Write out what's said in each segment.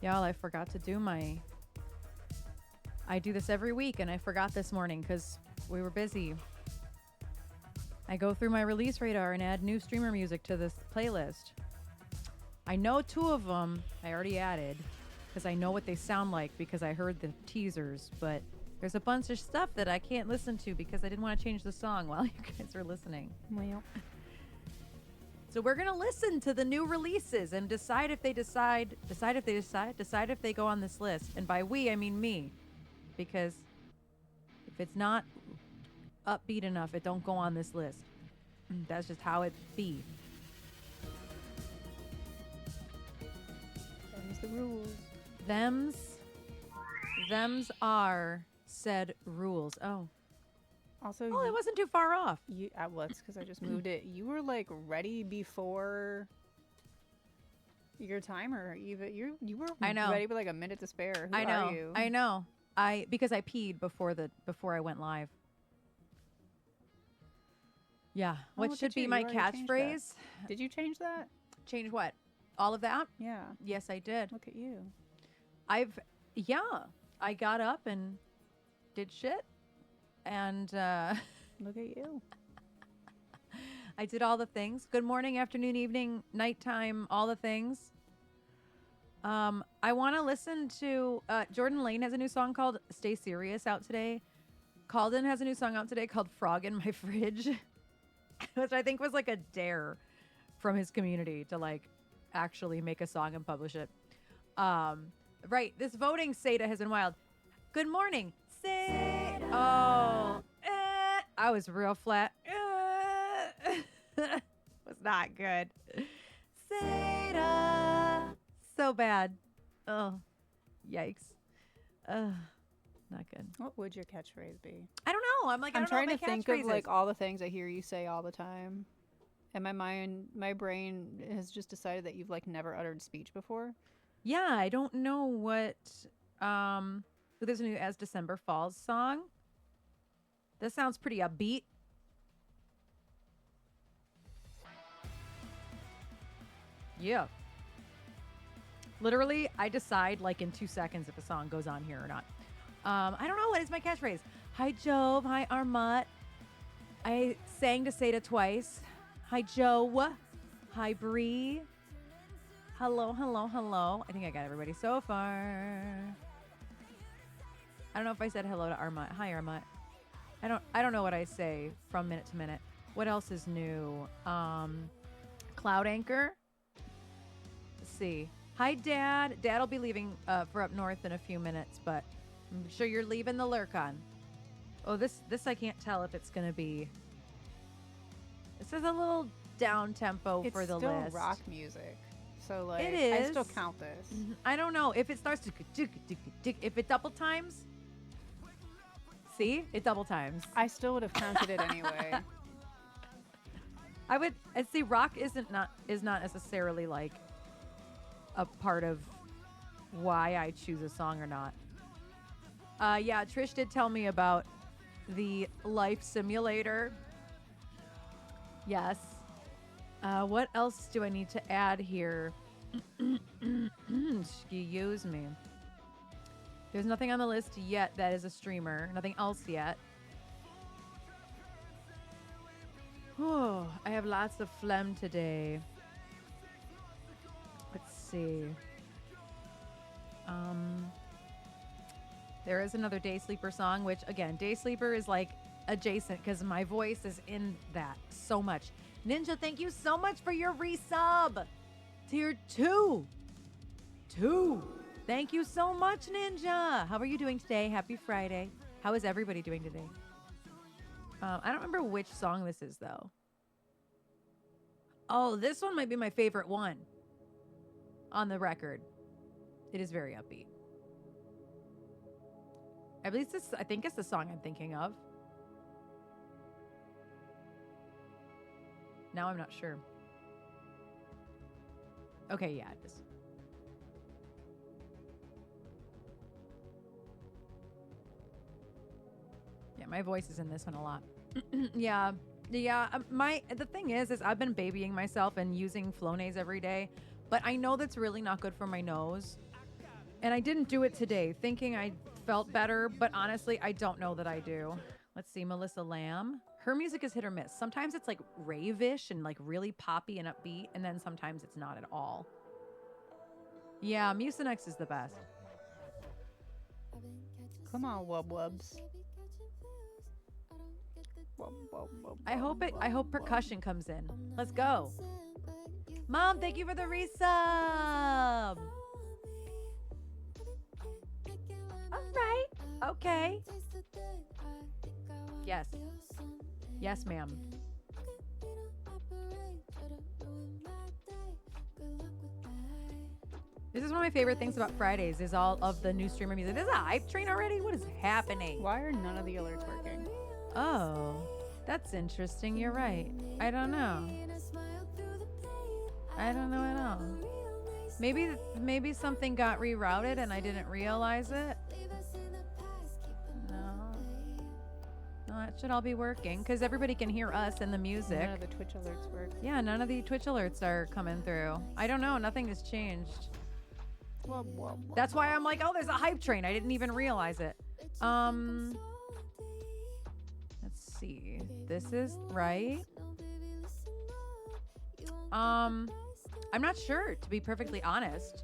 Y'all, I forgot to do my... I do this every week, and I forgot this morning because we were busy. I go through my release radar and add new streamer music to this playlist. I know 2 of them I already added because I know what they sound like because I heard the teasers, but there's a bunch of stuff that I can't listen to because I didn't want to change the song while you guys are listening. Well, So we're going to listen to the new releases and decide if they go on this list. And by we, I mean me. Because if it's not upbeat enough, it don't go on this list. That's just how it be. them's the rules. Thems are said rules. Oh, Also, it wasn't too far off. well, it's because I just moved it. You were like ready before your timer. Even you were I know. ready with like a minute to spare. Who I know. are you? I know. Because I peed before I went live. Yeah. What look should at you. be my You already changed that. catchphrase? Did you change that? Change what? All of that? Yeah. Yes, I did. Look at you. I got up and did shit. And Look at you. I did all the things. Good morning, afternoon, evening, nighttime, all the things. I want to listen to Jordan Lane has a new song called Stay Serious out today. Calden has a new song out today called Frog in My Fridge, which I think was like a dare from his community to like actually make a song and publish it. Right. This voting Seda has been wild. Good morning. Seda. Oh, I was real flat. Was not good. Seda. So bad. Oh, yikes. Not good. What would your catchphrase be? I don't know. I'm I'm trying to think of like all. all the things I hear you say all the time. And my brain has just decided that you've like never uttered speech before. Yeah, I don't know what. There's a new As December Falls song. This sounds pretty upbeat. Yeah. Literally, I decide like in 2 seconds if a song goes on here or not. I don't know. What is my catchphrase? Hi, Jove. Hi, Armut. I sang to Seda twice. Hi, Joe. Hi, Bree. Hello, hello, hello. I think I got everybody so far. I don't know if I said hello to Armut. Hi, Armut. I don't know what I say from minute to minute. What else is new? Cloud Anchor. Let's see. Hi, Dad. Dad will be leaving for up north in a few minutes, but I'm sure you're leaving the lurk on. Oh, this I can't tell if it's gonna be. This is a little down tempo for the It's still list. rock music, so like It is. I still count this. I don't know if it starts to if it double times. See, it double times. I still would have counted it anyway. I would. I see. Rock is not necessarily like a part of why I choose a song or not. Yeah, Trish did tell me about the life simulator. Yes. What else do I need to add here? Excuse me. There's nothing on the list yet that is a streamer. Nothing else yet. Oh, I have lots of phlegm today. Let's see. There is another Day Sleeper song, which again, Day Sleeper is like adjacent because my voice is in that so much. Ninja, thank you so much for your resub. Tier 2. Thank you so much, Ninja. How are you doing today? Happy Friday. How is everybody doing today? I don't remember which song this is, though. Oh, this one might be my favorite one on the record. It is very upbeat. At least I think it's the song I'm thinking of. Now I'm not sure. Okay, yeah, it is. Yeah, my voice is in this one a lot. Yeah. The thing is I've been babying myself and using Flonase every day, but I know that's really not good for my nose. And I didn't do it today, thinking I felt better, but honestly, I don't know that I do. Let's see, Melissa Lamb. Her music is hit or miss. Sometimes it's like rave-ish and like really poppy and upbeat, and then sometimes it's not at all. Yeah, Mucinex is the best. Come on, wub wubs. Wub, wub, wub, I hope wub, I hope wub, percussion comes in. Let's go. Mom, thank you for the resub. All right. Okay. Yes. Yes, ma'am. This is one of my favorite things about Fridays is all of the new streamer music. This is a hype train already? What is happening? Why are none of the alerts working? Oh, that's interesting. You're right. I don't know. I don't know at all. Maybe something got rerouted and I didn't realize it. No, that should all be working because everybody can hear us and the music. None of the Twitch alerts work. Yeah, none of the Twitch alerts are coming through. I don't know. Nothing has changed. Wub, wub, wub. That's why I'm like, oh, there's a hype train. I didn't even realize it. Let's see. This is right. I'm not sure, to be perfectly honest.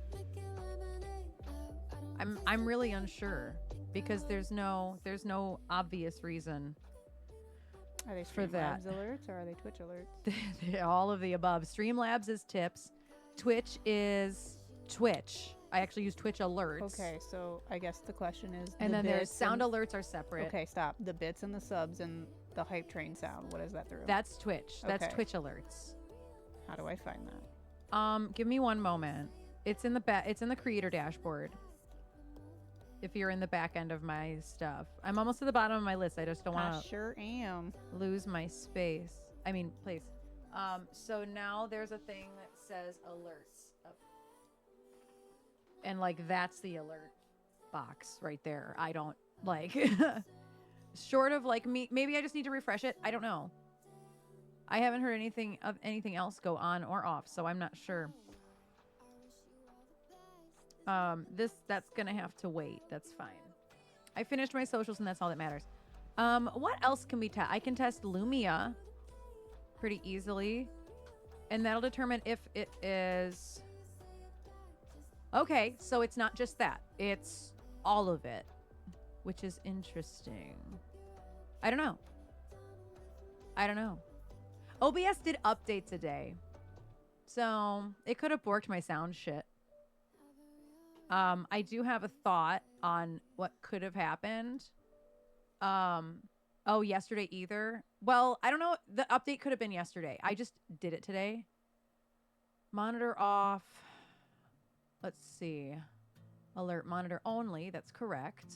I'm really unsure because there's no obvious reason. Are they for that. Streamlabs alerts or are they Twitch alerts? All of the above. Streamlabs is tips. Twitch is Twitch. I actually use Twitch alerts. Okay, so I guess the question is. And the then there's bits sound and- alerts are separate. Okay, stop. The bits and the subs and the hype train sound. What is that through? That's Twitch. That's Okay. Twitch alerts. How do I find that? Give me one moment. It's in the it's in the creator dashboard. If you're in the back end of my stuff. I'm almost to the bottom of my list. I just don't I want to sure am. lose my space. I mean, place. So now there's a thing that says alerts up. And like that's the alert box right there. I don't like short of like me maybe I just need to refresh it. I don't know. I haven't heard anything else go on or off, so I'm not sure. That's gonna have to wait. That's fine. I finished my socials and that's all that matters. What else can we test? I can test Lumia pretty easily, and that'll determine if it is okay. So it's not just that; it's all of it, which is interesting. I don't know. OBS did update today, so it could have borked my sound shit. I do have a thought on what could have happened. Oh, yesterday either. Well, I don't know. The update could have been yesterday. I just did it today. Monitor off. Let's see. Alert monitor only. That's correct.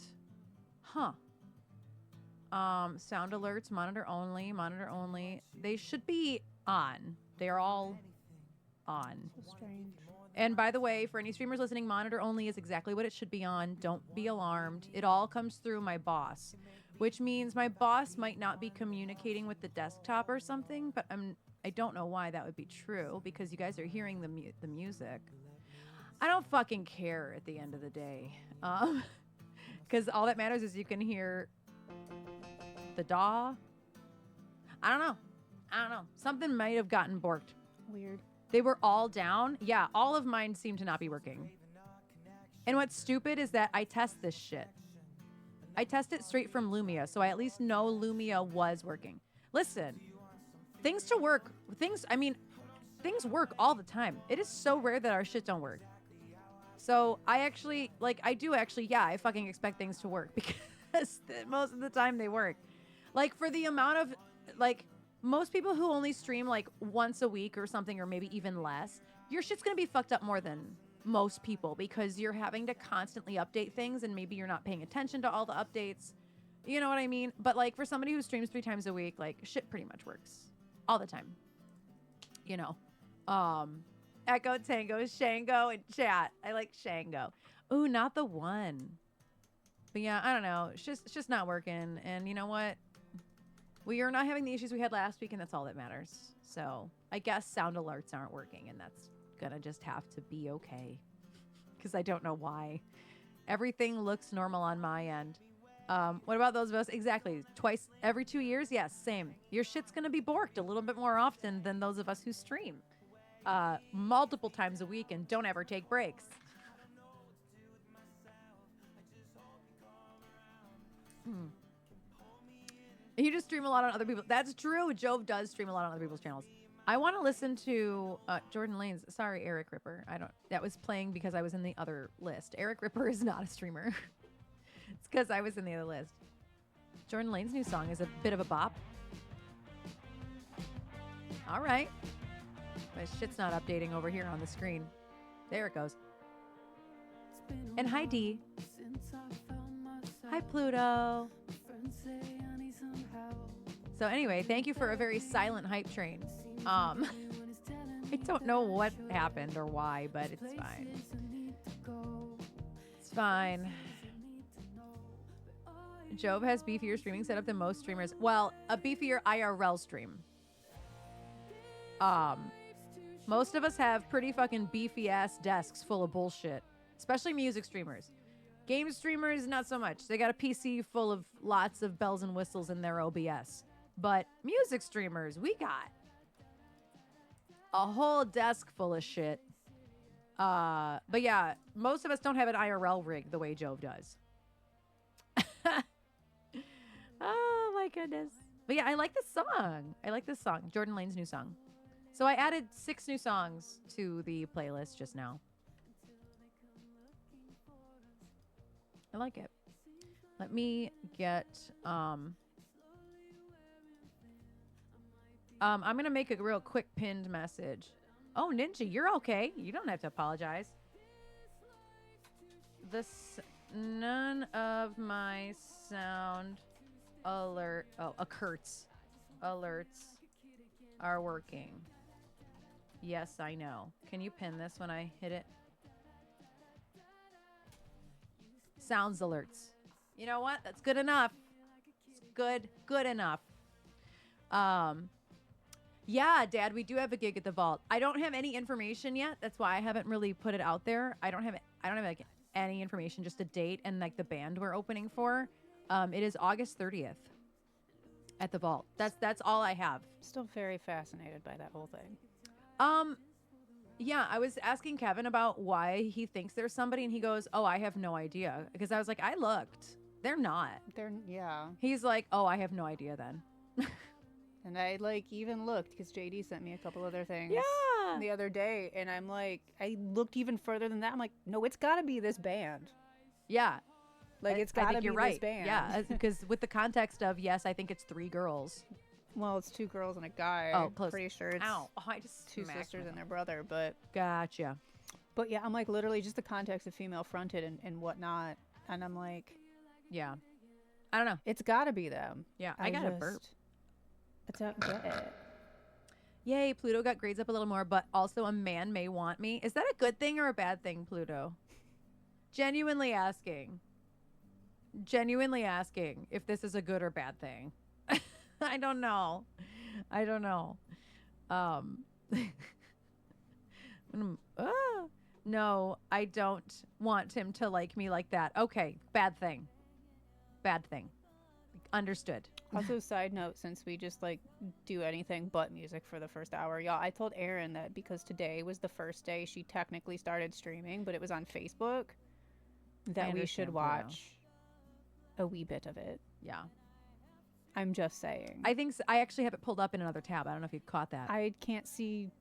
Huh. Sound alerts, monitor only. They should be on. They're all on. So strange. And by the way, for any streamers listening, monitor only is exactly what it should be on. Don't be alarmed. It all comes through my boss, which means my boss might not be communicating with the desktop or something, but I don't know why that would be true because you guys are hearing the music. I don't fucking care at the end of the day. Because all that matters is you can hear the DAW. I don't know. Something might have gotten borked. Weird. They were all down. Yeah, all of mine seem to not be working. And what's stupid is that I test this shit. I test it straight from Lumia, so I at least know Lumia was working. Listen, things work all the time. It is so rare that our shit don't work. So I fucking expect things to work because most of the time they work. Like for the amount of, like, most people who only stream like once a week or something, or maybe even less, your shit's gonna be fucked up more than most people because you're having to constantly update things and maybe you're not paying attention to all the updates. You know what I mean? But like for somebody who streams 3 times a week, like shit pretty much works all the time. You know, Echo, Tango, Shango, and chat. I like Shango. Ooh, not the one. But yeah, I don't know. It's just not working. And you know what? We are not having the issues we had last week, and that's all that matters. So I guess sound alerts aren't working, and that's gonna just have to be okay. Because I don't know why. Everything looks normal on my end. What about those of us? Exactly. Twice every 2 years? Yes, same. Your shit's going to be borked a little bit more often than those of us who stream multiple times a week and don't ever take breaks. You just stream a lot on other people. That's true. Jove does stream a lot on other people's channels. I want to listen to Jordan Lane's. Sorry, Eric Ripper. That was playing because I was in the other list. Eric Ripper is not a streamer. It's because I was in the other list. Jordan Lane's new song is a bit of a bop. All right. My shit's not updating over here on the screen. There it goes. And hi, D. Hi, Pluto. So anyway, thank you for a very silent hype train. I don't know what happened or why, but it's fine. It's fine. Jove has beefier streaming setup than most streamers. Well, a beefier IRL stream. Most of us have pretty fucking beefy ass desks full of bullshit, especially music streamers. Game streamers, not so much. They got a PC full of lots of bells and whistles in their OBS. But music streamers, we got a whole desk full of shit. But yeah, most of us don't have an IRL rig the way Jove does. Oh my goodness. But yeah, I like this song. Jordan Lane's new song. So I added 6 new songs to the playlist just now. I like it. Let me get I'm gonna make a real quick pinned message. Oh, Ninja, you're okay. You don't have to apologize. None of my sound alerts are working. Yes, I know. Can you pin this when I hit it? Sounds alerts. You know what? That's good enough. It's good enough. Yeah, Dad, we do have a gig at the Vault. I don't have any information yet. That's why I haven't really put it out there. I don't have like any information, just a date and like the band we're opening for. It is August 30th at the Vault. That's all I have. Still very fascinated by that whole thing. Yeah, I was asking Kevin about why he thinks there's somebody, and he goes, "Oh, I have no idea." Because I was like, "I looked. They're not." Yeah. He's like, "Oh, I have no idea then." And I even looked because JD sent me a couple other things the other day, and I'm like, I looked even further than that. I'm like, no, it's got to be this band. Yeah. Like, it's got to be this band. Yeah, because with the context of, yes, I think it's 3 girls. Well, it's 2 girls and a guy. Oh, close. Pretty sure it's I just 2 sisters and their brother, but... Gotcha. But yeah, I'm like, literally just the context of female fronted and whatnot, and I'm like... Yeah. I don't know. It's got to be them. Yeah, I got a burp. I don't get it. Yay, Pluto got grades up a little more, but also a man may want me. Is that a good thing or a bad thing, Pluto? Genuinely asking if this is a good or bad thing. I don't know. No, I don't want him to like me like that. Okay, bad thing. Understood. Also, side note, since we just do anything but music for the first hour, y'all, I told Erin that because today was the first day she technically started streaming, but it was on Facebook, that we should watch a wee bit of it. Yeah. I'm just saying. I think I actually have it pulled up in another tab. I don't know if you caught that. I can't see.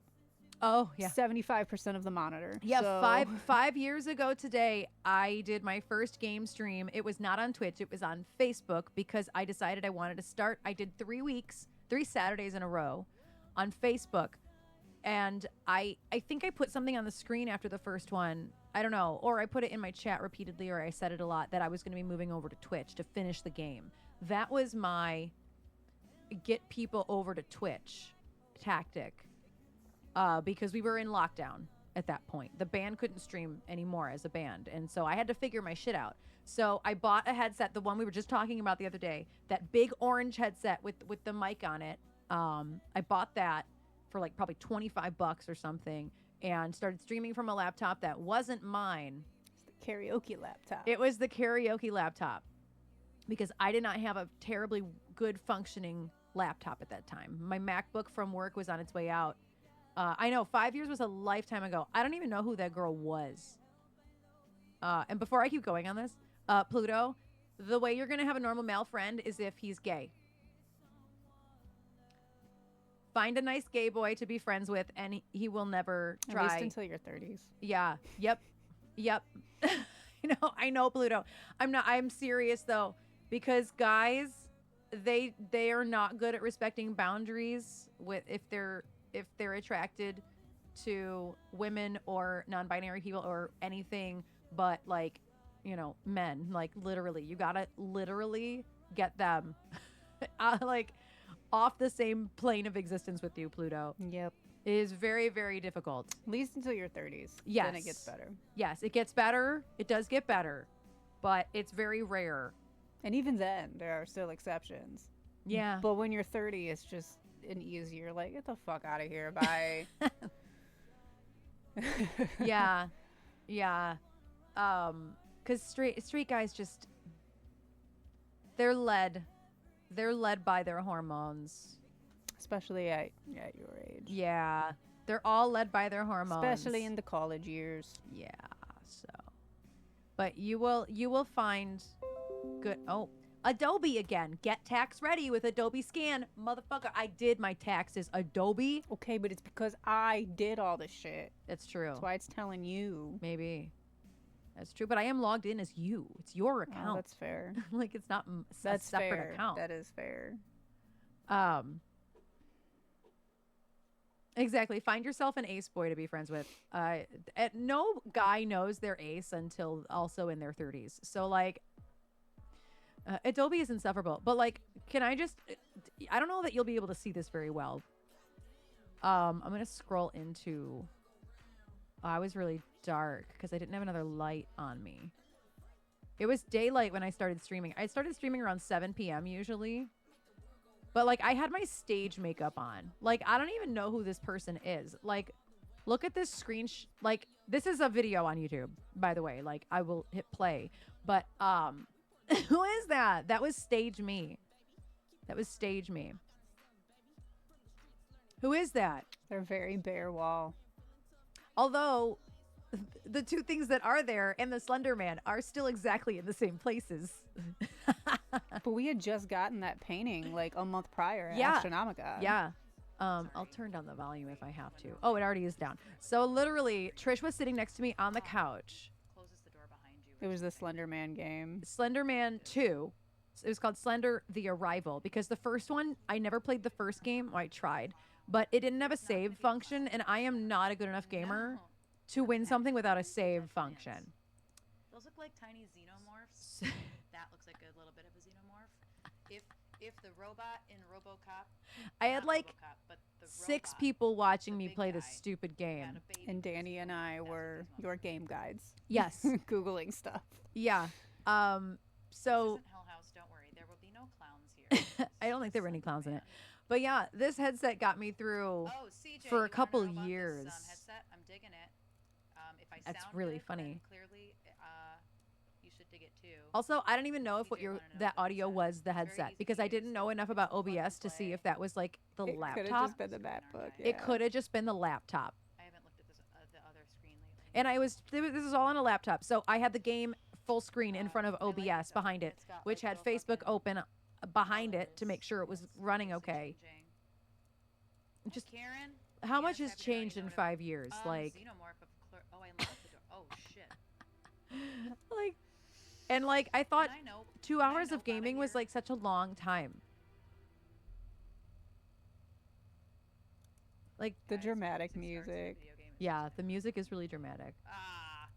Oh, yeah. 75% of the monitor. Yeah, so. 5 years ago today, I did my first game stream. It was not on Twitch. It was on Facebook because I decided I wanted to start. I did 3 Saturdays in a row on Facebook. And I think I put something on the screen after the first one. I don't know. Or I put it in my chat repeatedly, or I said it a lot, that I was going to be moving over to Twitch to finish the game. That was my get people over to Twitch tactic. Because we were in lockdown at that point. The band couldn't stream anymore as a band. And so I had to figure my shit out. So I bought a headset, the one we were just talking about the other day, that big orange headset with the mic on it. I bought that for probably $25 or something and started streaming from a laptop that wasn't mine. karaoke laptop. It was the karaoke laptop because I did not have a terribly good functioning laptop at that time. My MacBook from work was on its way out. I know 5 years was a lifetime ago. I don't even know who that girl was. And before I keep going on this, Pluto, the way you're going to have a normal male friend is if he's gay. Find a nice gay boy to be friends with, and he will never try. At least until your 30s. Yeah. Yep. I know, Pluto. I'm serious though, because guys, they are not good at respecting boundaries with if they're attracted to women or non-binary people or anything but like, men. Like literally, you gotta literally get them like off the same plane of existence with you, Pluto. Yep. It is very, very difficult. At least until your 30s. Yes. Then it gets better. Yes, it gets better. It does get better, but it's very rare. And even then, there are still exceptions. Yeah. But when you're 30, it's just an easier, like, get the fuck out of here. Bye. Yeah. Yeah. Because straight guys just, they're led by their hormones. Especially at your age. Yeah. They're all led by their hormones. Especially in the college years. Yeah. So, but you will find good. Oh, Adobe again. Get tax ready with Adobe Scan. Motherfucker, I did my taxes. Adobe. Okay, but it's because I did all this shit. That's true. That's why it's telling you. Maybe. That's true, but I am logged in as you. It's your account. Oh, that's fair. Like it's not a separate fair. account. That is fair. Exactly. Find yourself an ace boy to be friends with. No guy knows they're ace until also in their 30s. So like, Adobe is insufferable. But like, I don't know that you'll be able to see this very well. I'm gonna scroll into. I was really dark because I didn't have another light on me. It was daylight when I started streaming. I started streaming around 7 p.m. usually. But like I had my stage makeup on. Like I don't even know who this person is. Like look at this screen. Like this is a video on YouTube, by the way. Like I will hit play. But who is that? That was stage me. That was stage me. Who is that? They're very bare wall. Although the two things that are there and the Slender Man are still exactly in the same places. But we had just gotten that painting like a month prior at Yeah. Astronomica. Yeah. I'll turn down the volume if I have to. Oh, it already is down. So literally, Trish was sitting next to me on the couch. Closes the door behind you. It was the Slender Man game. Slender Man 2. It was called Slender the Arrival because the first one, I never played the first game. Well, I tried, but it didn't have a save function, and I am not a good enough gamer to win something without a save function. Those look like tiny xenomorphs. That looks like a little bit of a xenomorph. If the robot in RoboCop, I had not like RoboCop, but the 6 robot, people watching the me big play this guy, stupid game. had a baby And with his Danny and phone, I that's what were this one your looks game guides. Yes. Googling stuff. Yeah. like. So This isn't Hell House, don't worry. There will be no clowns here. I don't think there were any clowns in it. But yeah, this headset got me through. Oh, CJ, For a you wanna couple know about years. This, headset? I'm digging it. If I That's sound really good, funny. then clearly, you should dig it too. Also, I don't even know if CJ wanna know that the audio headset. was the It's very headset easy because to I didn't use. know enough about It's fun OBS to to see play. if that was like the It could have laptop. just been the MacBook. It could have just been the laptop. I haven't looked at this, the other screen lately. And this is all on a laptop. So I had the game full screen in front of I like it OBS though. behind it, It's got, which like, had little Facebook fucking open behind it to colors. make sure it was It's running seriously okay. changing. Just Karen, how much yes, has happy to know changed you in know 5 years? Like, Xenomorph of oh, I locked the door. Oh shit. like I thought And I know, 2 and I hours know of about it gaming was here. like such a long time. Like, The Guys, dramatic music starts in music. video games. yeah, the music is really dramatic. Ah.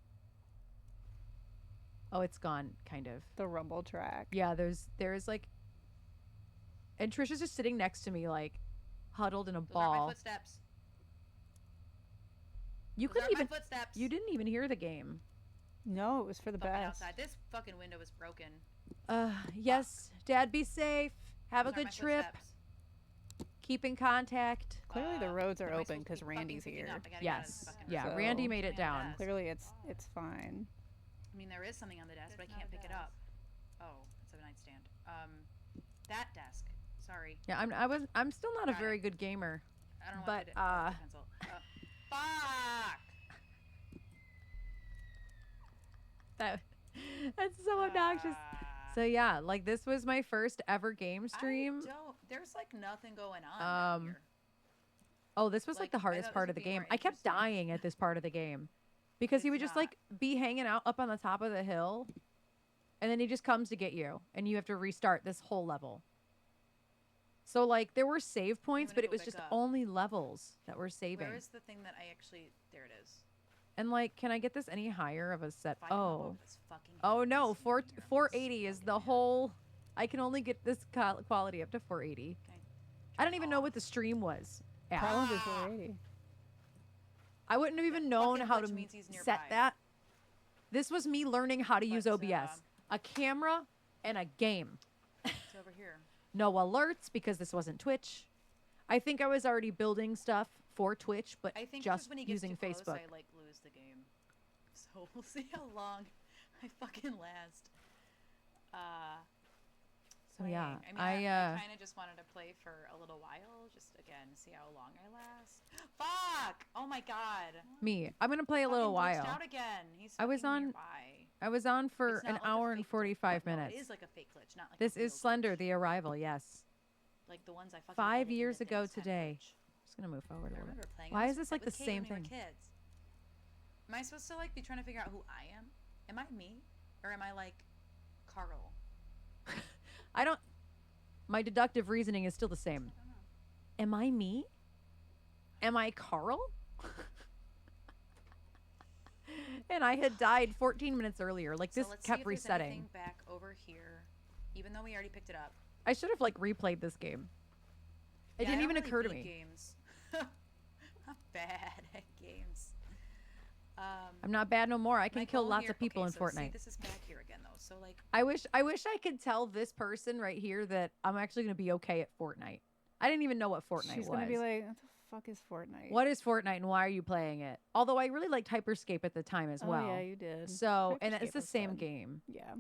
Oh, it's gone, kind of. The rumble track. Yeah, there's like, and Trisha's just sitting next to me, like, huddled in a Those aren't my ball. footsteps. You Those couldn't aren't even, my footsteps. you didn't even hear the game. No, it was for the Fucking best. outside. This fucking window is broken. Yes, Dad, be safe. Have a Those aren't good my trip. footsteps. Keep in contact. Clearly the roads are am I open supposed to because be fucking Randy's picking here. up? I gotta get out of Yes, this fucking yeah, room. Randy So- made it Man, down. that's- Clearly it's fine. I mean, there is something on the desk, but I There's can't not a pick it up. Oh, it's a nightstand. That desk. Sorry. Yeah, I'm still not a Got very it. good gamer. I don't know But, what to do. Oh, the pencil. Fuck! That's so obnoxious. So yeah, like this was my first ever game stream. There's like nothing going on down here. Oh, this was like Like, the I hardest thought part this of the would be game. more I kept interesting. dying at this part of the game because he It's would just not. like be hanging out up on the top of the hill, and then he just comes to get you, and you have to restart this whole level. So like there were save points, gonna but go it was back just up. only levels that were saving. Where is the thing that I actually? There it is. And like, can I get this any higher of a set? Find him up Oh, over this fucking oh hill. no, See him here. 480 is the Fucking man. whole. I can only get this quality up to 480. Okay. I don't even know off. what the stream was. at. Probably Ah! 480. I wouldn't have even known fucking how to glitch means he's set nearby. that. This was me learning how to use But, OBS, a camera, and a game. It's over here. No alerts because this wasn't Twitch. I think I was already building stuff for Twitch, but I think just when he gets using too close, Facebook. I like lose the game. So we'll see how long I fucking last. So yeah, I mean, I kind of just wanted to play for a little while, just again see how long I last. Fuck! Oh my god. Me, I'm gonna play a little Fucking glitched while. out again. He's I was fucking on- nearby. I was on for It's not an like a hour and fake glitch. 45 No, minutes. It is like a fake glitch, not like This a real is Slender, glitch. the Arrival. Yes. Like the ones I fucking 5 played years in the ago things kind of today. glitch. Just gonna move forward a I little bit. remember playing. Why it is this like the with Kate same when we were thing? kids. Am I supposed to like be trying to figure out who I am? Am I me, or am I like Carl? I don't. My deductive reasoning is still the same. I don't know. Am I me? Am I Carl? And I had died 14 minutes earlier. Like So this let's see kept if there's resetting. anything back over here, even though we already picked it up. I should have like replayed this game. It Yeah, I didn't don't even really occur to beat me. Games. I'm bad at games. I'm not bad no more. I can my kill goal lots here- of people okay, in so Fortnite. See, this is back here again, though. So like, I wish I could tell this person right here that I'm actually gonna be okay at Fortnite. I didn't even know what Fortnite She's was. gonna be like, what the fuck is Fortnite? What is Fortnite and why are you playing it? Although I really liked Hyperscape at the time as well. Oh yeah, you did. So, and Hyperscape it's the was same fun. game. Yeah.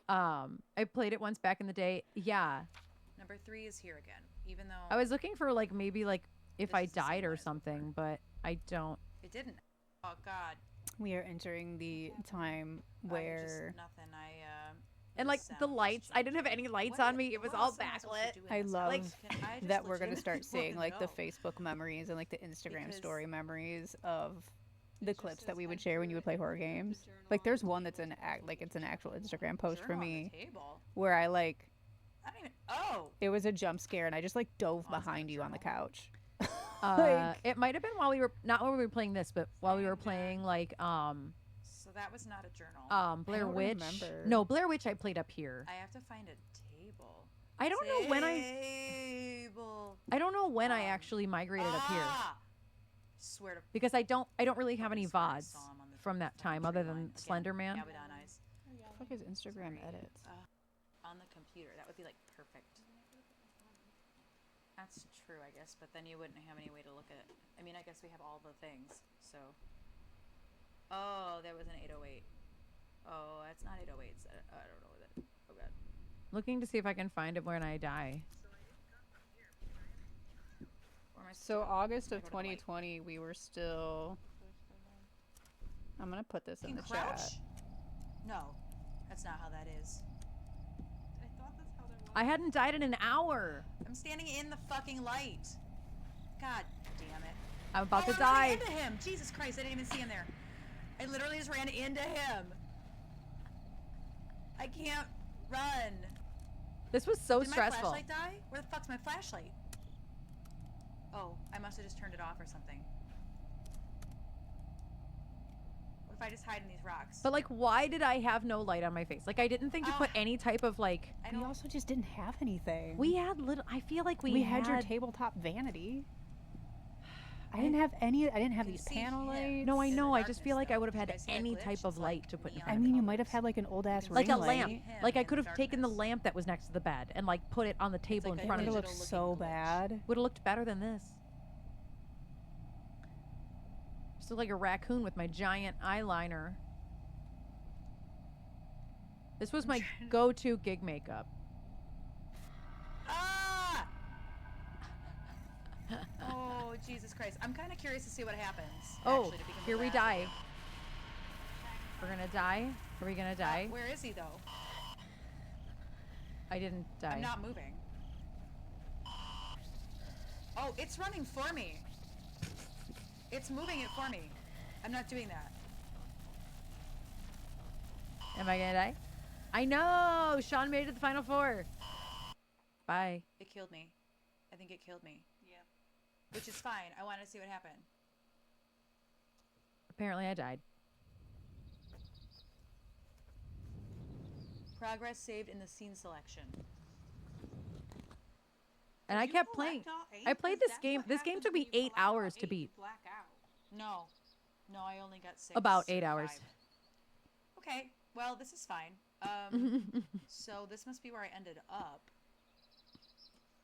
I played it once back in the day. Yeah. number 3 is here again, even though I was looking for like maybe like if This I is the same died or one as before. something, but I don't. it didn't. Oh God. We are entering the time where Nothing. And like the lights, I didn't have any lights on me. It was all backlit. I love Like that we're gonna start seeing like the Facebook memories and like the Instagram Because story memories of the It just clips says that we would enter share when you it would play and horror put the games. journal Like on there's the one that's table. like it's an actual Instagram post for me Table. where I like I don't even. Oh. it was a jump scare and I just like dove Oh, it's not a behind you on the journal. couch. It might have been while we were not while we were playing this, but while we were playing like So that was not a journal. Blair don't Witch. remember. No, Blair Witch I played up here. I have to find a table. I don't know when Table. I don't know when I Um, actually migrated up here Ah! Swear to. because I don't really have any swear I VODs saw him on the from that fucking time tree other line. than Again, Slender Man. Abaddon eyes. Oh, yeah, What the fuck is Instagram Sorry. edits? On the computer, that would be like perfect. That's true, I guess, but then you wouldn't have any way to look at it. I mean, I guess we have all the things, so. Oh, there was an 808. Oh, that's not 808s. I don't know what that. Oh god. Looking to see if I can find it when I die. Where am I So supposed to go? August I of go to the light. 2020 we were still I'm gonna put this in Can the crouch? chat. No, that's not how that is. I thought that's how that was. I hadn't died in an hour. I'm standing in the fucking light. God damn it. I'm about Oh, to I ran die. into him. Jesus Christ, I didn't even see him there. I literally just ran into him. I can't run. This was so Did my stressful. flashlight die? Where the fuck's my flashlight? Oh, I must have just turned it off or something. What if I just hide in these rocks? But like, why did I have no light on my face? Like, I didn't think to put Ah. any type of like. I We don't. also just didn't have anything. We had little. I feel like we had your tabletop vanity. I didn't have any. I didn't have can these see panel him. lights. No, I in the know. I just feel darkness, like I though. would have Did had you guys see that any glitch? type of It's light like to put in neon front I of mean, me. you might have had like an old ass can Like ring a see lamp. him Like I in could have taken the darkness. lamp that was next to the bed and like put it on the table like in a front It of would me. have digital looked looking so glitch. bad. Would have looked better than this. Just look like a raccoon with my giant eyeliner. This was my go-to gig makeup. Ah! Oh, Jesus Christ. I'm kind of curious to see what happens. Oh, actually, to be here we completely honest dive. We're gonna die. Are we gonna with you. die? Where is he, though? I didn't die. I'm not moving. Oh, it's running for me. It's moving it for me. I'm not doing that. Am I gonna die? I know. Sean made it to the final four. Bye. It killed me. I think it killed me. Yeah. Which is fine. I want to see what happened. Apparently, I died. Progress saved in the scene selection. And I kept playing. I played this game. This game took me 8 hours to beat. Black out. No. No, I only got 6. About or 8 hours. 5. Okay. Well, this is fine. So this must be where I ended up.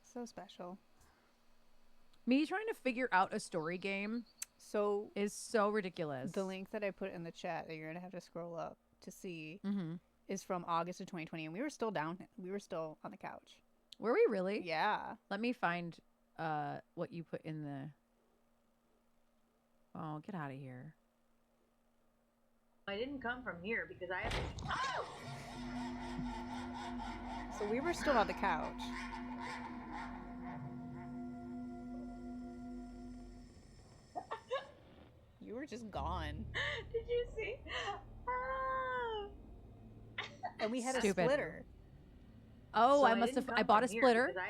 So special. Me trying to figure out a story game So is so ridiculous. the link that I put in the chat that you're gonna have to scroll up to see Mm-hmm. is from August of 2020, and we were still down. We were still on the couch. Were we really? Yeah. Let me find what you put in the. Oh, get out of here. I didn't come from here because I have. So we were still on the couch. You were just gone. Did you see? And we had a Stupid. splitter. Oh, I must have. I bought a splitter. We're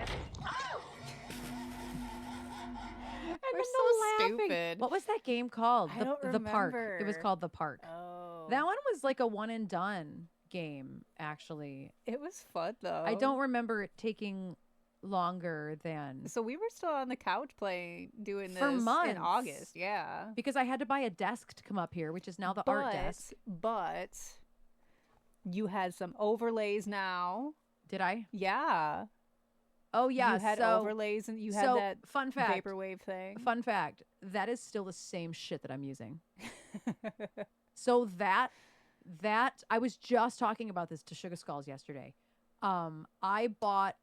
I'm so laughing. stupid. What was that game called? I don't The Park. It was remember. called The Park. Oh. That one was like a one and done game, actually. It was fun though. I don't remember it taking longer than So we were still on the couch playing, doing this For in months. August. Yeah. because I had to buy a desk to come up here, which is now the art desk. But you had some overlays now. Did I? Yeah. Oh yeah. You had so, overlays and you had so that fun fact. vaporwave thing. Fun fact. That is still the same shit that I'm using. So that I was just talking about this to Sugar Skulls yesterday. I bought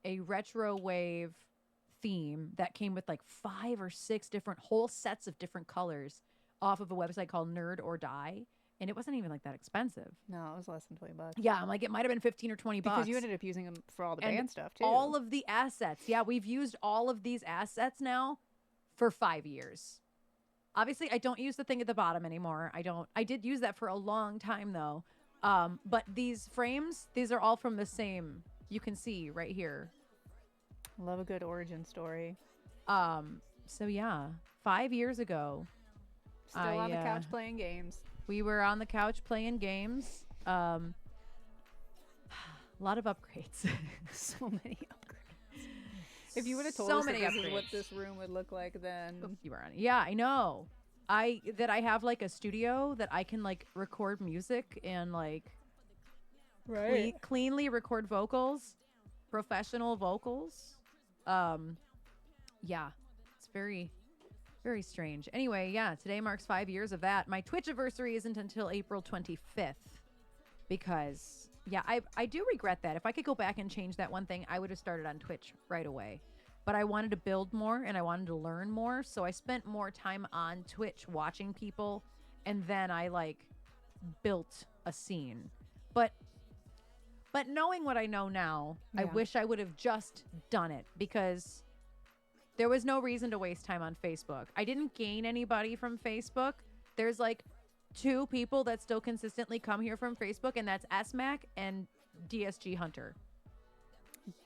a retro wave theme that came with like 5 or 6 different whole sets of different colors off of a website called Nerd or Die, and it wasn't even like that expensive. No, it was less than $20. Yeah, I'm like it might have been 15 or 20 bucks. Because you ended up using them for all the And band stuff too. all of the assets. Yeah, we've used all of these assets now for 5 years. Obviously, I don't use the thing at the bottom anymore. I did use that for a long time though. But these frames, these are all from the same. You can see right here. Love a good origin story. So yeah, 5 years ago, Still I, on the couch playing games. we were on the couch playing games. A lot of upgrades. So many upgrades. If you would have told So us that many this is what upgrades. this room would look like, then You were on it. Yeah, I know. I have like a studio that I can like record music and like cleanly record vocals, professional vocals. Yeah, it's very, very strange. Anyway, yeah, today marks 5 years of that. My Twitch anniversary isn't until April 25th because, yeah, I do regret that. If I could go back and change that one thing, I would have started on Twitch right away. But I wanted to build more and I wanted to learn more. So I spent more time on Twitch watching people. And then I like built a scene. But knowing what I know now, I Yeah. wish I would have just done it because there was no reason to waste time on Facebook. I didn't gain anybody from Facebook. There's like 2 people that still consistently come here from Facebook, and that's SMAC and DSG Hunter.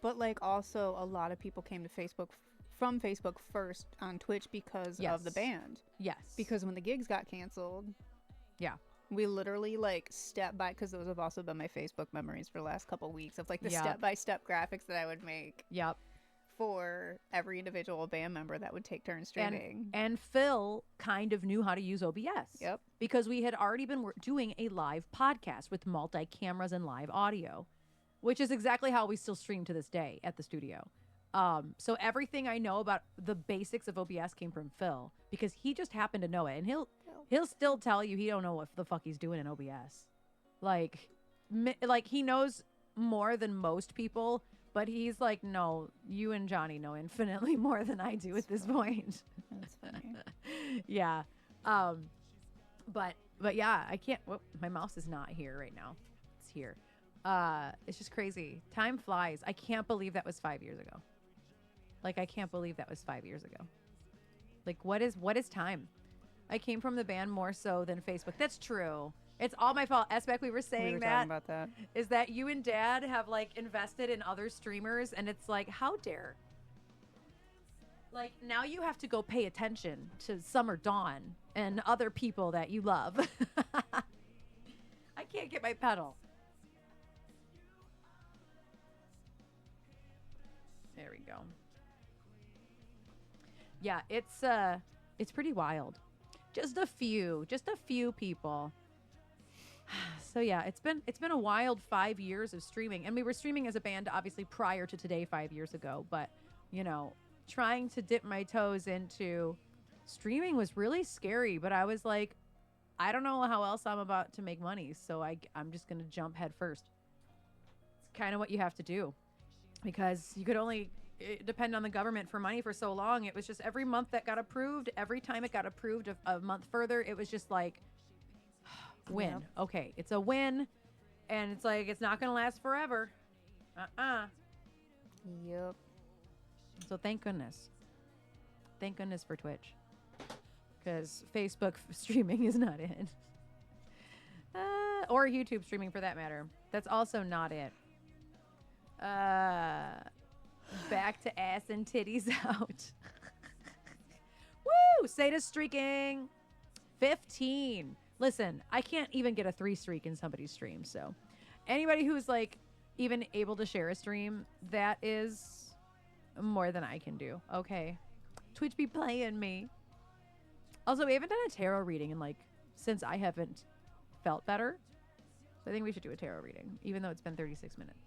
But like also a lot of people came to Facebook from Facebook first on Twitch because of the Yes. band. Yes. Because when the gigs got canceled, Yeah. we literally like step by, because those have also been my Facebook memories for the last couple weeks of like the Yep. step-by-step graphics that I would make Yep. for every individual band member that would take turns streaming. And Phil kind of knew how to use OBS. Yep. Because we had already been doing a live podcast with multi-cameras and live audio, which is exactly how we still stream to this day at the studio. So everything I know about the basics of OBS came from Phil because he just happened to know it, and he'll still tell you he don't know what the fuck he's doing in OBS. Like, like he knows more than most people, but he's like, no, you and Johnny know infinitely more than I do at this point. That's funny. Yeah. But yeah, I can't. Whoop, my mouse is not here right now. It's here. It's just crazy. Time flies. I can't believe that was 5 years ago. Like I can't believe that was 5 years ago. Like what is time? I came from the band more so than Facebook. That's true. It's all my fault. Esbeck, we were saying We were that. talking about that. Is that you and Dad have like invested in other streamers, and it's like, how dare? Like now you have to go pay attention to Summer Dawn and other people that you love. I can't get my pedal. There we go. Yeah, it's pretty wild. Just a few people. So yeah, it's been a wild 5 years of streaming, and we were streaming as a band obviously prior to today 5 years ago, but you know, trying to dip my toes into streaming was really scary, but I was like, I don't know how else I'm about to make money, so I'm just going to jump head first. It's kind of what you have to do, because you could only depend on the government for money for so long. It was just every month that got approved, every time it got approved a month further, it was just like, win. Yep. Okay, it's a win, and it's like, it's not going to last forever. Yep. So thank goodness. Thank goodness for Twitch. Because Facebook streaming is not it. Or YouTube streaming for that matter. That's also not it. Back to ass and titties out. Woo! Sata's streaking 15. Listen, I can't even get a 3 streak in somebody's stream. So anybody who's like even able to share a stream, that is more than I can do. Okay. Twitch be playing me. Also, we haven't done a tarot reading in like since I haven't felt better. So I think we should do a tarot reading, even though it's been 36 minutes.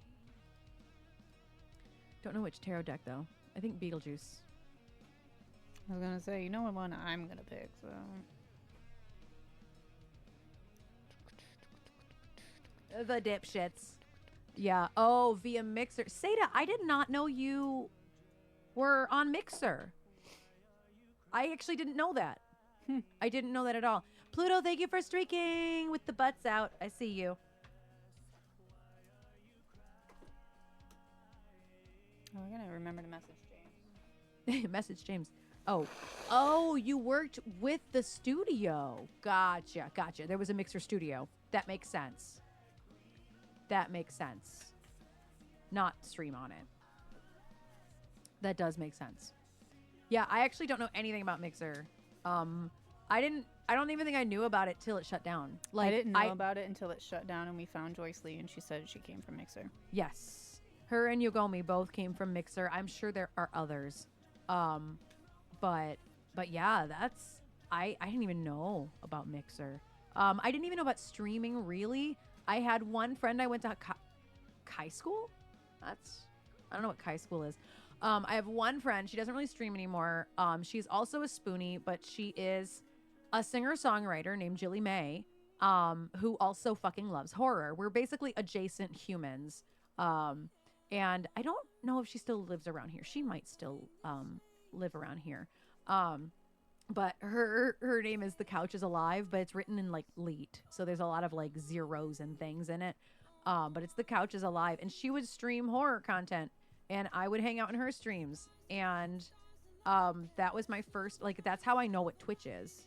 Don't know which tarot deck though. I think Beetlejuice. I was gonna say, you know what one I'm gonna pick, so The dipshits. Yeah. Oh, via Mixer. Seda, I did not know you were on Mixer. I actually didn't know that. I didn't know that at all. Pluto, thank you for streaking with the butts out. I see you. oh, I gotta remember to message James. Message James. Oh, you worked with the studio. Gotcha. There was a Mixer studio. That makes sense. Not stream on it. That does make sense. Yeah, I actually don't know anything about Mixer. I don't even think I knew about it till it shut down. Like I didn't know about it until it shut down, and we found Joyce Lee, and she said she came from Mixer. Yes. Her and Yogomi both came from Mixer. I'm sure there are others. But yeah, I didn't even know about Mixer. I didn't even know about streaming really. I had one friend I went to Kai school. I don't know what Kai school is. I have one friend. She doesn't really stream anymore. She's also a spoonie, but she is a singer-songwriter named Jilly May, who also fucking loves horror. We're basically adjacent humans. And I don't know if she still lives around here. She might still live around here. But her name is The Couch is Alive, but it's written in like leet. So there's a lot of like zeros and things in it. But it's The Couch is Alive. And she would stream horror content. And I would hang out in her streams. And that was my first, like, that's how I know what Twitch is.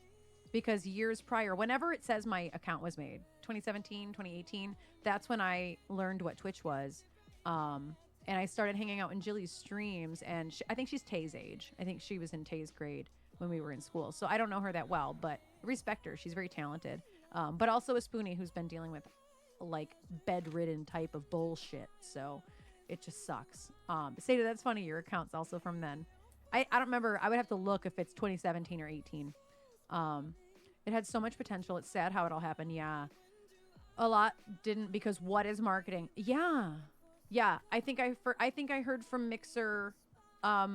Because years prior, whenever it says my account was made, 2017, 2018, that's when I learned what Twitch was. And I started hanging out in Jilly's streams. And I think she's Tay's age. I think she was in Tay's grade when we were in school. So I don't know her that well, but respect her. She's very talented. But also a spoonie who's been dealing with, like, bedridden type of bullshit. So it just sucks. Seda, that's funny. Your account's also from then. I don't remember. I would have to look if it's 2017 or 18. It had so much potential. It's sad how it all happened. Yeah. A lot didn't, because what is marketing? Yeah. I think I heard from Mixer. I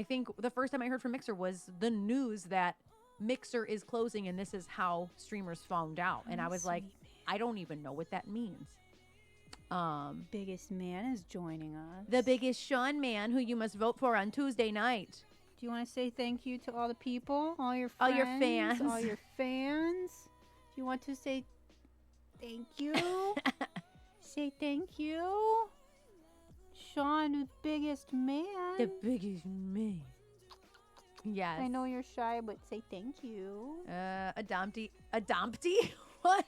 think the first time I heard from Mixer was the news that Mixer is closing, and this is how streamers found out. And I was like, I don't even know what that means. Biggest man is joining us. The biggest Sean man, who you must vote for on Tuesday night. Do you want to say thank you to all the people, all your All friends, your fans. all your fans? Do you want to say thank you? Say thank you, Sean, the biggest man. The biggest man. Yes. I know you're shy, but say thank you. Adoptee? What?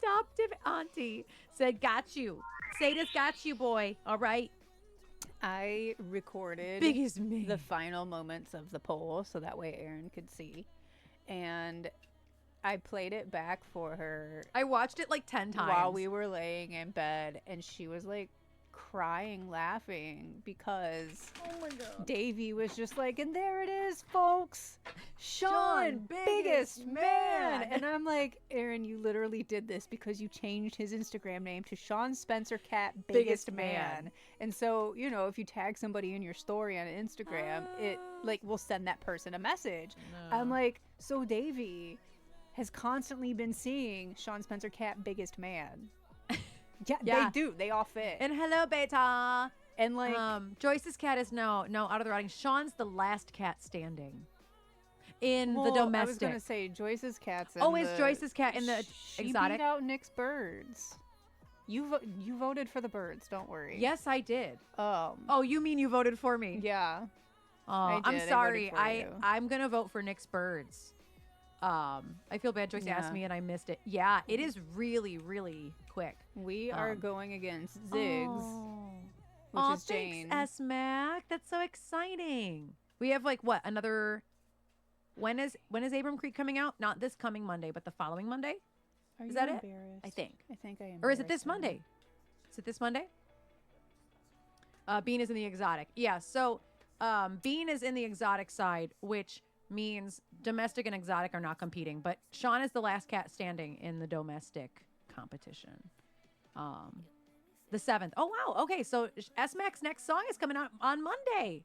Adoptive auntie said, got you. Sada's got you, boy. All right. I recorded Biggest man. the final moments of the poll so that way Erin could see. And I played it back for her I watched it like 10 times. while we were laying in bed, and she was like crying, laughing because Davey was just like, and there it is, folks. Sean, biggest man. And I'm like, Erin, you literally did this because you changed his Instagram name to Sean Spencer Cat Biggest Man. And so, you know, if you tag somebody in your story on Instagram, it like will send that person a message. I'm like, so Davey has constantly been seeing Sean Spencer Cat Biggest Man. Yeah, they do. They all fit. And hello, beta. And like, Joyce's cat is no out of the running. Sean's the last cat standing in the well, domestic. I was gonna say Joyce's cat's. In Is Joyce's cat in the she exotic? beat out Nick's birds. You voted for the birds. Don't worry. Yes, I did. Um. Oh, you mean you voted for me? Yeah. Oh, I I'm did. I sorry. voted for you. I'm gonna vote for Nick's birds. I feel bad. Joyce asked Yeah. me and I missed it. Yeah, it is really, really quick. We are going against Ziggs, which Aw, is Jane. Thanks, S-Mac. That's so exciting. We have like what, another? When is Abram Creek coming out? Not this coming Monday, but the following Monday. Are Is you that it? embarrassed? I think. I think I am. Or is it this Monday? Is it this Monday? Bean is in the exotic. Yeah, so Bean is in the exotic side, which means domestic and exotic are not competing. But Sean is the last cat standing in the domestic competition. The 7th. Oh, wow. Okay, so S-Mac's next song is coming out on Monday.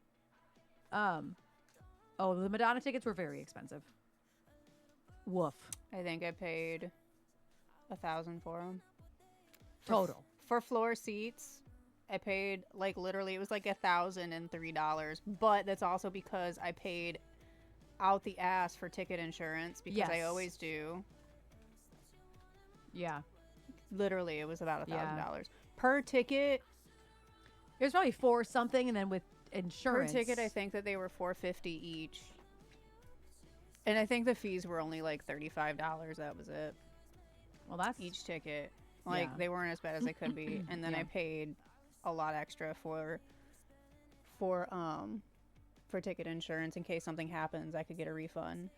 The Madonna tickets were very expensive. Woof. I think I paid $1,000 for them. Total. For floor seats, I paid like literally it was like $1,003, but that's also because I paid out the ass for ticket insurance because I Yes. always do. Yeah. Literally, it was about $1,000 per ticket. It was probably 4 something, and then with insurance. Per ticket, I think that they were $450 each, and I think the fees were only like $35. That was it. Well, that's Each ticket, like Yeah. they weren't as bad as they could be, and then Yeah. I paid a lot extra for ticket insurance in case something happens. I could get a refund.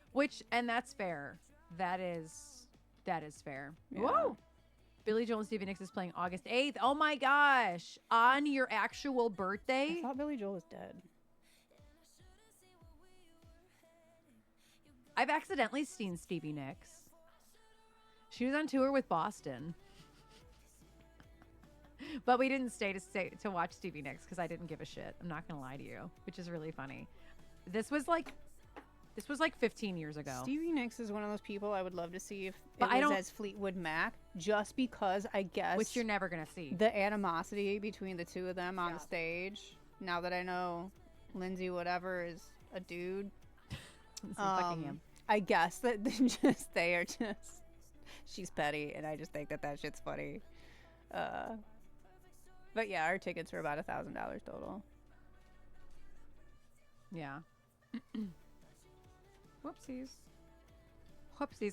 and that's fair. That is fair. Yeah. Whoa. Billy Joel and Stevie Nicks is playing August 8th. Oh my gosh. On your actual birthday? I thought Billy Joel was dead. I've accidentally seen Stevie Nicks. She was on tour with Boston. But we didn't stay to watch Stevie Nicks because I didn't give a shit. I'm not gonna lie to you, which is really funny. This was like 15 years ago. Stevie Nicks is one of those people I would love to see if But I it was don't- as Fleetwood Mac, just because I guess Which you're never gonna see. the animosity between the two of them on the stage. Now that I know Lindsay whatever is a dude, Fucking him. I guess that they are just she's petty, and I just think that shit's funny. But yeah, our tickets were about $1,000 total. Yeah. Whoopsies.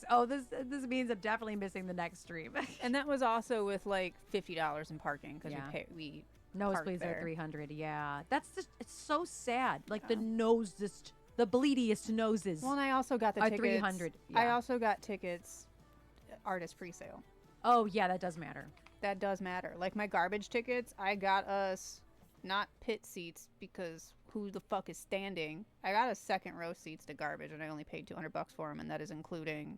Oh, this means I'm definitely missing the next stream. And that was also with like $50 in parking because Yeah. we Nosebleeds there. are 300. Yeah, that's just it's so sad. Like the bleediest noses. Well, and I also got the Are tickets. 300, I yeah. also got tickets, artist pre-sale. Oh yeah, that does matter. That does matter. Like my garbage tickets, I got us not pit seats because who the fuck is standing? I got us second row seats to garbage, and I only paid $200 for them, and that is including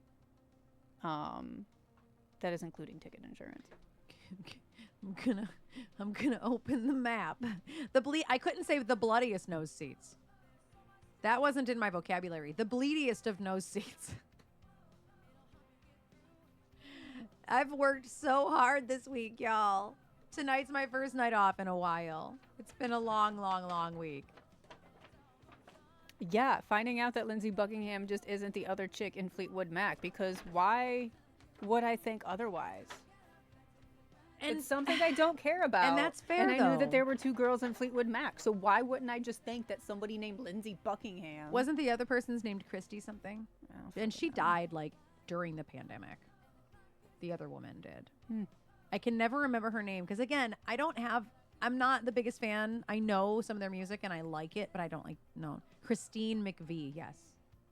ticket insurance. I'm gonna open the map. I couldn't say the bloodiest nose seats. That wasn't in my vocabulary. The bleediest of nose seats. I've worked so hard this week, y'all. Tonight's my first night off in a while. It's been a long, long, long week. Yeah, finding out that Lindsey Buckingham just isn't the other chick in Fleetwood Mac, because why would I think otherwise? And It's something I don't care about. And that's fair, And I knew though. that there were two girls in Fleetwood Mac, so why wouldn't I just think that somebody named Lindsey Buckingham? wasn't the other person's named Christy something? Oh, And she fucking hell. died like during the pandemic. The other woman did. Hmm. I can never remember her name because again, I'm not the biggest fan. I know some of their music and I like it, but I don't like no. Christine McVie, yes.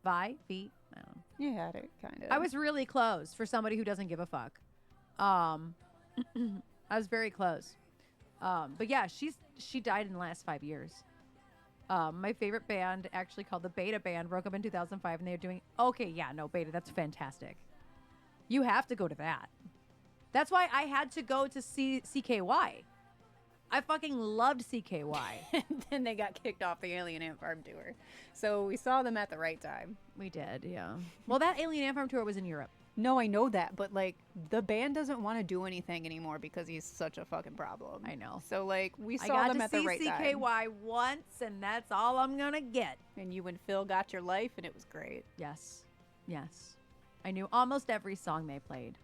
V? I don't know. You had it, kind of. I was really close for somebody who doesn't give a fuck. I was very close. But yeah, she died in the last 5 years. My favorite band, actually called the Beta Band, broke up in 2005, and they're doing Beta. That's fantastic. You have to go to that. That's why I had to go to see CKY. I fucking loved CKY. And then they got kicked off the Alien Ant Farm tour. So we saw them at the right time. We did, yeah. Well, that Alien Ant Farm tour was in Europe. No, I know that, but like the band doesn't want to do anything anymore because he's such a fucking problem. I know. So like we I saw got them to at the see right CKY time. once, and that's all I'm gonna get. And you and Phil got your life, and it was great. Yes. I knew almost every song they played,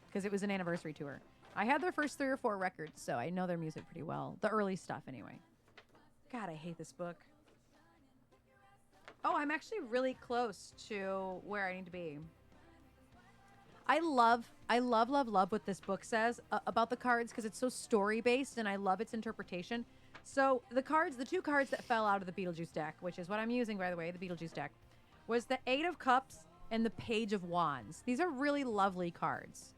because it was an anniversary tour. I had their first 3 or 4 records, so I know their music pretty well. The early stuff, anyway. God, I hate this book. Oh, I'm actually really close to where I need to be. I love what this book says about the cards because it's so story based and I love its interpretation. So the 2 cards that fell out of the Beetlejuice deck, which is what I'm using, by the way, the Beetlejuice deck, was the 8 of Cups and the Page of Wands. These are really lovely cards.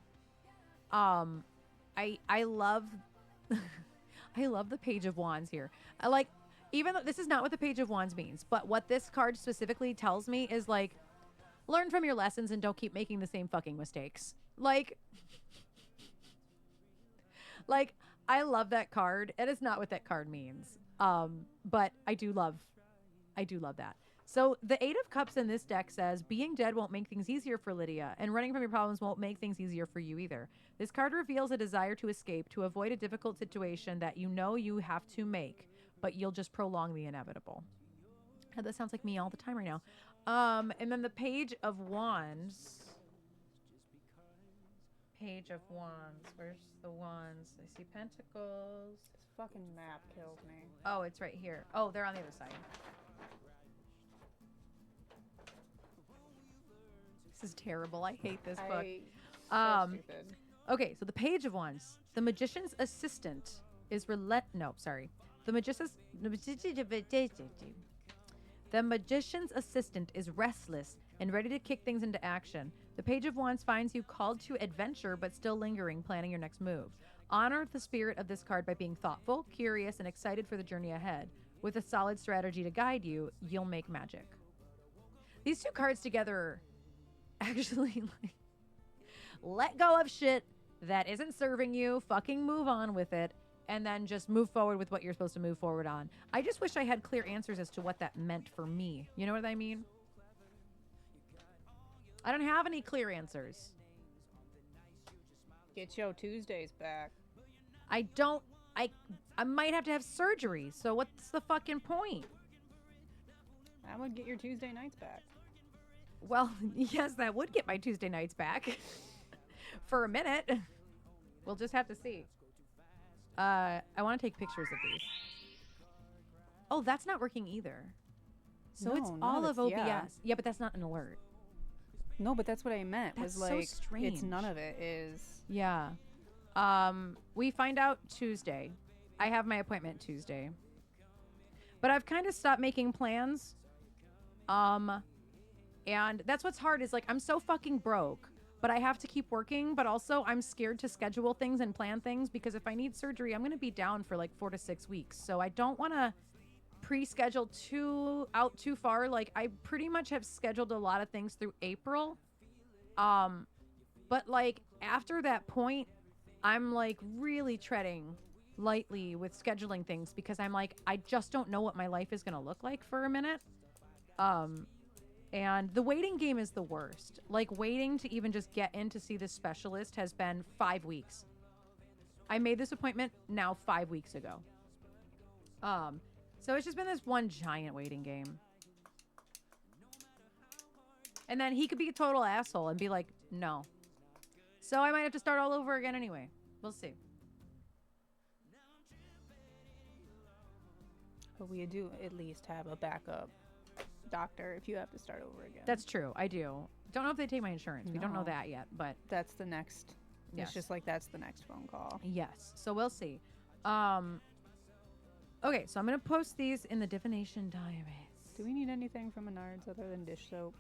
I love I love the Page of Wands here. I like, even though this is not what the Page of Wands means, but what this card specifically tells me is like, learn from your lessons and don't keep making the same fucking mistakes. Like, I love that card. It is not what that card means. But I do love that. So the 8 of Cups in this deck says, being dead won't make things easier for Lydia, and running from your problems won't make things easier for you either. This card reveals a desire to escape, to avoid a difficult situation that you know you have to make, but you'll just prolong the inevitable. Oh, that sounds like me all the time right now. And then the Page of Wands. Page of Wands. Where's the wands? I see pentacles. This fucking map kills me. Oh, it's right here. Oh, they're on the other side. This is terrible. I hate this book. So stupid. Okay, so the Page of Wands. The magician's assistant is The magician's assistant is restless and ready to kick things into action. The Page of Wands finds you called to adventure but still lingering, planning your next move. Honor the spirit of this card by being thoughtful, curious, and excited for the journey ahead. With a solid strategy to guide you, you'll make magic. These 2 cards together actually like, let go of shit that isn't serving you, fucking move on with it, and then just move forward with what you're supposed to move forward on. I just wish I had clear answers as to what that meant for me. You know what I mean? I don't have any clear answers. Get your Tuesdays back. I might have to have surgery, so what's the fucking point? I would get your Tuesday nights back. Well, yes, that would get my Tuesday nights back. For a minute. We'll just have to see. I want to take pictures of these. Oh, that's not working either. So it's No, all no, of OBS. that's- Yeah, but that's not an alert. No, but that's what I meant. That's was so like, strange. It's none of it is. Yeah. We find out Tuesday. I have my appointment Tuesday. But I've kind of stopped making plans. And that's what's hard is like, I'm so fucking broke, but I have to keep working. But also I'm scared to schedule things and plan things because if I need surgery, I'm going to be down for like 4 to 6 weeks. So I don't want to pre-schedule too far. Like I pretty much have scheduled a lot of things through April. But like after that point, I'm like really treading lightly with scheduling things because I'm like, I just don't know what my life is going to look like for a minute. And the waiting game is the worst. Like, waiting to even just get in to see this specialist has been 5 weeks. I made this appointment now 5 weeks ago. So it's just been this one giant waiting game. And then he could be a total asshole and be like, no. So I might have to start all over again anyway. We'll see. But we do at least have a backup doctor if you have to start over again. That's true. I do. Don't know if they take my insurance. We don't know No. that yet, but That's the next. yes. It's just like that's the next phone call. Yes. So we'll see. Okay, so I'm going to post these in the divination database. Do we need anything from Menards other than dish soap?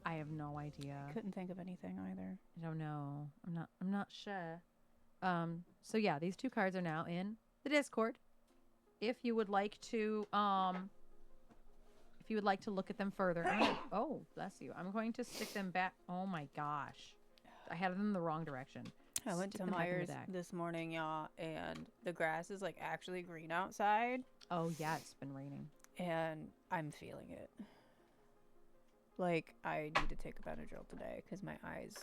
I have no idea. Couldn't think of anything either. I don't know. I'm not sure. So yeah, these 2 cards are now in the Discord. If you would like to look at them further. Oh, bless you. I'm going to stick them back. Oh my gosh. I had them in the wrong direction. I went Stick to them back in the Myers deck. this morning, y'all, and the grass is like actually green outside, Oh yeah, it's been raining. and I'm feeling it. Like, I need to take a Benadryl today because my eyes,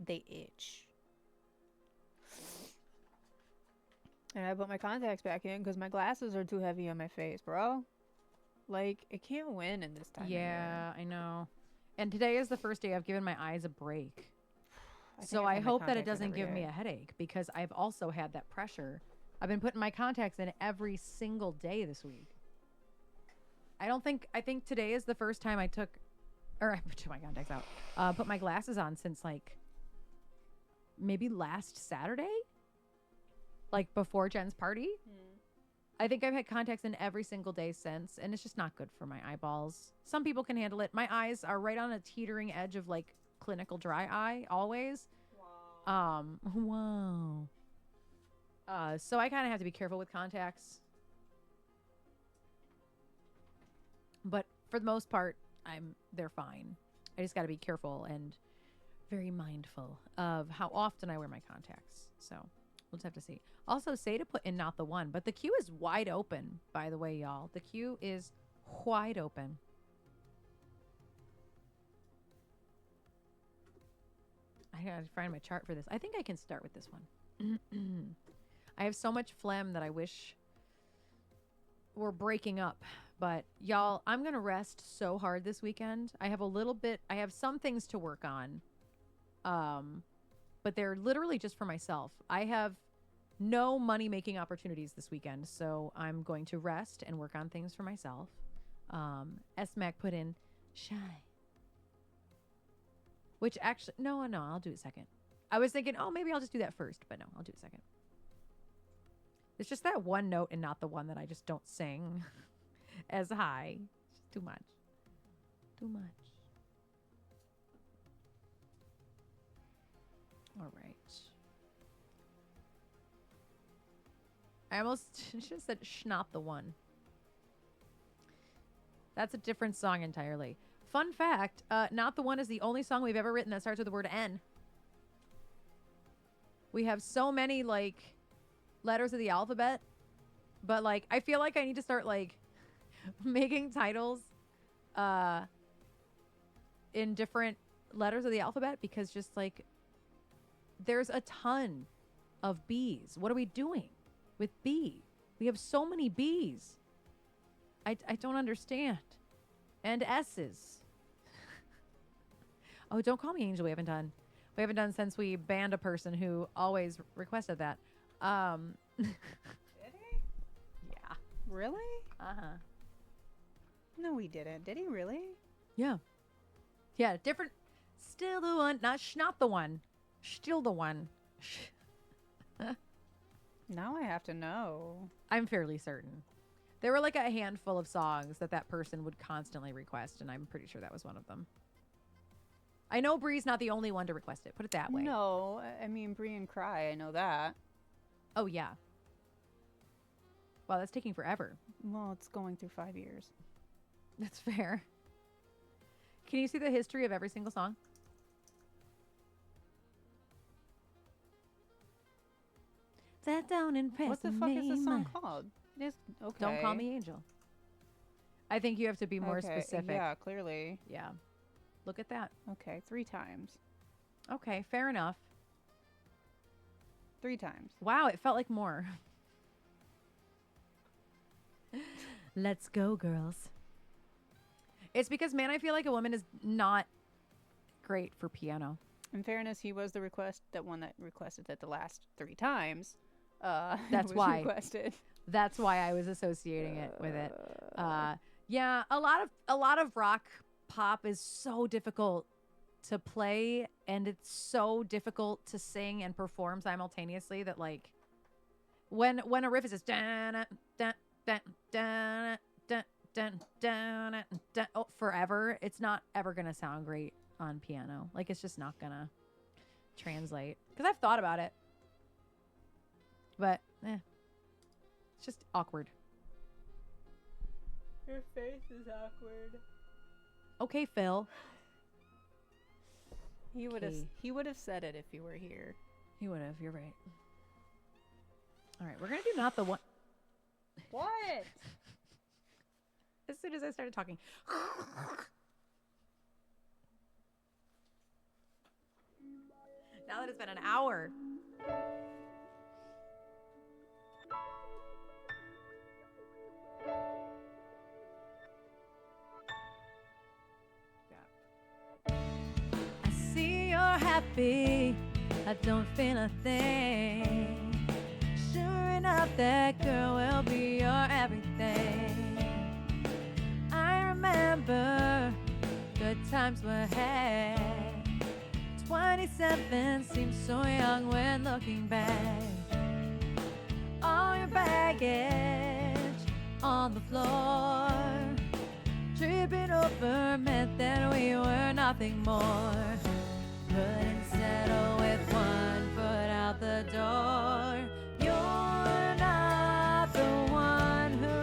they itch. And I put my contacts back in because my glasses are too heavy on my face, bro. Like, it can't win in this time of year. Yeah, I know. And today is the first day I've given my eyes a break. think So I I put my hope that it contacts in doesn't every give me day. a headache because I've also had that pressure. I've been putting my contacts in every single day this week. I think today is the first time I took my contacts out. Put my glasses on since like maybe last Saturday? Like before Jen's party? I think I've had contacts in every single day since, and it's just not good for my eyeballs. Some people can handle it. My eyes are right on a teetering edge of like clinical dry eye always. Wow. So I kind of have to be careful with contacts. But for the most part, they're fine. I just got to be careful and very mindful of how often I wear my contacts. So we'll just have to see. Also, say to put in not the one, but the queue is wide open, by the way, y'all. The queue is wide open. I gotta find my chart for this. I think I can start with this one. I have so much phlegm that I wish we're breaking up. But y'all, I'm gonna rest so hard this weekend. I have some things to work on. But they're literally just for myself. I have no money making opportunities this weekend, so I'm going to rest and work on things for myself. SMAC put in shy. Which actually, no, I'll do it second. I was thinking, oh, maybe I'll just do that first, but no, I'll do it second. It's just that one note and not the one that I just don't sing as high. It's just too much. Too much. All right. I almost should have said not the one. That's a different song entirely. Fun fact, Not the One is the only song we've ever written that starts with the word N. We have so many, like, letters of the alphabet, but, like, I feel like I need to start, like, making titles in different letters of the alphabet because just, like, there's a ton of B's. What are we doing with B? We have so many B's. I don't understand. And S's. Oh, don't call me Angel. We haven't done since we banned a person who always requested that. Did he? Yeah. Really? Uh-huh. No, he didn't. Did he really? Yeah. Yeah, different. Still the one. Not the one. Still the one. Now I have to know. I'm fairly certain. There were like a handful of songs that person would constantly request, and I'm pretty sure that was one of them. I know Bree's not the only one to request it. Put it that way. No, I mean Bree and Cry. I know that. Oh, yeah. Wow, that's taking forever. Well, it's going through 5 years. That's fair. Can you see the history of every single song? That down and press What the fuck is this song called? It's okay. Don't Call Me Angel. I think you have to be more Okay, specific. Yeah, clearly. Yeah. Look at that. Okay, 3 times. Okay, fair enough. 3 times. Wow, it felt like more. Let's go, girls. It's because, man, I feel like a woman is not great for piano. In fairness, he was the one that requested it the last 3 times. That's was why. requested. That's why I was associating it with it. Yeah, a lot of rock pop is so difficult to play, and it's so difficult to sing and perform simultaneously that, like, when a riff is just dun dun dun dun dun dun dun dun forever, it's not ever gonna sound great on piano. Like, it's just not gonna translate. Because I've thought about it, but it's just awkward. Your face is awkward. Okay, Phil. He would have. Okay. He would have said it if he were here. He would have. You're right. All right, we're gonna do not the one. What? As soon as I started talking. Now that it's been an hour. I see you're happy. I don't feel a thing. Sure enough, that girl will be your everything. I remember good times were had. 27 seems so young when looking back. All your baggage on the floor. Tripping over meant that we were nothing more. Couldn't settle with one foot out the door. You're not the one who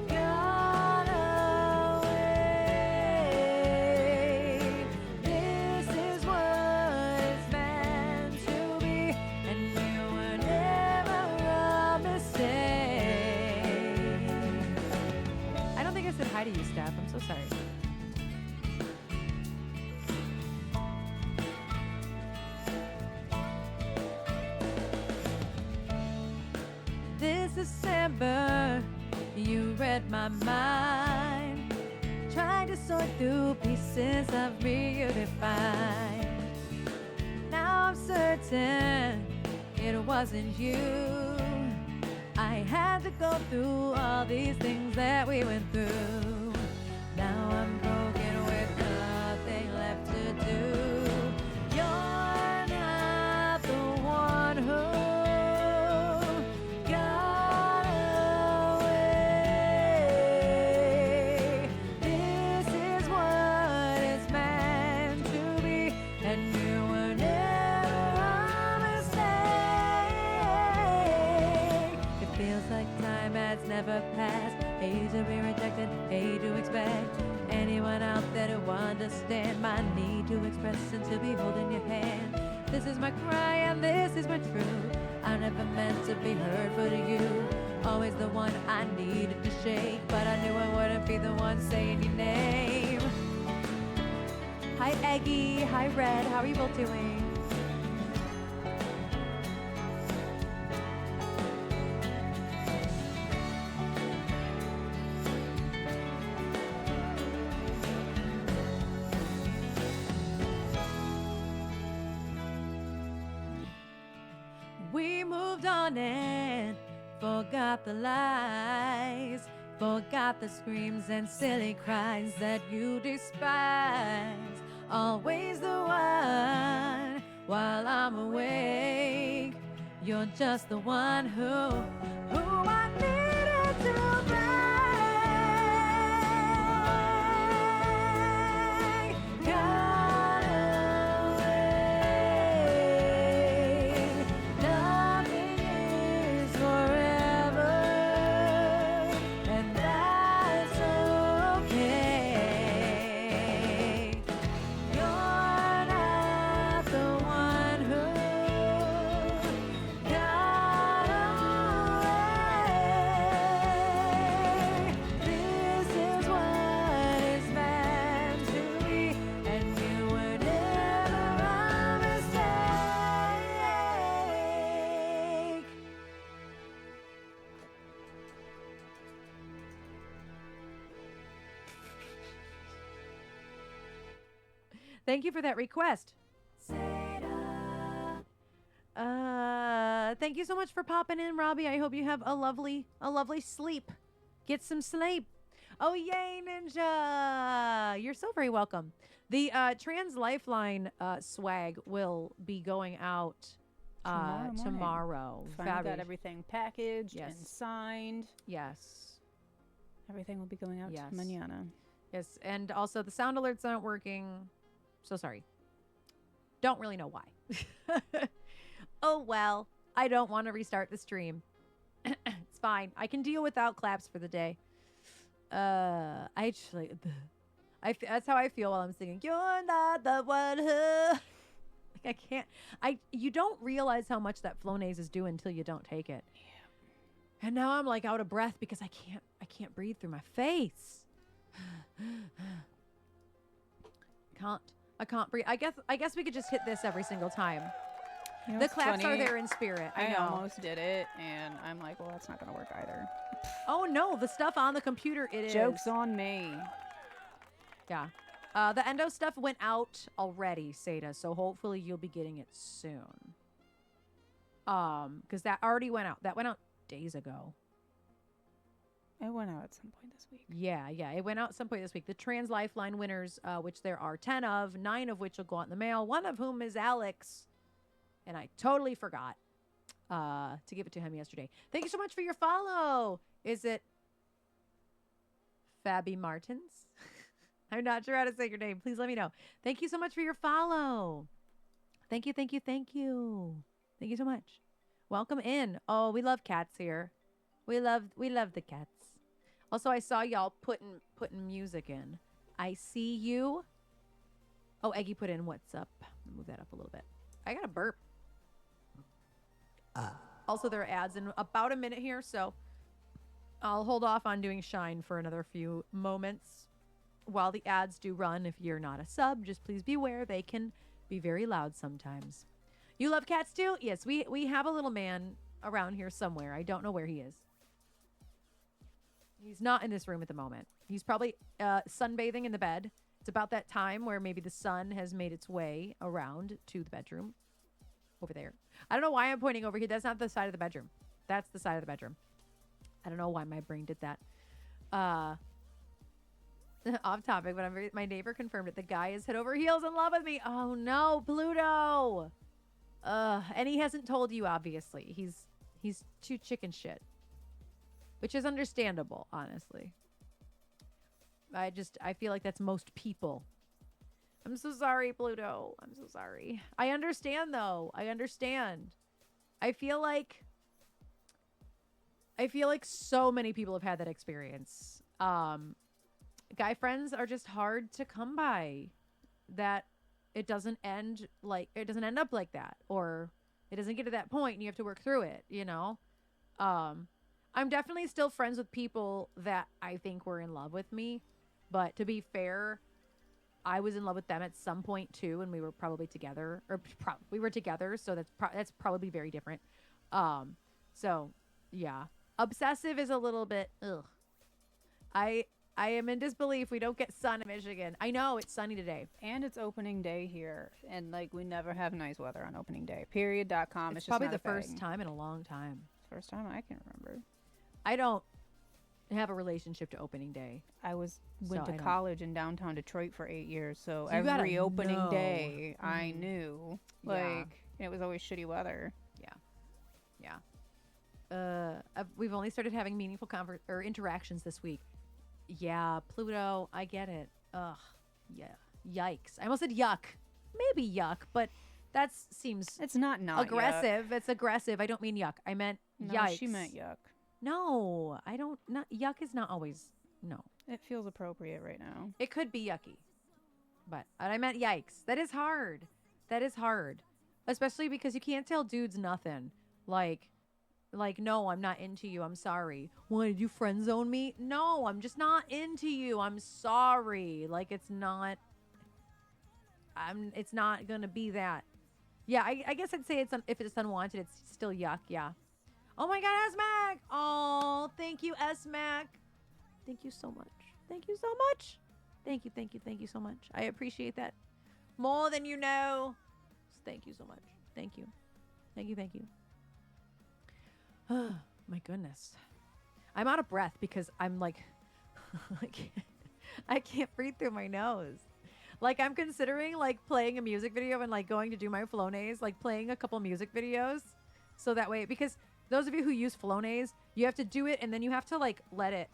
got away. This is what it's meant to be, and you were never a mistake. I don't think I said hi to you, Steph. I'm so sorry. This December, you read my mind, trying to sort through pieces of me you defined. Now I'm certain it wasn't you. I had to go through all these things that we went through. Now I'm broken with nothing left to do. You're not the one who got away. This is what it's meant to be, and you were never a mistake. It feels like time has never passed. Hate to be rejected, hate to expect anyone out there to understand my need to express and to be holding your hand. This is my cry and this is my truth. I never meant to be hurtful to you. Always the one I needed to shake, but I knew I wouldn't be the one saying your name. Hi Eggy, hi Red, how are you both doing? We moved on and forgot the lies, forgot the screams and silly cries that you despise. Always the one while I'm awake. You're just the one who I needed to break. Got away. Nothing is forever, and that's okay. You're not the one who got away. Thank you for that request. Thank you so much for popping in, Robbie. I hope you have a lovely sleep. Get some sleep. Oh, yay, Ninja. You're so very welcome. The Trans Lifeline swag will be going out tomorrow. Finally got everything packaged Yes. and signed. Yes. Everything will be going out Yes. mañana. Yes. And also the sound alerts aren't working. So sorry. Don't really know why. Oh, well. I don't want to restart the stream. It's fine. I can deal without claps for the day. That's how I feel while I'm singing. You're not the one who. Like I can't. You don't realize how much that Flonase is doing until you don't take it. Yeah. And now I'm like out of breath because I can't breathe through my face. I can't breathe. I guess we could just hit this every single time. You know The what's claps funny? are there in spirit. I I know. almost did it, and I'm like, well, that's not going to work either. Oh no, the stuff on the computer it is. Joke's on me. Yeah. The endo stuff went out already, Seda, so hopefully you'll be getting it soon. Because that already went out. That went out days ago. It went out at some point this week. Yeah, it went out some point this week. The Trans Lifeline winners, which there are 10 of, 9 of which will go out in the mail, one of whom is Alex. And I totally forgot to give it to him yesterday. Thank you so much for your follow. Is it Fabi Martins? I'm not sure how to say your name. Please let me know. Thank you so much for your follow. Thank you. Thank you so much. Welcome in. Oh, we love cats here. We love the cats. Also, I saw y'all putting music in. I see you. Oh, Eggy put in what's up. Move that up a little bit. I got a burp. Also, there are ads in about a minute here, so I'll hold off on doing Shine for another few moments while the ads do run. If you're not a sub, just please beware. They can be very loud sometimes. You love cats too? Yes, we have a little man around here somewhere. I don't know where he is. He's not in this room at the moment. He's probably sunbathing in the bed. It's about that time where maybe the sun has made its way around to the bedroom over there. I don't know why I'm pointing over here. That's not the side of the bedroom. That's the side of the bedroom. I don't know why my brain did that. Off topic, but my neighbor confirmed it. The guy is head over heels in love with me. Oh no, Pluto. And he hasn't told you, obviously. He's too chicken shit. Which is understandable, honestly. I feel like that's most people. I'm so sorry, Pluto. I'm so sorry. I understand, though. I understand. I feel like so many people have had that experience. Guy friends are just hard to come by. That it doesn't end up like that, or it doesn't get to that point and you have to work through it, you know? I'm definitely still friends with people that I think were in love with me, but to be fair, I was in love with them at some point too, and we were probably together, we were together, so that's probably very different. So yeah, obsessive is a little bit ugh. I am in disbelief we don't get sun in Michigan. I know it's sunny today, and it's opening day here, and like we never have nice weather on opening day. Period.com. It's just probably not the a first thing. time in a long time. First time I can remember. I don't have a relationship to opening day. I went So to college in downtown Detroit for 8 years, so You gotta every opening know. day I Mhm. knew, Yeah. like, and it was always shitty weather. We've only started having meaningful interactions this week. Yeah, Pluto, I get it. Ugh, yeah, yikes. I almost said yuck. Maybe yuck, but that seems It's not aggressive. Yuck. It's aggressive. I don't mean yuck. I meant No, yikes. she meant yuck. No, I don't. Not yuck is not always no. It feels appropriate right now. It could be yucky, but I meant yikes. That is hard. That is hard, especially because you can't tell dudes nothing. Like, no, I'm not into you. I'm sorry. Why did you friend zone me? No, I'm just not into you. I'm sorry. Like, it's not gonna be that. Yeah, I guess I'd say if it's unwanted, it's still yuck. Yeah. Oh my God, S-Mac. Oh, thank you, S-Mac. Thank you so much. Thank you so much. Thank you so much. I appreciate that More than you know. So thank you so much. Thank you. Thank you. Thank you. Oh, my goodness. I'm out of breath because I'm like, I can't breathe through my nose. Like, I'm considering like playing a music video and like going to do my Flonase, like playing a couple music videos. So that way, because those of you who use Flonase, you have to do it and then you have to like let it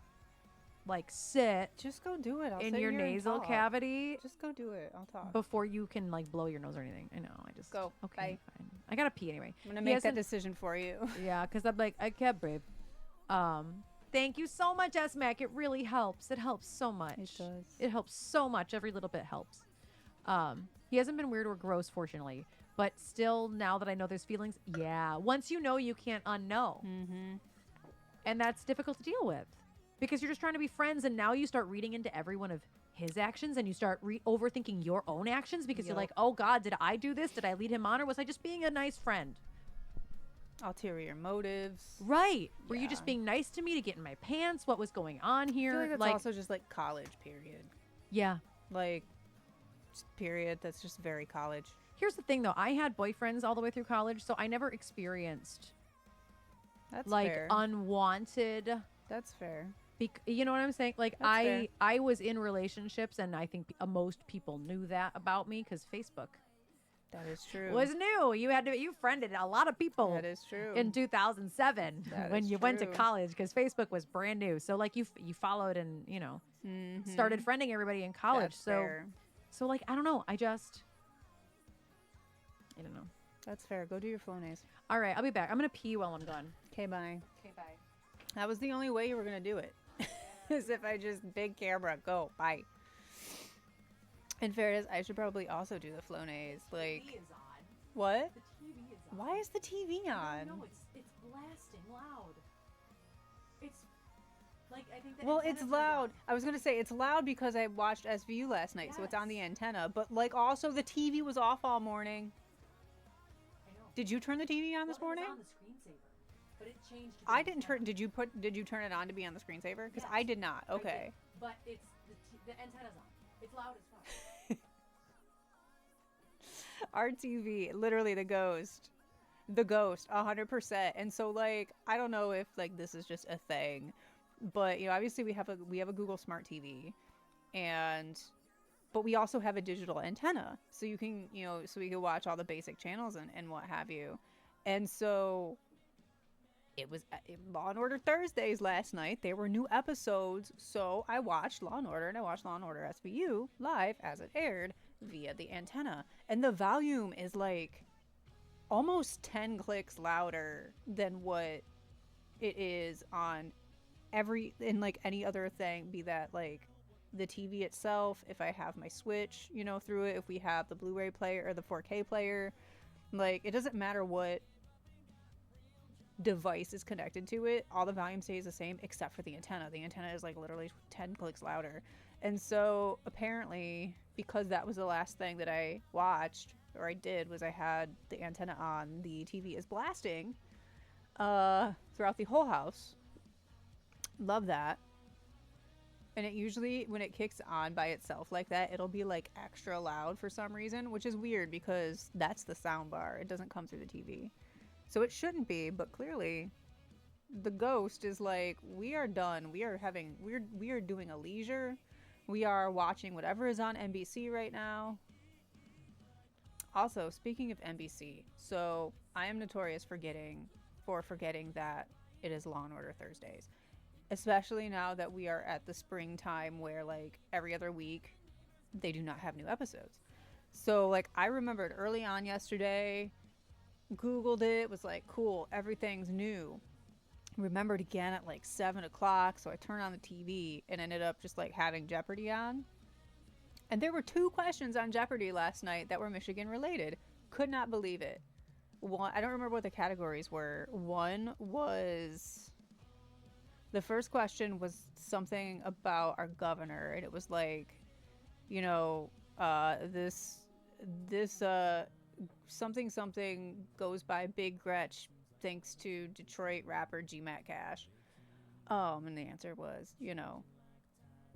like sit Just go do it. I'll in sit your here and nasal talk. cavity Just go do it. I'll talk. before you can like blow your nose or anything. I know. I just Go. Okay, Bye. fine. I gotta pee anyway. I'm gonna He make that hasn't- decision for you. Yeah, because I'm like, I can't breathe. Thank you so much, S-Mac. It really helps. It helps so much. It does. It helps so much. Every little bit helps. He hasn't been weird or gross, fortunately. But still, now that I know there's feelings, yeah. Once you know, you can't unknow. Mm-hmm. And that's difficult to deal with. Because you're just trying to be friends, and now you start reading into every one of his actions, and you start overthinking your own actions because you're Yup. like, oh God, did I do this? Did I lead him on, or was I just being a nice friend? Ulterior motives. Right. Were you Yeah. just being nice to me to get in my pants? What was going on I here? feel like that's also just like college period. Yeah. Like, just period. That's just very college. Here's the thing, though. I had boyfriends all the way through college, so I never experienced That's like fair. unwanted. That's fair. You know what I'm saying? Like That's fair. I was in relationships, and I think most people knew that about me because Facebook That is true. was new. You friended a lot of people That is true. in 2007 That when is you went to true. college because Facebook was brand new. So like you followed and Mhm. started friending everybody in college. That's so fair. so like I don't know. I don't know. That's fair. Go do your Flonase. All right, I'll be back. I'm gonna pee while I'm gone. Okay, bye. Okay, bye. That was the only way you were gonna do it. Is if I just big camera go bye. In fairness, I should probably also do the Flonase. Like, TV is on. what? The TV is on. Why is the TV on? No, it's blasting loud. It's like I think. Well, it's loud. I was gonna say it's loud because I watched SVU last night, so it's on the Yes. antenna. But like, also the TV was off all morning. I know. Did you turn the TV on this Well, it morning? was on the screensaver, but it changed. to I the didn't turn. antenna. Did you turn it on to be on the screensaver? Because Yes, I did not. I did, Okay. but it's the antenna's on. It's loud as fuck. Our TV, literally the ghost, 100%. And so like, I don't know if like this is just a thing, but obviously we have a Google Smart TV, but we also have a digital antenna, so you can so we can watch all the basic channels and what have you. And so it was Law and Order Thursdays last night. There were new episodes, so I watched Law and Order, and I watched Law and Order SVU live as it aired via the antenna. And the volume is like almost 10 clicks louder than what it is on like any other thing, be that like the TV itself, if I have my Switch, through it, if we have the Blu-ray player or the 4K player, like it doesn't matter what device is connected to it, all the volume stays the same except for the antenna. The antenna is like literally 10 clicks louder. And so apparently, because that was the last thing that I watched or I did, was I had the antenna on, the TV is blasting throughout the whole house. Love that. And it usually, when it kicks on by itself like that, it'll be like extra loud for some reason, which is weird because that's the sound bar. It doesn't come through the TV. So it shouldn't be, but clearly the ghost is like, we are done. We are doing a leisure. We are watching whatever is on NBC right now. Also, speaking of NBC, so I am notorious for forgetting that it is Law and Order Thursdays. Especially now that we are at the springtime where like every other week they do not have new episodes. So like I remembered early on yesterday, Googled it, was like, cool, everything's new. Remembered again at like 7 o'clock, so I turned on the TV and ended up just like having Jeopardy on. And there were 2 questions on Jeopardy last night that were Michigan related. Could not believe it. One, I don't remember what the categories were. One was, the first question was something about our governor, and it was like, this something goes by Big Gretch thanks to Detroit rapper G-Mac Cash. And the answer was,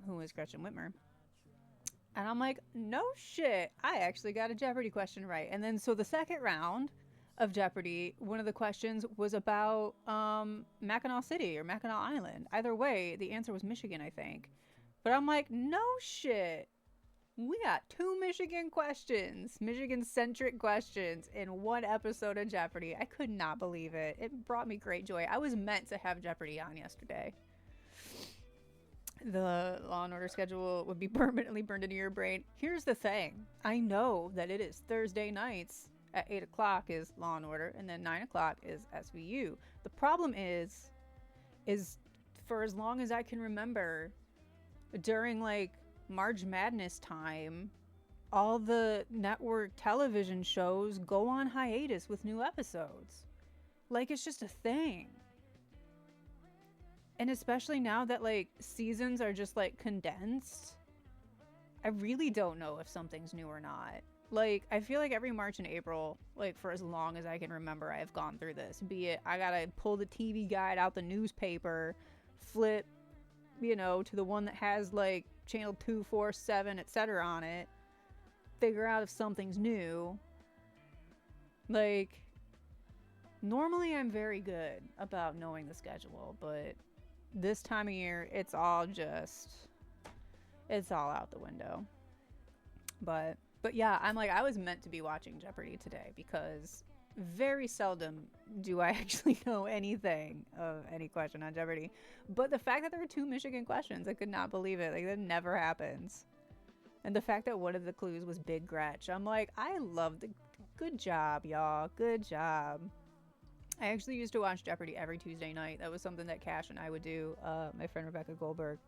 who is Gretchen Whitmer? And I'm like, no shit. I actually got a Jeopardy question right. And then so the second round of Jeopardy, one of the questions was about Mackinac City or Mackinac Island. Either way, the answer was Michigan, I think. But I'm like, no shit. We got 2 Michigan questions, Michigan centric questions in one episode of Jeopardy. I could not believe it. It brought me great joy. I was meant to have Jeopardy on yesterday. The Law and Order schedule would be permanently burned into your brain. Here's the thing. I know that it is Thursday nights at 8 o'clock is Law and Order, and then 9 o'clock is SVU. The problem is for as long as I can remember, during like March Madness time, all the network television shows go on hiatus with new episodes. Like, it's just a thing. And especially now that like seasons are just like condensed, I really don't know if something's new or not. Like, I feel like every March and April, like for as long as I can remember, I've gone through this. Be it I gotta pull the TV guide out the newspaper, flip, to the one that has like channel 2, 4, 7, etc. on it, figure out if something's new. Like, normally I'm very good about knowing the schedule, but this time of year, it's all out the window. But yeah, I'm like, I was meant to be watching Jeopardy today because very seldom do I actually know anything of any question on Jeopardy. But the fact that there were 2 Michigan questions, I could not believe it. Like, that never happens. And the fact that one of the clues was Big Gretch, I'm like, I love good job, y'all. Good job. I actually used to watch Jeopardy every Tuesday night. That was something that Cash and I would do. My friend Rebecca Goldberg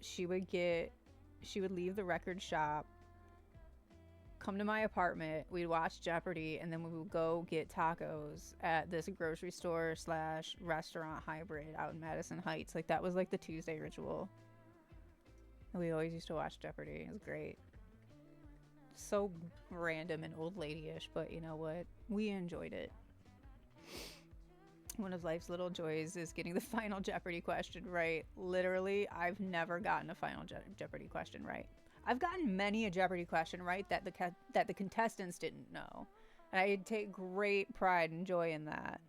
she would leave the record shop, come to my apartment, we'd watch Jeopardy, and then we would go get tacos at this grocery store / restaurant hybrid out in Madison Heights. Like, that was like the Tuesday ritual. And we always used to watch Jeopardy. It was great. So random and old lady-ish, but you know what? We enjoyed it. One of life's little joys is getting the final Jeopardy question right. Literally, I've never gotten a final Jeopardy question right. I've gotten many a Jeopardy question right that the contestants didn't know, and I take great pride and joy in that.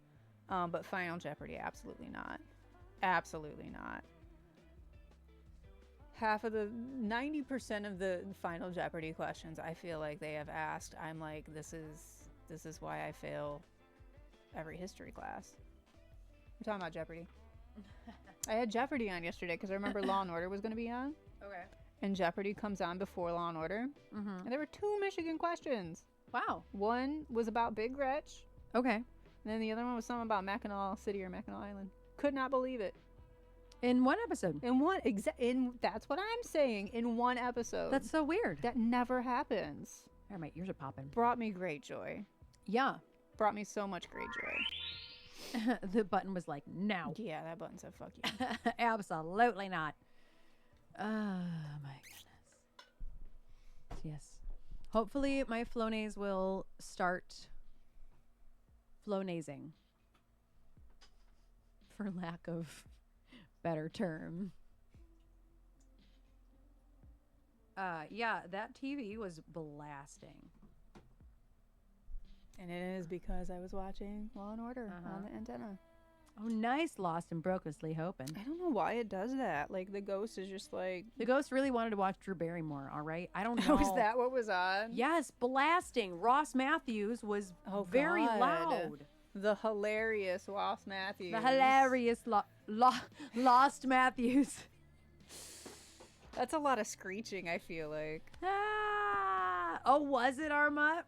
But Final Jeopardy, absolutely not. Absolutely not. Half of the 90% of the Final Jeopardy questions I feel like they have asked, I'm like, this is why I fail every history class. We're talking about Jeopardy. I had Jeopardy on yesterday because I remember Law and Order was going to be on. Okay. And Jeopardy comes on before Law and Order. Mm-hmm. And there were 2 Michigan questions. Wow. One was about Big Gretch. Okay. And then the other one was something about Mackinac City or Mackinac Island. Could not believe it. In one episode. That's what I'm saying. In one episode. That's so weird. That never happens. There, my ears are popping. Brought me great joy. Yeah. Brought me so much great joy. The button was like, no. Yeah, that button said fuck you. Absolutely not. Oh my goodness. Yes. Hopefully my Flonase will start Flonasing, for lack of better term. Yeah, that TV was blasting. And it is because I was watching Law and Order on the antenna. Oh, nice. Lost and brokenly hoping. I don't know why it does that. Like, the ghost is just like... The ghost really wanted to watch Drew Barrymore, all right? I don't know. Oh, is that what was on? Yes, blasting. Ross Matthews was very loud. The hilarious Ross Matthews. The hilarious Lost Matthews. That's a lot of screeching, I feel like. Ah. Oh, was it, Arma?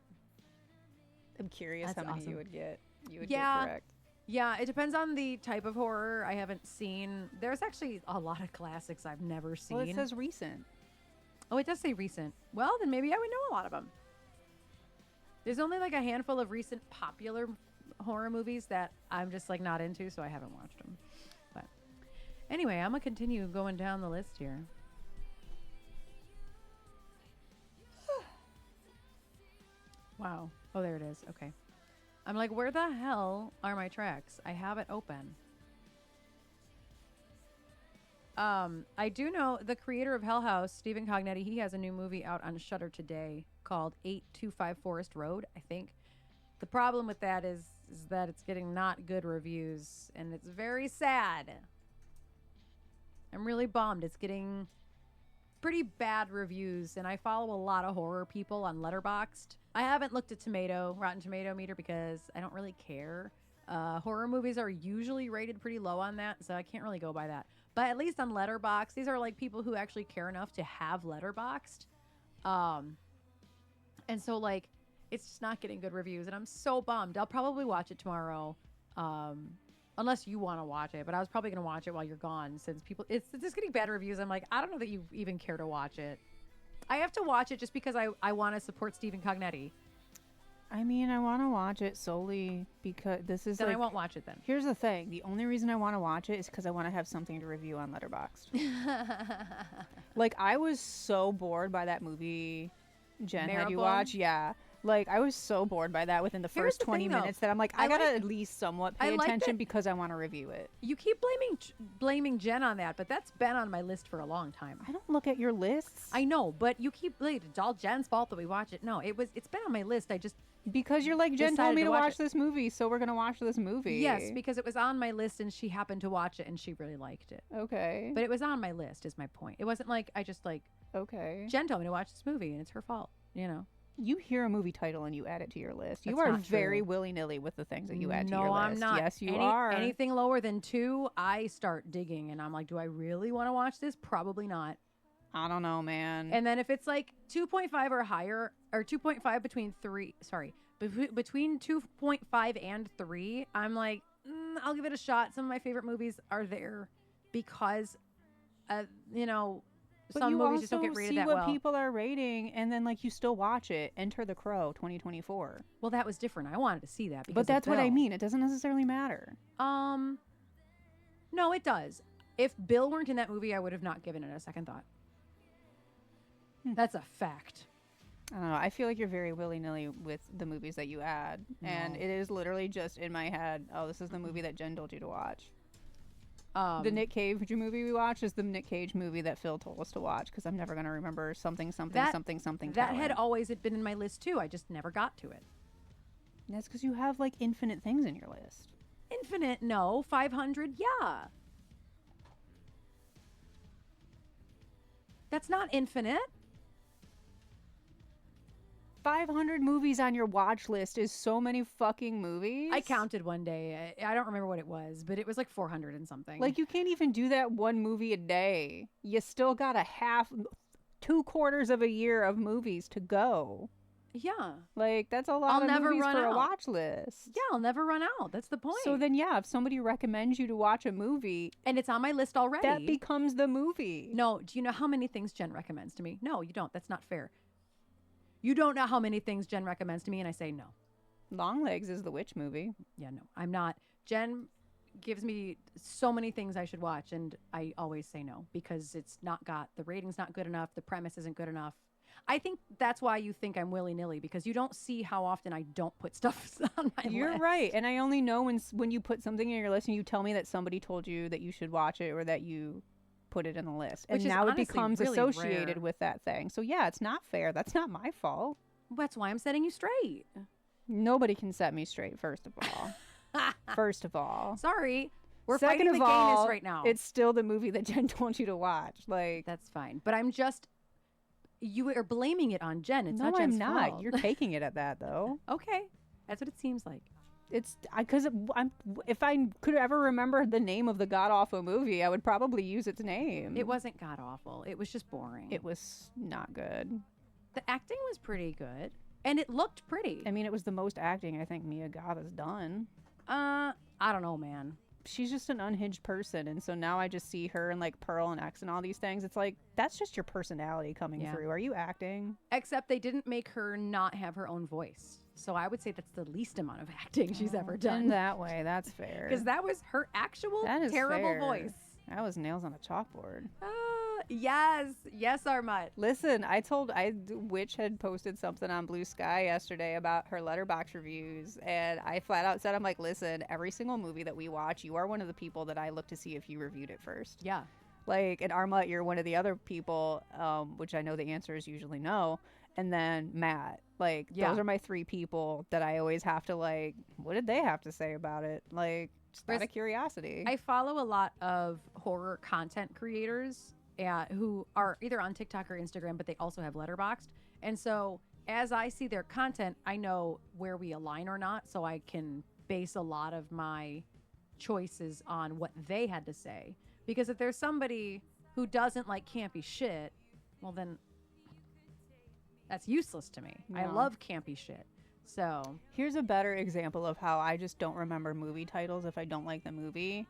I'm curious That's how many awesome. you would get. Get correct. Yeah, it depends on the type of horror. I haven't seen. There's actually a lot of classics I've never seen. Well, it says recent. Oh, it does say recent. Well, then maybe I would know a lot of them. There's only like a handful of recent popular horror movies that I'm just like not into, so I haven't watched them. But anyway, I'm gonna continue going down the list here. Wow. Oh, there it is. Okay. I'm like, where the hell are my tracks? I have it open. I do know the creator of Hell House, Stephen Cognetti. He has a new movie out on Shudder today called 825 Forest Road, I think. The problem with that is that it's getting not good reviews, and it's very sad. I'm really bummed. It's getting pretty bad reviews, and I follow a lot of horror people on Letterboxd. I haven't looked at Rotten Tomato meter because I don't really care. Horror movies are usually rated pretty low on that, so I can't really go by that. But at least on Letterboxd, these are like people who actually care enough to have Letterboxd. And so like it's just not getting good reviews, and I'm so bummed. I'll probably watch it tomorrow. Unless you want to watch it, but I was probably going to watch it while you're gone since it's just getting bad reviews. I'm like, I don't know that you even care to watch it. I have to watch it just because I want to support Stephen Cognetti. I mean, I want to watch it solely because this is Then like, I won't watch it then. here's the thing. The only reason I want to watch it is because I want to have something to review on Letterboxd. Like, I was so bored by that movie Jen had you Maribel? watch. Yeah. Like, I was so bored by that within the Here's first the 20 thing, though. minutes that I'm like, I I gotta like- at least somewhat I pay like attention that- because I want to review it. You keep blaming Jen on that, but that's been on my list for a long time. I don't look at your lists. I know, but you keep like it's all Jen's fault that we watch it. No, it's been on my list. I just Because you're like, Jen told decided me to to watch watch it. this movie, so we're gonna watch this movie. yes, because it was on my list and she happened to watch it and she really liked it. Okay. But it was on my list is my point. It wasn't like I just like Okay. Jen told me to watch this movie and it's her fault, you know. You hear a movie title and you add it to your list. You That's are not very true. willy-nilly with the things that you add to No, your list. I'm not. Yes, you are. Anything lower than 2, I start digging and I'm like, do I really want to watch this? Probably not. I don't know, man. And then if it's like 2.5 or higher, or 2.5 between 2.5 and 3, I'm like, I'll give it a shot. Some of my favorite movies are there because, you know, But some you movies just don't also get rated see that what well. people are rating, and then like you still watch it. Enter the Crow, 2024. Well, that was different. I wanted to see that. Because But that's of what I Bill. mean. It doesn't necessarily matter. No, it does. If Bill weren't in that movie, I would have not given it a second thought. That's a fact. I don't know. I feel like you're very willy-nilly with the movies that you add, and No. it is literally just in my head. Oh, this is the movie that Jen told you to watch. Um, The Nick Cage movie we watched is the Nick Cage movie that Phil told us to watch because I'm never gonna remember something. That had Talent. always been in my list too. I just never got to it. That's because you have like infinite things in your list. Infinite, no. 500, yeah. That's not infinite. 500 movies on your watch list is so many fucking movies. I counted one day. I don't remember what it was, but it was like 400 and something. Like, you can't even do that one movie a day. You still got 2/4 of a year of movies to go. yeah. Like, that's a lot I'll of never movies run for a out. watch list. Yeah, I'll never run out. That's the point. So then, yeah, if somebody recommends you to watch a movie, and it's on my list already. that becomes the movie. No, do you know how many things Jen recommends to me? No, you don't. That's not fair. You don't know how many things Jen recommends to me, and I say no. Longlegs is the witch movie. Yeah, no, I'm not. Jen gives me so many things I should watch, and I always say no because the rating's not good enough, the premise isn't good enough. I think that's why you think I'm willy-nilly because you don't see how often I don't put stuff on my list. You're right. And I only know when you put something in your list and you tell me that somebody told you that you should watch it or that you put it in the list. And Which is now it honestly becomes really associated rare. with that thing. So yeah, it's not fair. That's not my fault. That's why I'm setting you straight. Nobody can set me straight, first of all. First of all. Sorry. We're Second fighting of the all, gayness right now. It's still the movie that Jen told you to watch. Like, That's fine. But you are blaming it on Jen. It's no, not Jen's I'm not. fault. You're taking it at that, though. Okay. That's what it seems like. It's because if I could ever remember the name of the god awful movie, I would probably use its name. It wasn't god awful. It was just boring. It was not good. The acting was pretty good. And it looked pretty. I mean, it was the most acting I think Mia Goth has done. I don't know, man. She's just an unhinged person, and so now I just see her and like Pearl and X and all these things. It's like, that's just your personality coming Yeah. through. Are you acting? Except they didn't make her not have her own voice. So I would say that's the least amount of acting she's ever In done. that way, that's fair. Because that was her actual That is terrible fair. voice. That was nails on a chalkboard. Yes. Yes, Armut. Listen, Witch had posted something on Blue Sky yesterday about her Letterbox reviews, and I flat out said, I'm like, listen, every single movie that we watch, you are one of the people that I look to see if you reviewed it first. Yeah. Like, and Arma, you're one of the other people, which I know the answer is usually no. And then Matt. Like, Yeah. those are my 3 people that I always have to, like, what did they have to say about it? Like, just out of curiosity. I follow a lot of horror content creators who are either on TikTok or Instagram, but they also have Letterboxd. And so as I see their content, I know where we align or not, so I can base a lot of my choices on what they had to say. Because if there's somebody who doesn't like campy shit, well then that's useless to me. I Yeah. love campy shit. So Here's a better example of how I just don't remember movie titles if I don't like the movie.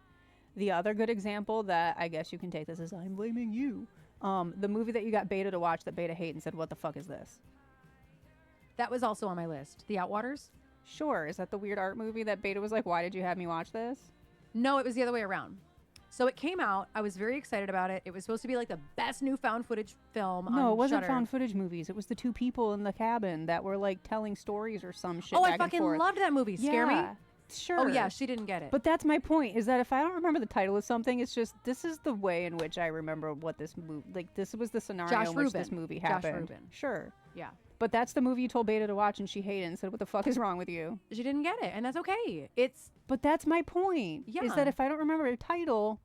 The other good example that I guess you can take this as I'm blaming you. The movie that you got Beta to watch that Beta hated and said, "What the fuck is this?" that was also on my list. The Outwaters? Sure. Is that the weird art movie that Beta was like, "Why did you have me watch this?" No, it was the other way around. So it came out. I was very excited about it. It was supposed to be like the best new found footage film. No, on it wasn't Shudder. found footage movies. It was the 2 people in the cabin that were like telling stories or some shit. Oh, back I fucking and forth. loved that movie. Scare Me? Yeah, Sure. Oh yeah, she didn't get it. But that's my point, is that if I don't remember the title of something, it's just, this is the way in which I remember what this movie, like, this was the scenario Josh in which Rubin. this movie Josh happened. Rubin. Sure. yeah, But that's the movie you told Beta to watch and she hated and said, "What the fuck is wrong with you?" she didn't get it, and that's okay. It's But that's my point, is Yeah. that if I don't remember a title,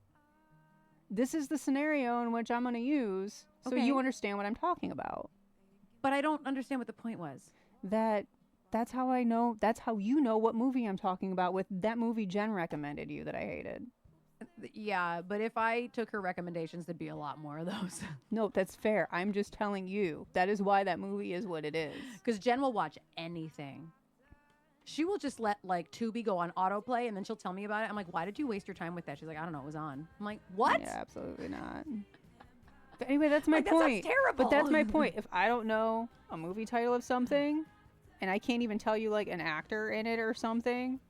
this is the scenario in which I'm going to use, so Okay. you understand what I'm talking about. but I don't understand what the point was. That's how I know, that's how you know what movie I'm talking about with that movie Jen recommended you that I hated. Yeah, but if I took her recommendations, there'd be a lot more of those. No, that's fair. I'm just telling you. That is why that movie is what it is. Because Jen will watch anything. She will just let like Tubi go on autoplay, and then she'll tell me about it. I'm like, why did you waste your time with that? She's like, I don't know, it was on. I'm like, what? Yeah, absolutely not. But anyway, that's my Like, that sounds point. terrible. But that's my point. If I don't know a movie title of something, and I can't even tell you like an actor in it or something,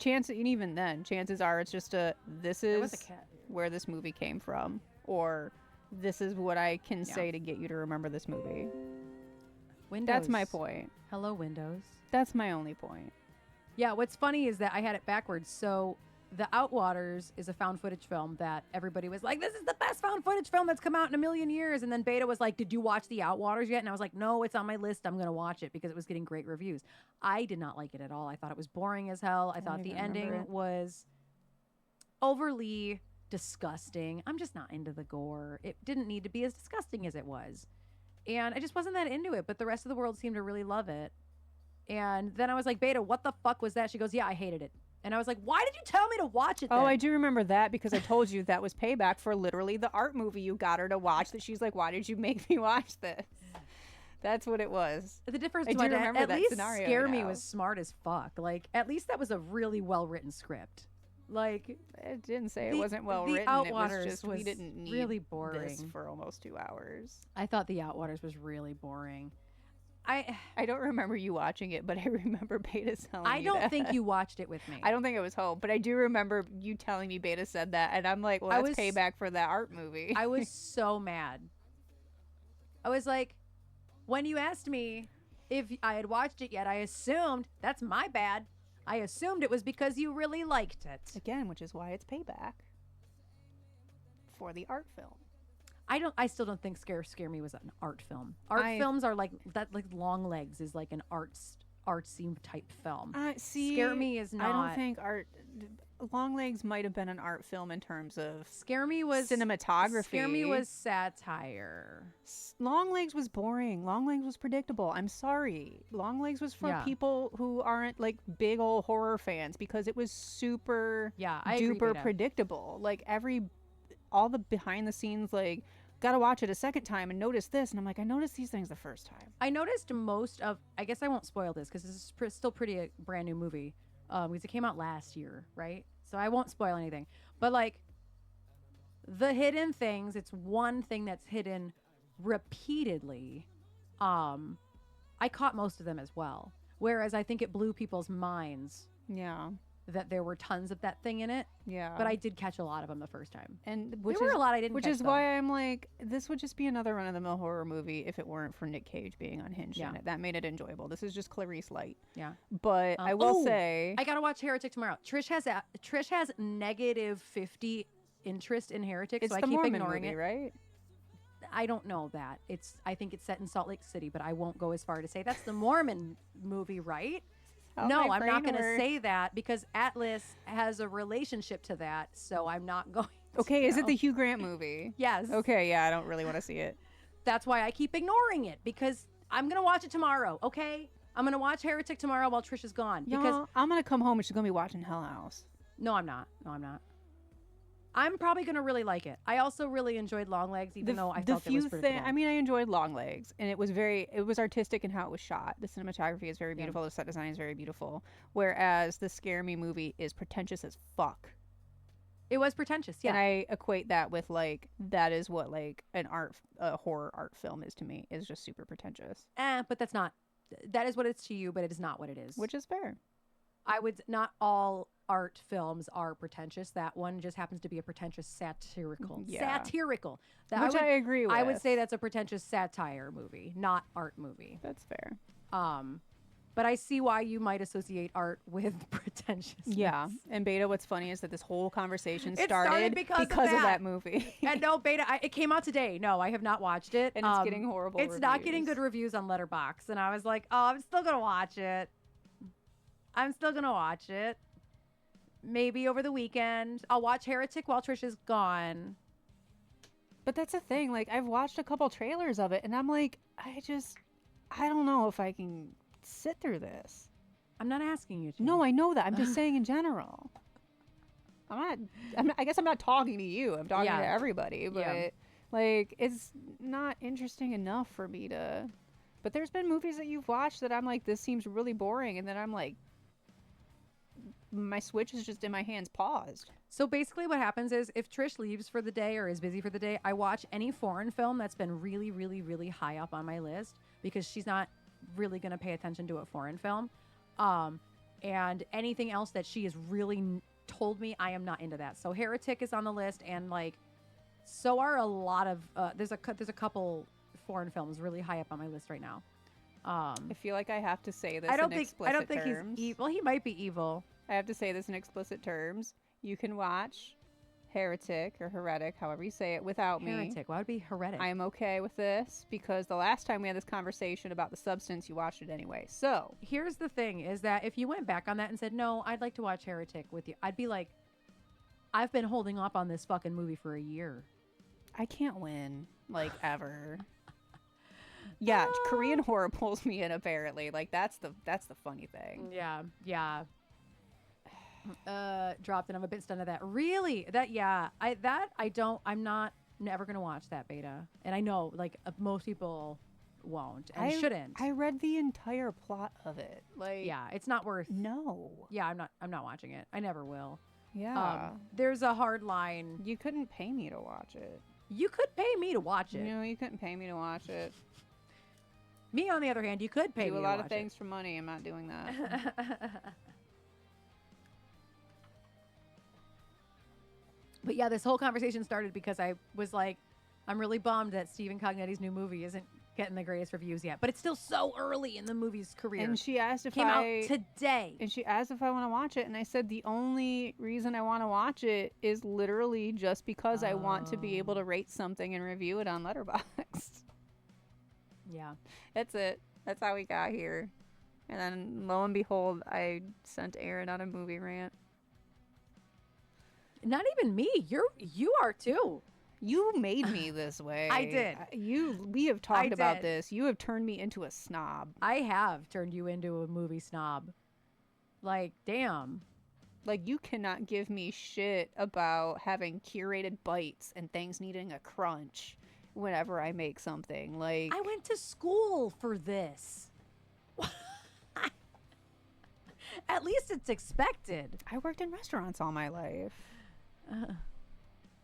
and even then, chances are it's just this That was a is cat. where this movie came from, or this is what I can say to get you to remember this movie. Windows. That's my point. Hello, Windows. That's my only point. Yeah, what's funny is that I had it backwards. So The Outwaters is a found footage film that everybody was like, this is the best found footage film that's come out in a million years. And then Beta was like, did you watch The Outwaters yet? And I was like, no, it's on my list. I'm going to watch it because it was getting great reviews. I did not like it at all. I thought it was boring as hell. I thought don't the even remember ending it. was overly disgusting. I'm just not into the gore. It didn't need to be as disgusting as it was. And I just wasn't that into it. But the rest of the world seemed to really love it. And then I was like, Beta, what the fuck was that? She goes, yeah, I hated it. And I was like, why did you tell me to watch it then? Oh, I do remember that because I told you that was payback for literally the art movie you got her to watch, that she's like, why did you make me watch this? That's what it was. The difference I do was that remember at that least scenario Scare Me now. was smart as fuck. Like, at least that was a really well-written script. Like, It didn't say it The- wasn't well the written. It was Outwaters just was we didn't need really this boring. for almost 2 hours. I thought The Outwaters was really boring. I don't remember you watching it, but I remember Beta telling I me don't that. think you watched it with me. I don't think it was home, but I do remember you telling me Beta said that, and I'm like, well, I that's was- payback for that art movie. I was so mad. I was like, when you asked me if I had watched it yet, I assumed, that's my bad. I assumed it was because you really liked it. Again, which is why it's payback for the art film. I still don't think Scare Me was an art film. Art films are like that. Like Long Legs is like an artsy type film. See, Scare Me is I not. don't think Long Legs might have been an art film in terms of Scare Me was cinematography. Scare Me was satire. Long Legs was boring. Long Legs was predictable. I'm sorry. Long Legs was for Yeah. people who aren't like big old horror fans because it was super Yeah, I agree, duper Beta. predictable. Like all the behind the scenes, like, gotta watch it a second time and notice this, and I'm like, I noticed these things the first time. I noticed most of. I guess I won't spoil this because this is still pretty a brand new movie. Because it came out last year, right? So I won't spoil anything. But like the hidden things, it's one thing that's hidden repeatedly. I caught most of them as well. Whereas I think it blew people's minds Yeah, that there were tons of that thing in it. yeah. But I did catch a lot of them the first time. and which There were is a lot I didn't which catch, is though. why I'm like, this would just be another run-of-the-mill horror movie if it weren't for Nick Cage being unhinged Yeah. in it. That made it enjoyable. This is just Clarice Light. Yeah. But I will oh, say, I gotta watch Heretic tomorrow. Trish has -50 interest in Heretic, It's so I the keep Mormon ignoring movie, it. right? I don't know that. I think it's set in Salt Lake City, but I won't go as far to say that's the Mormon movie, right? How No, my I'm not brain going to works. say that because Atlas has a relationship to that, so I'm not going to. Okay, is it the Hugh Grant movie? Yes. Okay, yeah, I don't really want to see it. That's why I keep ignoring it because I'm going to watch it tomorrow, okay? I'm going to watch Heretic tomorrow while Trish is gone because Y'all, I'm gonna come home and she's gonna be watching Hell House. no, I'm not. I'm probably going to really like it. I also really enjoyed Longlegs even though I felt it was predictable. I mean, I enjoyed Longlegs, and it was artistic in how it was shot. The cinematography is very beautiful. The set design is very beautiful. Whereas the Scare Me movie is pretentious as fuck. It was pretentious, yeah. And I equate that with like that is what like a horror art film is to me, is just super pretentious. But that's not. That is what it's to you, but it is not what it is. Which is fair. I would not all art films are pretentious. That one just happens to be a pretentious satirical. Yeah. Satirical. Which I agree with. I would say that's a pretentious satire movie, not art movie. That's fair. But I see why you might associate art with pretentiousness. Yeah. And Beta, what's funny is that this whole conversation It started because of of that. that movie. And no, Beta, it came out today. No, I have not watched it. And it's getting horrible It's not getting reviews. good reviews on Letterboxd. And I was like, oh, I'm still going to watch it. Maybe over the weekend. I'll watch Heretic while Trish is gone. But that's the thing. Like, I've watched a couple trailers of it, and I'm like, I don't know if I can sit through this. I'm not asking you to. No, I know that. I'm just saying in general. I guess I'm not talking to you. I'm talking Yeah. to everybody. But, Yeah. like, it's not interesting enough for me to... But there's been movies that you've watched that I'm like, this seems really boring. And then I'm like, my Switch is just in my hands paused. So basically what happens is if Trish leaves for the day or is busy for the day, I watch any foreign film that's been really, really, really high up on my list because she's not really going to pay attention to a foreign film. And anything else that she has really told me, I am not into that. So Heretic is on the list, and like, so are a lot of, there's a couple foreign films really high up on my list right now. I feel like I have to say this I don't in think explicit he's terms. evil. He might be evil. I have to say this in explicit terms. You can watch Heretic or Heretic, however you say it, without me. Heretic. Why would it be heretic? I am okay with this because the last time we had this conversation about the substance, you watched it anyway. So Here's the thing is that if you went back on that and said, no, I'd like to watch Heretic with you, I'd be like, I've been holding up on this fucking movie for a year. I can't win, like, ever. Yeah, Korean horror pulls me in, apparently. Like, that's the funny thing. Yeah. Dropped and I'm a bit stunned at that. Really? I'm not never gonna watch that, Beta. And I know like most people won't and shouldn't. I read the entire plot of it. Like, yeah, it's not worth. no. Yeah, I'm not watching it. I never will. Yeah. There's a hard line. You couldn't pay me to watch it. You could pay me to watch it. No, you couldn't pay me to watch it. Me, on the other hand, you could pay me Do to a lot watch of things for money. I'm not doing that. it. But yeah, this whole conversation started because I was like, I'm really bummed that Stephen Cognetti's new movie isn't getting the greatest reviews yet. But it's still so early in the movie's career. And she asked if Came out today. And she asked if I want to watch it, and I said the only reason I want to watch it is literally just because I want to be able to rate something and review it on Letterboxd. Yeah. That's it. That's how we got here. And then lo and behold, I sent Erin on a movie rant. Not even me. You are too. You made me this way. I did. We have talked about did. this. You have turned me into a snob. I have turned you into a movie snob. Like, damn. Like, you cannot give me shit about having curated bites and things needing a crunch whenever I make something. Like, I went to school for this. At least it's expected. I worked in restaurants all my life.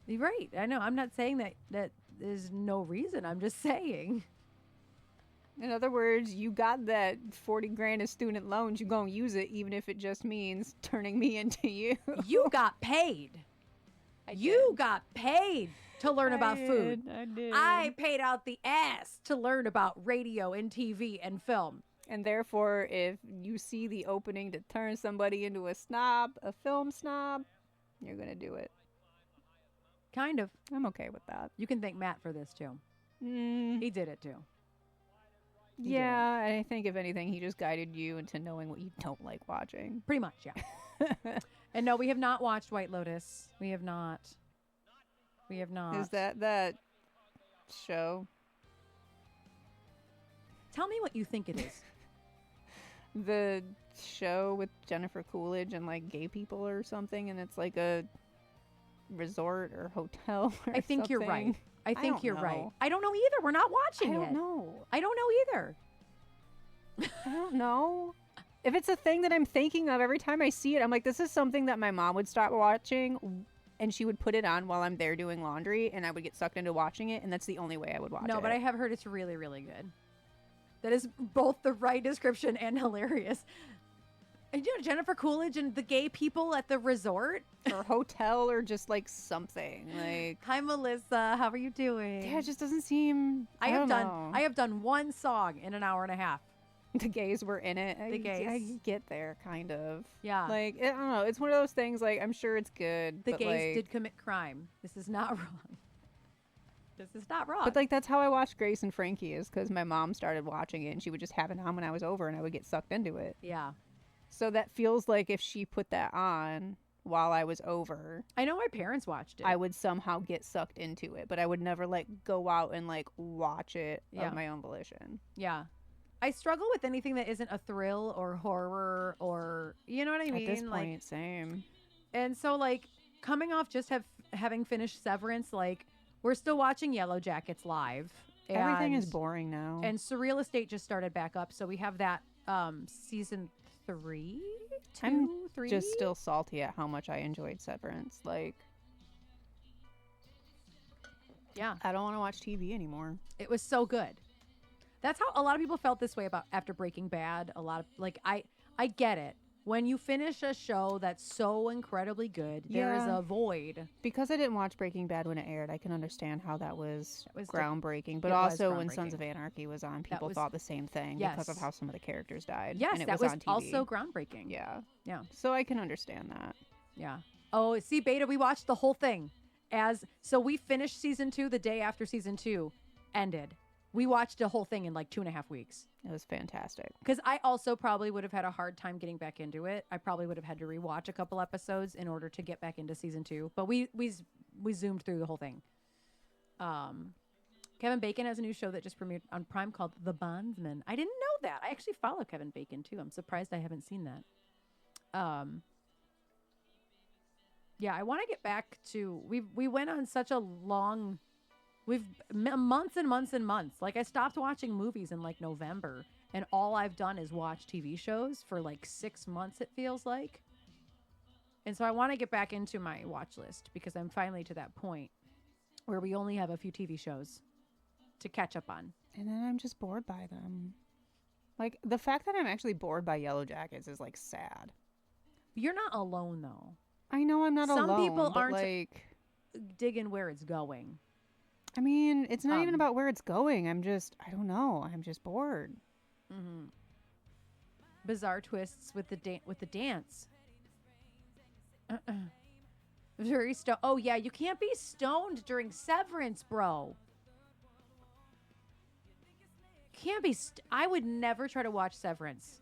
You're right. I know. I'm not saying that there's no reason. I'm just saying. In other words, you got that 40 grand in student loans. You're going to use it, even if it just means turning me into you. You got paid. You got paid to learn about food. I did. I paid out the ass to learn about radio and TV and film. And therefore, if you see the opening to turn somebody into a snob, a film snob, you're going to do it. Kind of. I'm okay with that. You can thank Matt for this too. Mm, He did it too. He did yeah, and I think if anything, he just guided you into knowing what you don't like watching. Pretty much, yeah. And no, we have not watched White Lotus. We have not. We have not. Is that show? Tell me what you think it is. The show with Jennifer Coolidge and like gay people or something, and it's like a resort or hotel or I think you're right. something. I think don't you're right. know. I don't know either. We're not watching I don't it. know. I don't know either. I don't know. If it's a thing that I'm thinking of every time I see it, I'm like, this is something that my mom would start watching, and she would put it on while I'm there doing laundry, and I would get sucked into watching it, and that's the only way I would watch it. No, but I have heard it's really, really good. That is both the right description and hilarious. And you know, Jennifer Coolidge and the gay people at the resort. or hotel or just like something like. Hi, Melissa. How are you doing? Yeah, it just doesn't seem. I don't have know. done one song in an hour and a half. The gays were in it. The I gays. get there, kind of. Yeah. Like, I don't know. It's one of those things, like, I'm sure it's good. The but, gays like, did commit crime. This is not wrong. This is not wrong. But, like, that's how I watched Grace and Frankie, is because my mom started watching it, and she would just have it on when I was over, and I would get sucked into it. yeah. So that feels like if she put that on while I was over, I know my parents watched it. I would somehow get sucked into it. But I would never, like, go out and, like, watch it Yeah. of my own volition. Yeah. I struggle with anything that isn't a thrill or horror or, you know what I mean? At this like, point, same. and so like coming off just having finished Severance, like we're still watching Yellow Jackets live. Everything is and- boring now. And Surreal Estate just started back up, so we have that season 3, 2, I'm 3. just still salty at how much I enjoyed Severance. Like, yeah, I don't want to watch TV anymore. it was so good. That's how a lot of people felt this way about after Breaking Bad. A lot of like I get it. When you finish a show that's so incredibly good, there is Yeah. a void. Because I didn't watch Breaking Bad when it aired, I can understand how that was, was groundbreaking. But it was also, when Sons groundbreaking. of Anarchy was on, people was- thought the same thing because of Yes. how some of the characters died. Yes, and it that was was on TV. also groundbreaking. Yeah. Yeah. So I can understand that. Yeah. Oh, see, Beta, we watched the whole thing. So we finished season 2 the day after season 2 ended. We watched the whole thing in like 2.5 weeks. It was fantastic. Because I also probably would have had a hard time getting back into it. I probably would have had to rewatch a couple episodes in order to get back into season 2. But we zoomed through the whole thing. Kevin Bacon has a new show that just premiered on Prime called The Bondsman. I didn't know that. I actually follow Kevin Bacon too. I'm surprised I haven't seen that. Yeah, I want to get back to we went on such a long. We've months and months and months. Like I stopped watching movies in like November, and all I've done is watch TV shows for like 6 months. It feels like, and so I want to get back into my watch list because I'm finally to that point where we only have a few TV shows to catch up on. And then I'm just bored by them. Like, the fact that I'm actually bored by Yellow Jackets is, like, sad. You're not alone though. I know I'm not Some alone, people but, aren't- like... Digging where it's going. I mean, it's not even Um, about where it's going. I don't know. I'm just bored. Mm-hmm. Bizarre twists with the dance. Very stoned. Oh yeah, you can't be stoned during Severance, bro. Can't be. I would never try to watch Severance,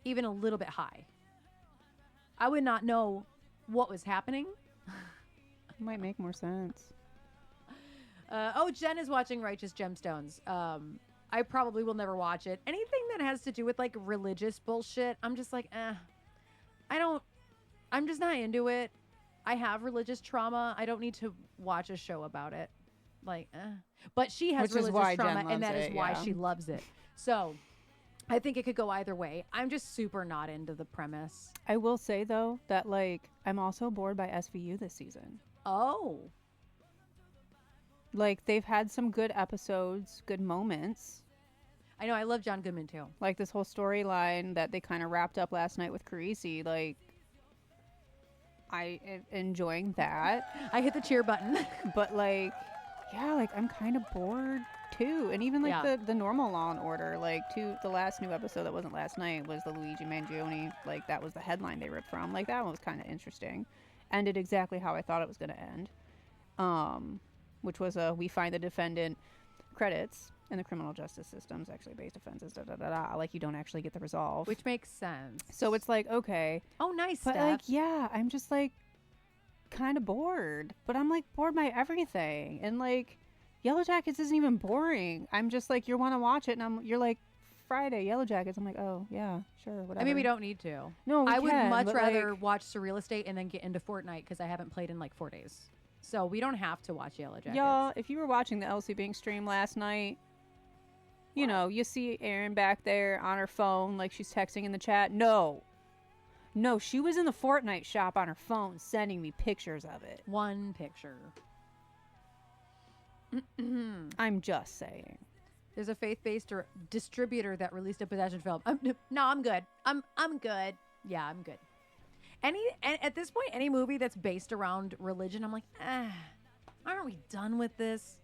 even a little bit high. I would not know what was happening. It might make more sense. Jen is watching Righteous Gemstones. I probably will never watch it. Anything that has to do with like religious bullshit, I'm just like, I'm just not into it. I have religious trauma. I don't need to watch a show about it. Like, but she has Which is religious why Jen trauma, and loves that is it, why yeah. she loves it. So, I think it could go either way. I'm just super not into the premise. I will say, though, that, like, I'm also bored by SVU this season. Oh, Like, they've had some good episodes, good moments. I know. I love John Goodman too. Like, this whole storyline that they kind of wrapped up last night with Carisi, like, I am enjoying that. I hit the cheer button. But, like, yeah, like, I'm kind of bored, too. And even, like, Yeah. the normal Law and Order, like, the last new episode that wasn't last night was the Luigi Mangione. Like, that was the headline they ripped from. Like, that one was kind of interesting. Ended exactly how I thought it was going to end. which was a we find the defendant credits in the criminal justice system's actually based offenses, like you don't actually get the resolve. Which makes sense. So it's like, okay. Oh, nice, But Steph. like, yeah, I'm just like kind of bored. But I'm like bored by everything. And like Yellow Jackets isn't even boring. I'm just like, you want to watch it, and you're like, Friday, Yellow Jackets. I'm like, oh yeah, sure, whatever. I mean, we don't need to. No, we I would can, much but, rather like, watch Surreal Estate and then get into Fortnite because I haven't played in like 4 days. So we don't have to watch Yellow Jackets. y'all, if you were watching the Elsie Bing stream last night, you know, you see Erin back there on her phone like she's texting in the chat. No, she was in the Fortnite shop on her phone sending me pictures of it. One picture. I'm just saying. There's a faith-based distributor that released a possession film. No, I'm good. I'm good. Yeah, I'm good. And at this point, any movie that's based around religion, I'm like, aren't we done with this?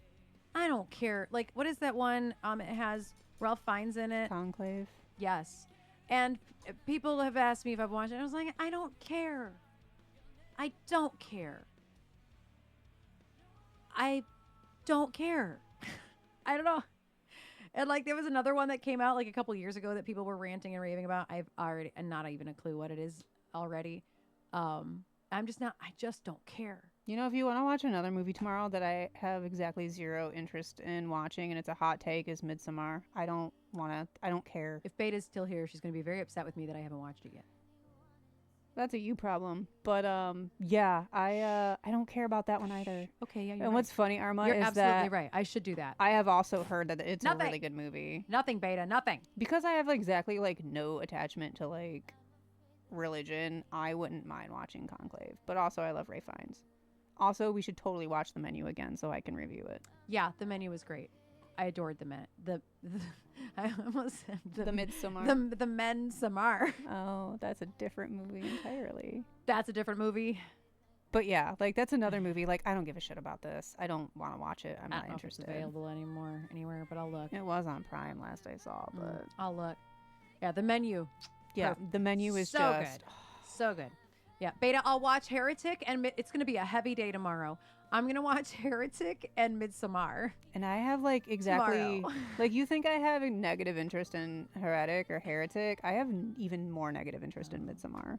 I don't care. Like, what is that one? It has Ralph Fiennes in it. Conclave. Yes. And people have asked me if I've watched it. I was like, I don't care. I don't care. I don't care. I don't know. And like there was another one that came out like a couple years ago that people were ranting and raving about. I've already and not even a clue what it is already. I just don't care. You know, if you want to watch another movie tomorrow that I have exactly zero interest in watching, and it's a hot take, is Midsommar. I don't care. If Beta's still here, she's going to be very upset with me that I haven't watched it yet. That's a you problem. But yeah, I don't care about that one either. Okay, yeah, you're And right. what's funny, Arma, You're is absolutely that right. I should do that. I have also heard that it's a Nothing. really good movie. Nothing, Beta, nothing. Because I have exactly like no attachment to like religion, I wouldn't mind watching Conclave. But also I love Ray Fiennes. Also, we should totally watch The Menu again so I can review it. Yeah, The Menu was great. I adored I almost said The Midsommar. The Men Samar. Oh, that's a different movie entirely. That's a different movie. But yeah, like that's another movie. Like I don't give a shit about this. I don't want to watch it. I'm I not don't know if it's interested. available anywhere, but I'll look. It was on Prime last I saw, but I'll look. Yeah, The Menu. yeah, Perfect. The Menu is so just good. So good. Yeah, Beta, I'll watch Heretic, and it's going to be a heavy day tomorrow. I'm going to watch Heretic and Midsommar. And I have like exactly Tomorrow. like you think I have a negative interest in Heretic or Heretic. I have even more negative interest in Midsommar.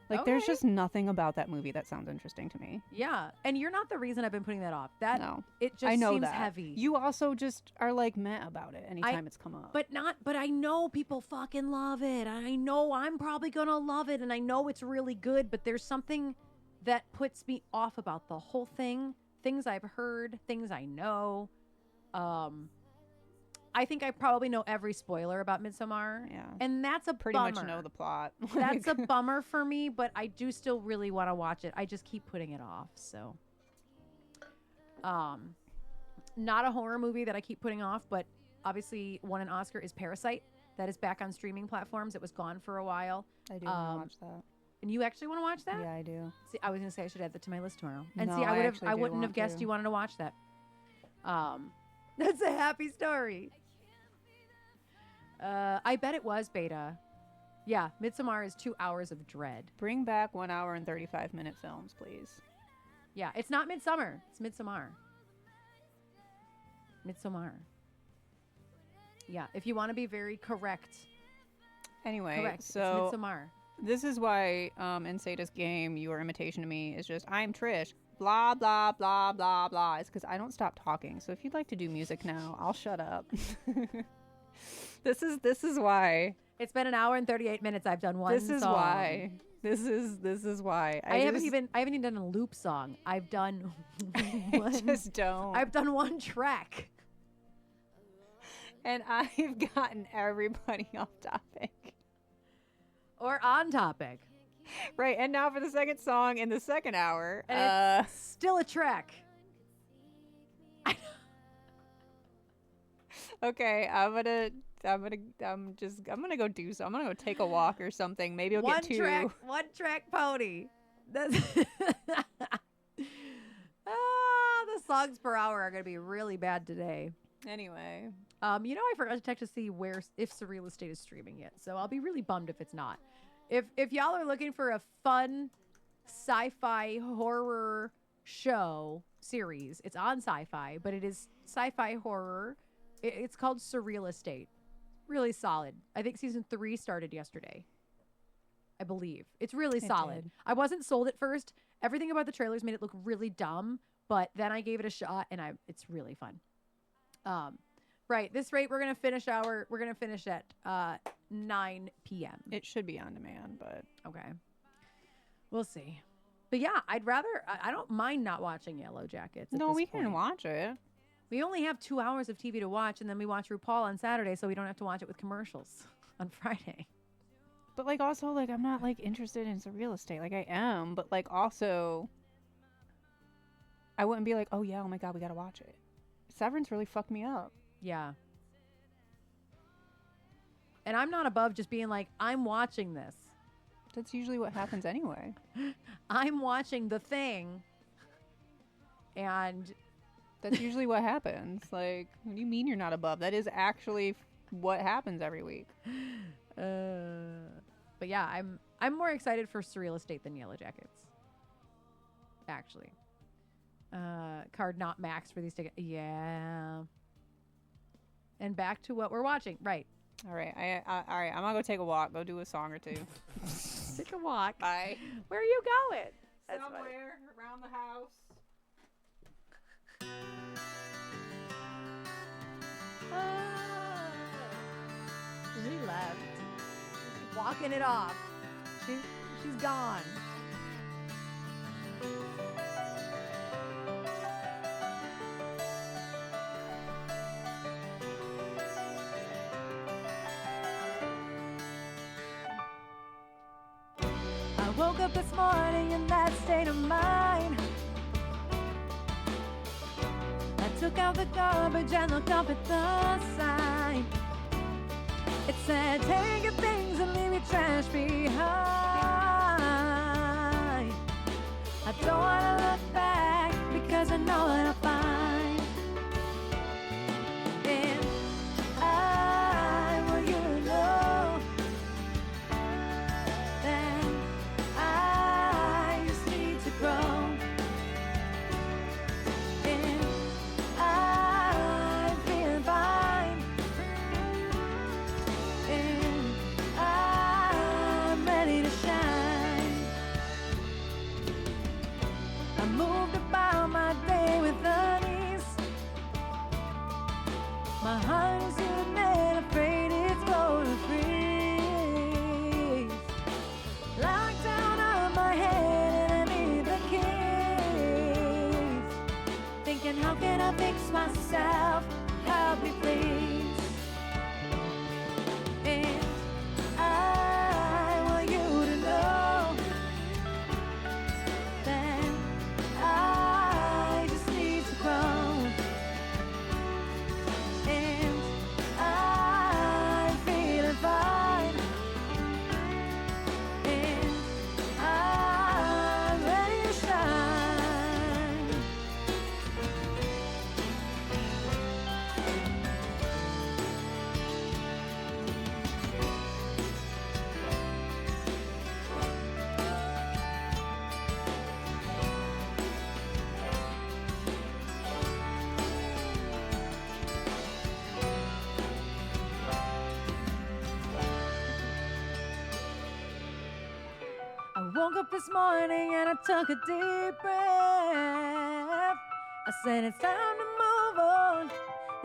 Like there's Okay. just nothing about that movie that sounds interesting to me. Yeah, and you're not the reason I've been putting that off. No. It just I know seems that. heavy. You also just are like meh about it anytime it's come up. But I know people fucking love it. I know I'm probably going to love it, and I know it's really good, but there's something that puts me off about the whole thing. Things I've heard, things I know. I think I probably know every spoiler about Midsommar. Yeah. And that's a pretty bummer. much know the plot. That's a bummer for me, but I do still really want to watch it. I just keep putting it off. So, not a horror movie that I keep putting off, but obviously won an Oscar is Parasite. That is back on streaming platforms. It was gone for a while. I do want to watch that. And you actually want to watch that? Yeah, I do. See, I was gonna say I should add that to my list tomorrow. And No, see, I actually I do wouldn't have want guessed to. you wanted to watch that. That's a happy story. I bet it was Beta. Yeah, Midsommar is 2 hours of dread. Bring back 1 hour and 35-minute films, please. Yeah, it's not Midsummer. It's Midsommar. Midsommar. Yeah, if you want to be very correct. Anyway, Correct. so it's Midsommar. this is why in Sada's game, your imitation to me is just, I'm Trish, blah, blah, blah, blah, blah. It's because I don't stop talking. So if you'd like to do music now, I'll shut up. This is why. It's been an hour and 38 minutes. I've done one This is song. why. This is why. I haven't even done a loop song. I've done one. just don't. I've done one track. And I've gotten everybody off topic. Or on topic. Right, and now for the second song in the second hour. And it's still a track. Okay, I'm gonna go do so. I'm gonna go take a walk or something. Maybe I'll get two. One track pony. That's the songs per hour are gonna be really bad today. Anyway, I forgot to check to see if Surreal Estate is streaming yet, so I'll be really bummed if it's not. If y'all are looking for a fun sci-fi horror show series. It's on Sci-Fi, but it is sci-fi horror. It's called Surreal Estate. Really solid. I think season 3 started yesterday. I believe. It's really solid. did. I wasn't sold at first. Everything about the trailers made it look really dumb, but then I gave it a shot and it's really fun. Right. This rate we're gonna finish at 9 p.m. It should be on demand, but Okay. We'll see. But yeah, I don't mind not watching Yellow Jackets. At no, this we can point. watch it. We only have 2 hours of TV to watch, and then we watch RuPaul on Saturday, so we don't have to watch it with commercials on Friday. But like also like I'm not like interested in real estate. Like I am, but like also I wouldn't be like, oh yeah, oh my god, we gotta watch it. Severance really fucked me up. Yeah. And I'm not above just being like, I'm watching this. That's usually what happens anyway. I'm watching the thing. And That's usually what happens. Like, what do you mean you're not above? That is actually what happens every week. but yeah, I'm more excited for Surreal Estate than Yellow Jackets. Actually. Card not maxed for these tickets. Yeah. And back to what we're watching. Right. All right, all right. I'm gonna go take a walk. Go do a song or two. Take a walk. Bye. Where are you going? That's funny. Somewhere around the house. She left. She's walking it off. She's gone. I woke up this morning in that state of mind. I took out the garbage and looked up at the sign. It said, take your things and leave your trash behind. I don't want to look back because I know what I'll find. And I want you to know that I just need to grow. And I'm feeling fine. And I'm ready to shine. I moved about my day with unease. My heart is in and afraid it's going to freeze. Locked down on my head and I need the keys. Thinking, how can I fix myself? Help me please. And I want you to know that I just need to grow. And I'm feeling fine. And I'm ready to shine. I woke up this morning and I took a deep breath. I said it's time to move on,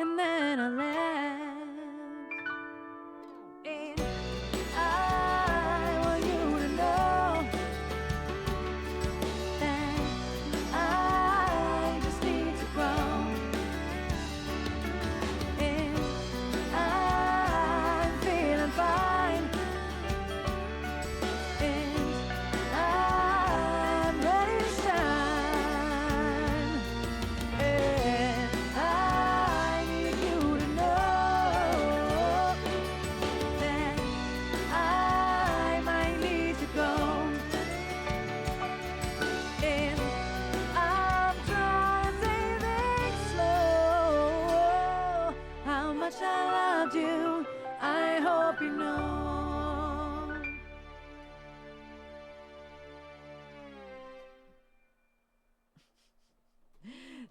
and then I left. And I want you to know that I just need to grow. And I'm feeling fine. And I'm ready to shine. And I need you to know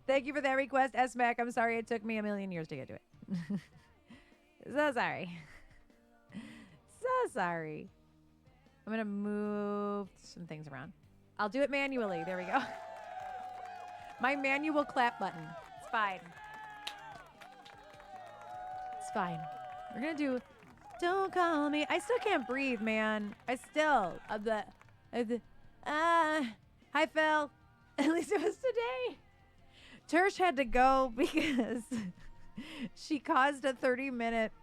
Thank you for that request, S-Mac. I'm sorry it took me a million years to get to it. So sorry. So sorry. I'm going to move some things around. I'll do it manually. There we go. My manual clap button. It's fine. It's fine. We're going to do Don't Call Me. I still can't breathe, man. I still. Hi, Phil. At least it was today. Tersh had to go because she caused a 30-minute.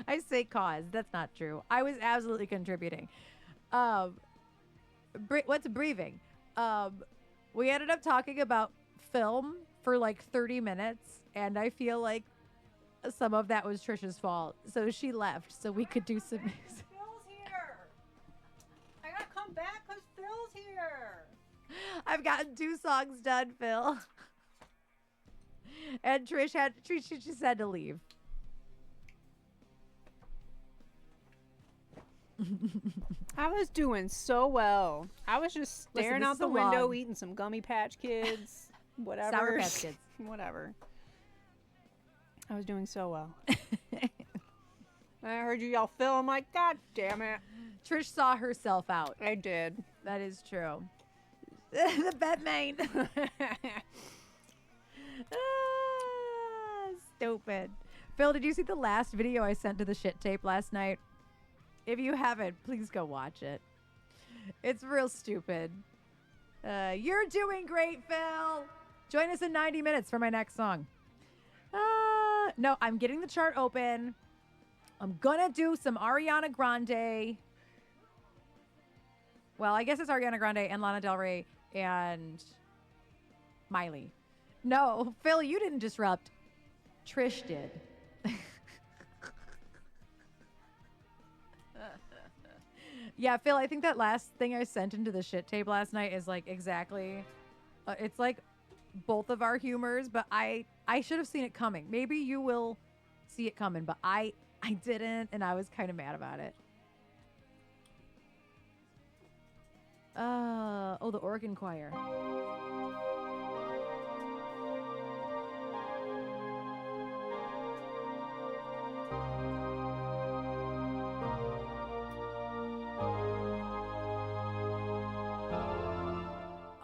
I say caused. That's not true. I was absolutely contributing. What's breathing? We ended up talking about film for like 30 minutes, and I feel like some of that was Trisha's fault. So she left so we could do some music. Phil's here. I gotta come back because Phil's here. I've gotten 2 songs done, Phil. And Trish just had to leave. I was doing so well. I was just staring this out is the a window, long- eating some Gummy Patch Kids, whatever. Sour Patch Kids. Whatever. I was doing so well. I heard you yell, Phil. I'm like, God damn it. Trish saw herself out. I did. That is true. The Batman. Stupid. Phil, did you see the last video I sent to the shit tape last night? If you haven't, please go watch it. It's real stupid. You're doing great, Phil. Join us in 90 minutes for my next song. No, I'm getting the chart open. I'm gonna do some Ariana Grande. Well, I guess it's Ariana Grande and Lana Del Rey and Miley. No, Phil, you didn't disrupt. Trish did. Yeah, Phil, I think that last thing I sent into the shit tape last night is like exactly, it's like both of our humors, but I should have seen it coming. Maybe you will see it coming, but I didn't, and I was kind of mad about it. Oh, the organ choir.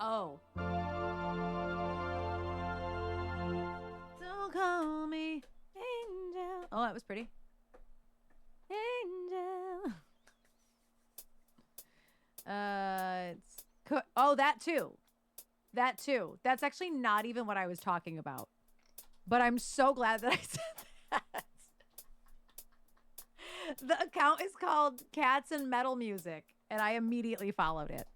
Oh. Don't call me angel. Oh, that was pretty. Angel. Oh, that too. That too. That's actually not even what I was talking about. But I'm so glad that I said that. The account is called Cats and Metal Music, and I immediately followed it.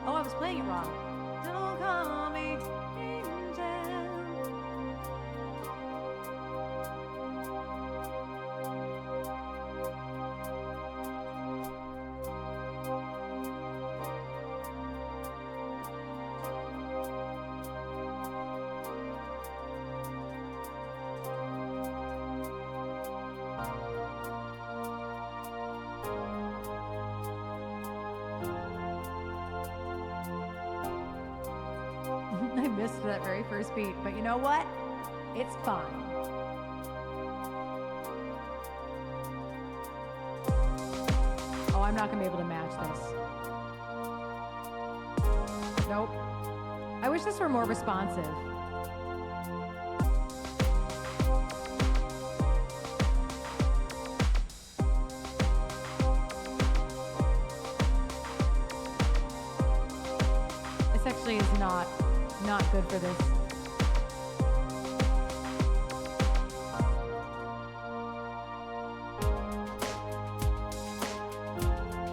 Oh, I was playing it wrong. Don't call me angel. I missed that very first beat, but you know what? It's fine. Oh, I'm not gonna be able to match this. Nope. I wish this were more responsive. This actually is not good for this.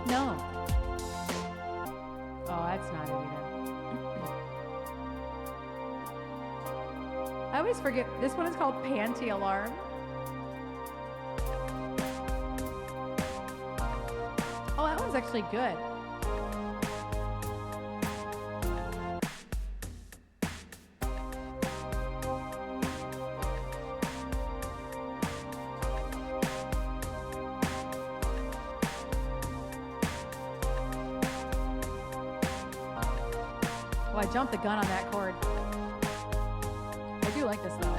No. Oh, that's not it either. I always forget. This one is called Panty Alarm. actually good. Oh, I jumped the gun on that chord. I do like this though.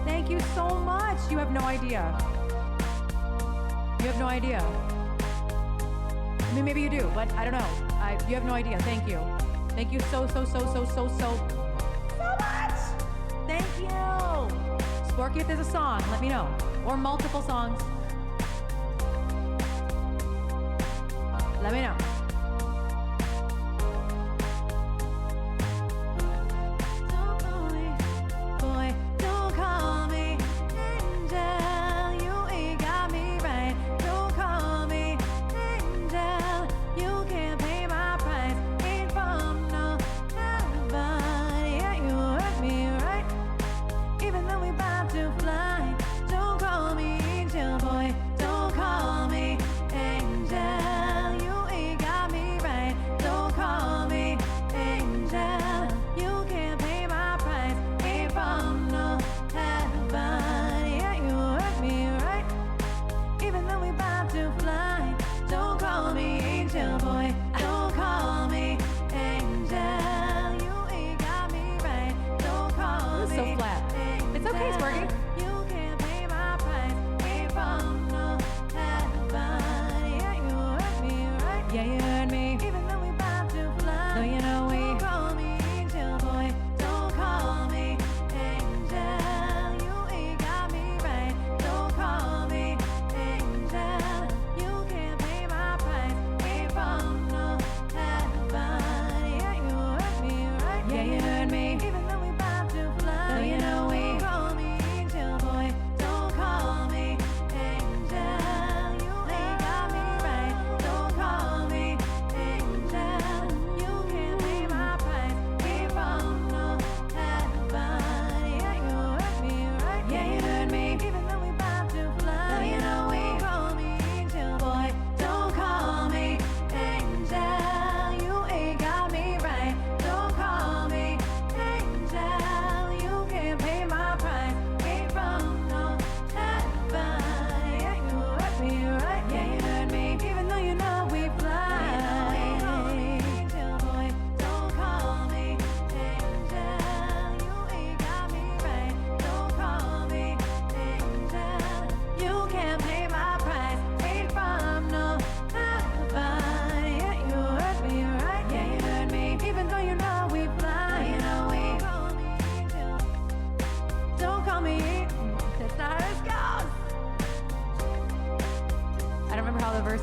Thank you so much. You have no idea. You have no idea. I mean, maybe you do, but I don't know. You have no idea. Thank you. Thank you so much. Thank you. Sporky, if there's a song, let me know. Or multiple songs. Let me know.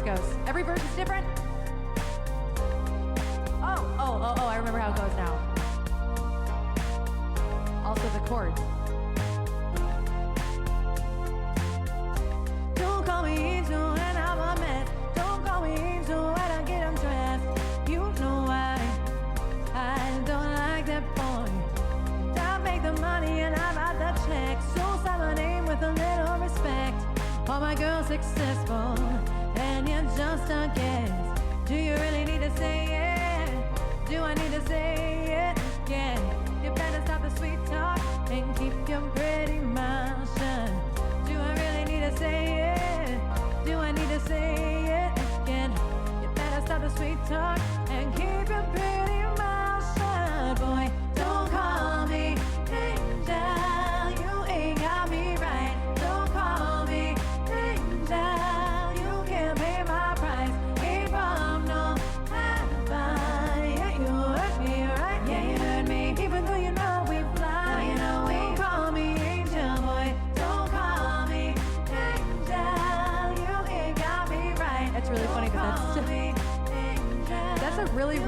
Goes. Every verse is different. Oh, I remember how it goes now. Also the chords. Don't call me angel when I'm a mess. Don't call me angel when I get undressed. You know why I don't like that boy. I make the money and I write the check. So sign my name with a little respect. All my girls successful. And you're just a guess. Do you really need to say it? Do I need to say it again? You better stop the sweet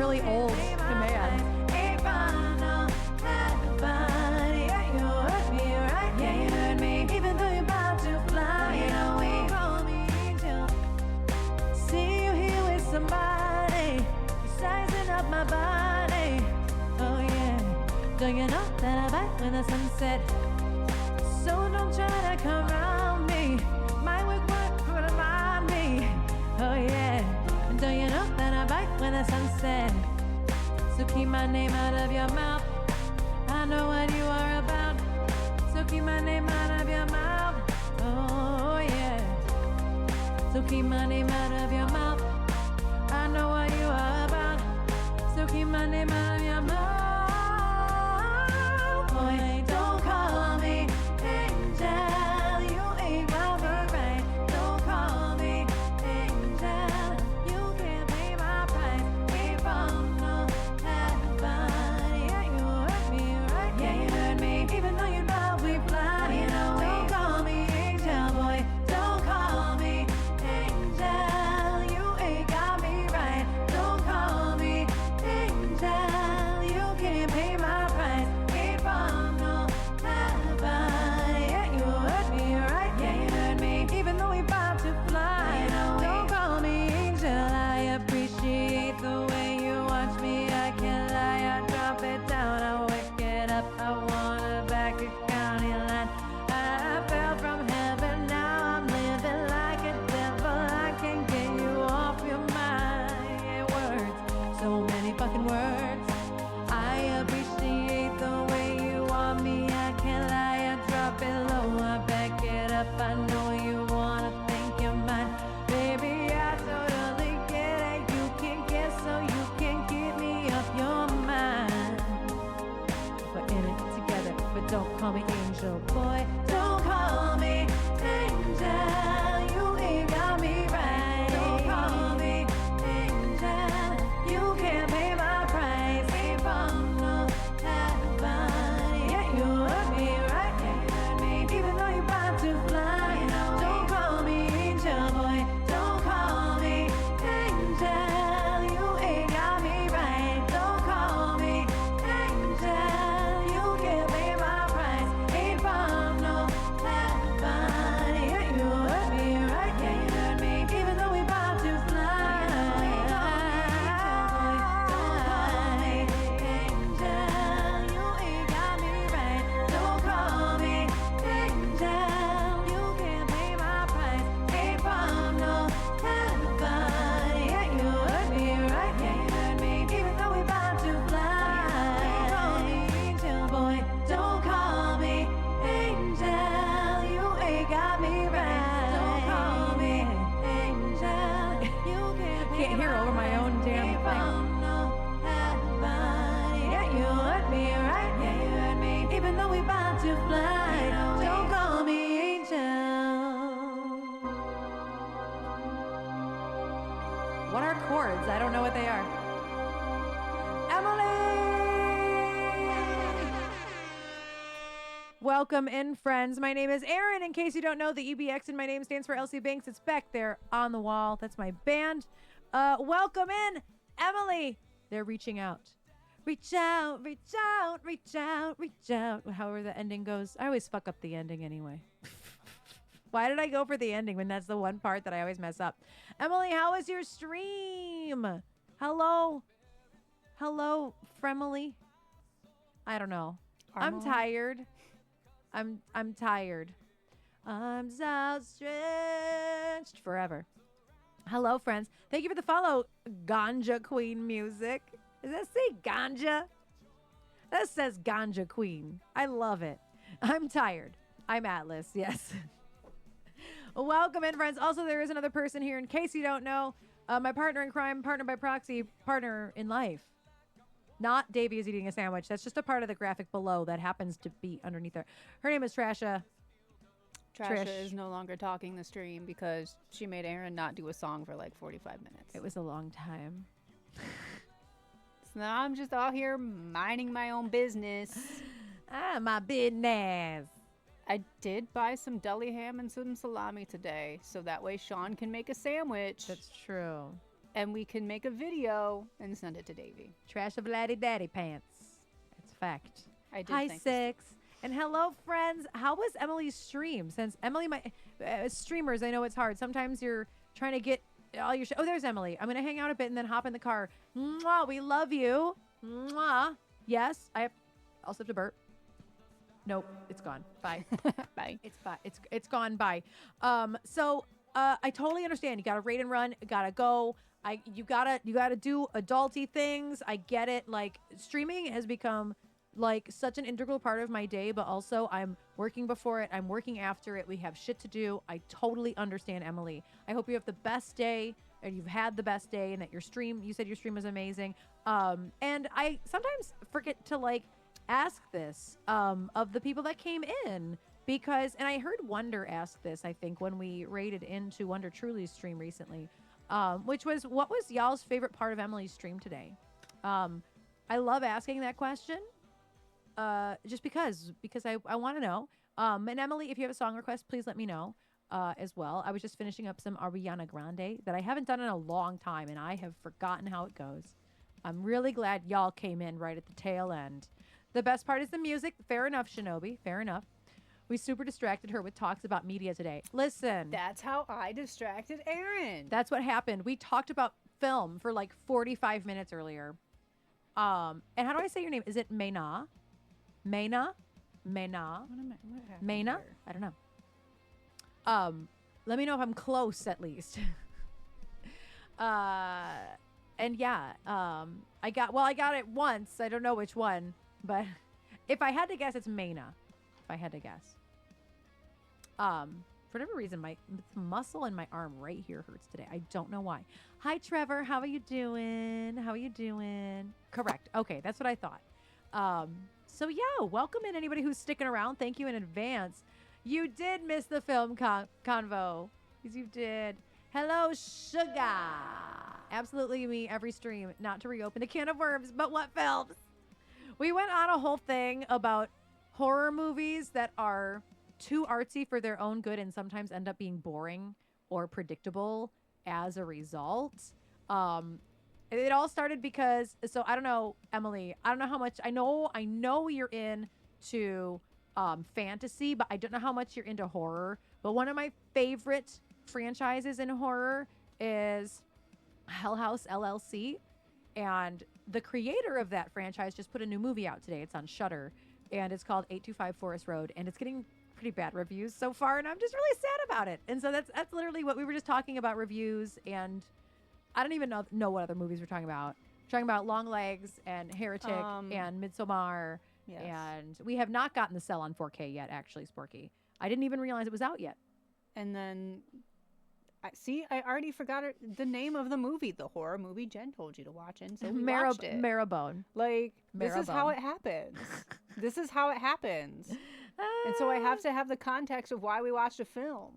really old commands. Even though you're about to fly away, call me angel. See you here with somebody, sizing up my body. Oh yeah, do you know that I bite when the sun sets? So don't try to come around me. My work would remind me. Oh yeah, do you know that I bite when the sun sets? So keep my name out of your mouth. I know what you are about. So keep my name out of your mouth. Oh yeah. So keep my name out of your mouth. I know what you are about. So keep my name out of your mouth. Boy, don't call me angel. You ain't my right. Don't call me angel. You can't pay my price. Ain't from no heaven. Yeah, you hurt me, right? Yeah, you hurt me. Even though you know we fly, you know we. Don't call me angel, boy. Don't call me angel. You ain't got me right. Don't call me angel. You can't pay my price. Ain't from no heaven. Yeah, you hurt me, right? Yeah, you hurt me. Even though we about to fly, you know we. Don't call me angel. I appreciate the way you watch me. I can't lie. I drop it down. I wake it up. I wanna back a county line. I fell from heaven. Now I'm living like a devil. I can't get you off your mind. Words, so many fucking words. I appreciate the way you want me. I can't lie. I drop it low. I back it up. I know you wanna think you're mine. Baby, I totally get it. You can't get so you can't get me off your mind. We're in it together, but don't call me angel, boy. Don't call me angel. You ain't got me right. Don't call me angel. You can't pay my price. Ain't from no heaven. Yeah, you hurt me, right? Yeah, you hurt me. Even though you're about to fly, you know. Don't call me angel, boy. Don't call me angel. You ain't got me right. Don't call me angel. You can't pay my price. Ain't from no heaven. Yeah, you hurt me, right? Yeah, you hurt me. Even though we about to fly. Don't call me angel. You ain't got me right. Don't call me angel. You can't pay my price. Ain't from no heaven. Yeah, you hurt me, right? Yeah, you hurt me. Even though we about to fly. Don't call me angel, boy. Don't call me angel. You ain't got me right. Don't call me angel. You Can't hear over my own damn thing. from no heaven. Yeah, you hurt me, right? Yeah, you hurt me. Even though we about to fly. Don't call me angel. What are chords? I don't know what they are. Emily! Welcome in, friends. My name is Erin. In case you don't know, the EBX in my name stands for Elsie Banks. It's back there on the wall. That's my band. Welcome in, Emily. They're reaching out. Reach out, reach out, reach out, reach out. However the ending goes. I always fuck up the ending anyway. Why did I go for the ending when that's the one part that I always mess up? Emily, how was your stream? Hello? Hello, Fremily? I don't know. I'm Armily? tired. I'm tired. Arms outstretched forever. Hello, friends. Thank you for the follow, Ganja Queen Music. Does that say ganja? That says Ganja Queen. I love it. I'm tired. I'm Atlas, yes. Welcome in, friends. Also, there is another person here, in case you don't know. My partner in crime, partner by proxy, partner in life. Not Davey is eating a sandwich. That's just a part of the graphic below that happens to be underneath there. Her name is Trasha. Trasha Trish. is no longer talking the stream because she made Erin not do a song for like 45 minutes. It was a long time. So now I'm just out here minding my own business. My business. I did buy some deli ham and some salami today, so that way Sean can make a sandwich. That's true. and we can make a video and send it to Davey. Trash of laddie daddy pants. It's a fact. I did Hi, think Six. And hello, friends. How was Emily's stream? Since Emily, my streamers, I know it's hard. Sometimes you're trying to get all your oh, there's Emily. I'm going to hang out a bit and then hop in the car. Mwah, we love you. Mwah. Yes, I'll have to burp. Nope, it's gone. Bye. Bye. It's bye. It's gone. Bye. So I totally understand. You got to rate and run. Gotta go. You gotta do adulty things. I get it. Like streaming has become like such an integral part of my day, but also I'm working before it. I'm working after it. We have shit to do. I totally understand, Emily. I hope you have the best day and you've had the best day and that you said your stream was amazing. And I sometimes forget to like ask this of the people that came in because, and I heard Wonder ask this, I think, when we raided into Wonder Truly's stream recently, which was, what was y'all's favorite part of Emily's stream today? I love asking that question. Just because I want to know. And Emily, if you have a song request, please let me know as well. I was just finishing up some Ariana Grande that I haven't done in a long time, and I have forgotten how it goes. I'm really glad y'all came in right at the tail end. The best part is the music. Fair enough, Shinobi. Fair enough. We super distracted her with talks about media today. Listen. That's how I distracted Erin. That's what happened. We talked about film for like 45 minutes earlier. And how do I say your name? Is it Mena? Mena? Mena? What happened Mena? here? I don't know. Let me know if I'm close at least. And yeah, I got it once. I don't know which one, but if I had to guess, it's Mena. If I had to guess. For whatever reason, my muscle in my arm right here hurts today. I don't know why. Hi, Trevor. How are you doing? How are you doing? Correct. Okay, that's what I thought. So yeah, welcome in anybody who's sticking around. Thank you in advance. You did miss the film convo. Yes, you did. Hello, Sugar. Absolutely me every stream. Not to reopen a can of worms, but what films? We went on a whole thing about horror movies that are too artsy for their own good and sometimes end up being boring or predictable as a result. It all started because, so I don't know, Emily, I don't know how much, I know you're into fantasy, but I don't know how much you're into horror. But one of my favorite franchises in horror is Hell House LLC. And the creator of that franchise just put a new movie out today. It's on Shudder, and it's called 825 Forest Road, and it's getting pretty bad reviews so far, and I'm just really sad about it. And so that's literally what we were just talking about, reviews, and I don't even know what other movies we're talking about. We're talking about Long Legs and Heretic and Midsommar, Yes. and we have not gotten The Cell on 4K yet, actually, Sporky. I didn't even realize it was out yet. And then, I already forgot the name of the movie, the horror movie Jen told you to watch, and so we watched it. Marrowbone. Like, this is how Marrowbone. it happens. This is how it happens. And so I have to have the context of why we watched a film.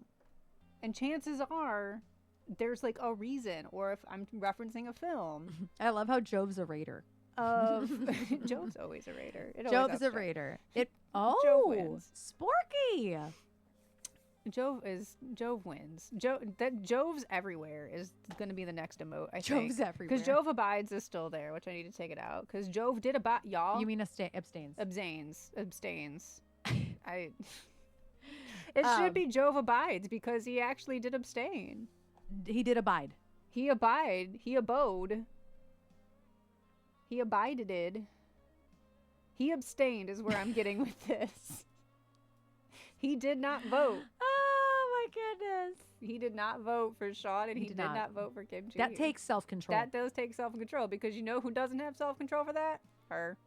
And chances are, there's like a reason, or if I'm referencing a film. I love how Jove's a raider. Jove's always a raider. Jove is a raider. Jove wins. Sporky. Jove wins. Jove's everywhere is going to be the next emote, I think. Jove's everywhere. Because Jove abides is still there, which I need to take it out. Because Jove did y'all. You mean abstains? Abstains. It should be Jove abides because he actually did abstain. He did abide. He abode. He abided. He abstained is where I'm getting with this. He did not vote. Oh my goodness. He did not vote for Sean, and he did not vote for Kim Ji. That takes self-control. That does take self-control, because you know who doesn't have self-control for that? Her.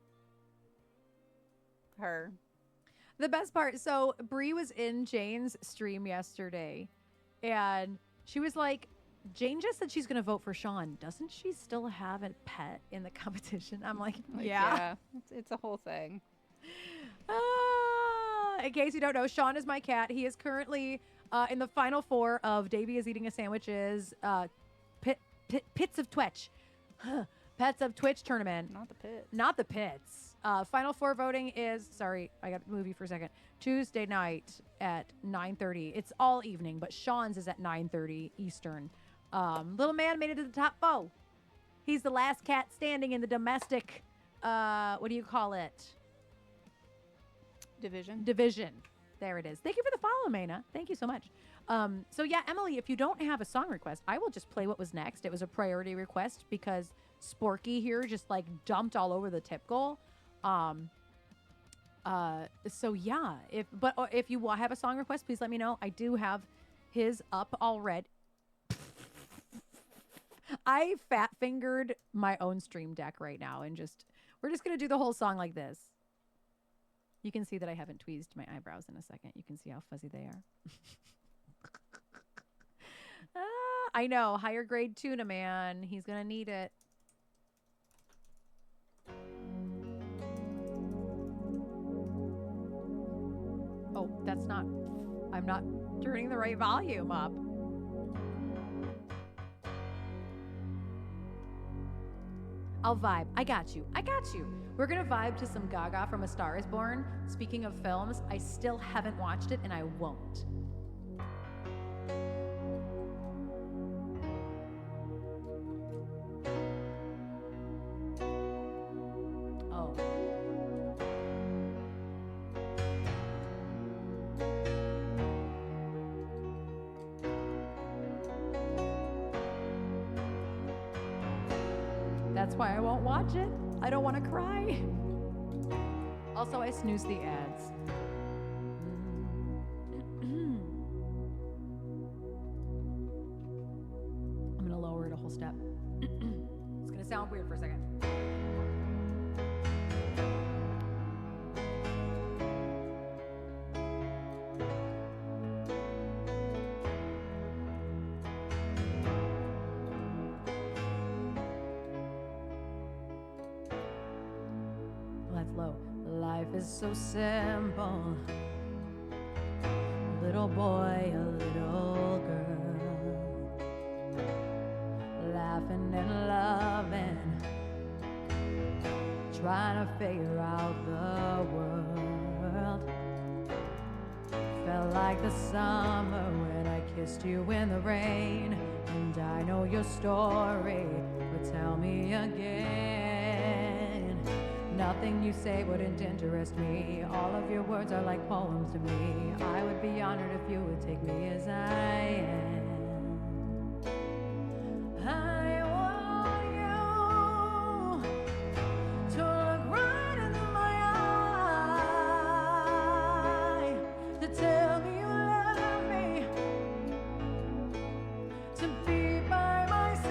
The best part, so Bree was in Jane's stream yesterday, and she was like, Jane just said she's going to vote for Sean. Doesn't she still have a pet in the competition? I'm like, yeah. It's a whole thing. In case you don't know, Sean is my cat. He is currently in the final four of Davey is Eating a Sandwich's Pits of Twitch. Pets of Twitch tournament. Not the pits. Final four voting is, sorry, I got to move you for a second, Tuesday night at 9:30. It's all evening, but Sean's is at 9:30 Eastern. Little man made it to the top 4. He's the last cat standing in the domestic, what do you call it? Division. There it is. Thank you for the follow, Maina. Thank you so much. So yeah, Emily, if you don't have a song request, I will just play what was next. It was a priority request because Sporky here just like dumped all over the tip goal. So yeah, if you have a song request, please let me know. I do have his up already. I fat fingered my own stream deck right now and we're just going to do the whole song like this. You can see that I haven't tweezed my eyebrows in a second. You can see how fuzzy they are. I know. Higher grade tuna, man. He's going to need it. Oh, I'm not turning the right volume up. I'll vibe. I got you. We're going to vibe to some Gaga from A Star Is Born. Speaking of films, I still haven't watched it and I won't. Oh. That's why I won't watch it. I don't want to cry. Also, I snooze the ads. I'm going to lower it a whole step. It's going to sound weird for a second. Life is so simple. A little boy, a little girl, laughing and loving, trying to figure out the world. Felt like the summer when I kissed you in the rain, and I know your story, but tell me again. Nothing you say wouldn't interest me. All of your words are like poems to me. I would be honored if you would take me as I am. I want you to look right into my eye, to tell me you love me, to be by my side.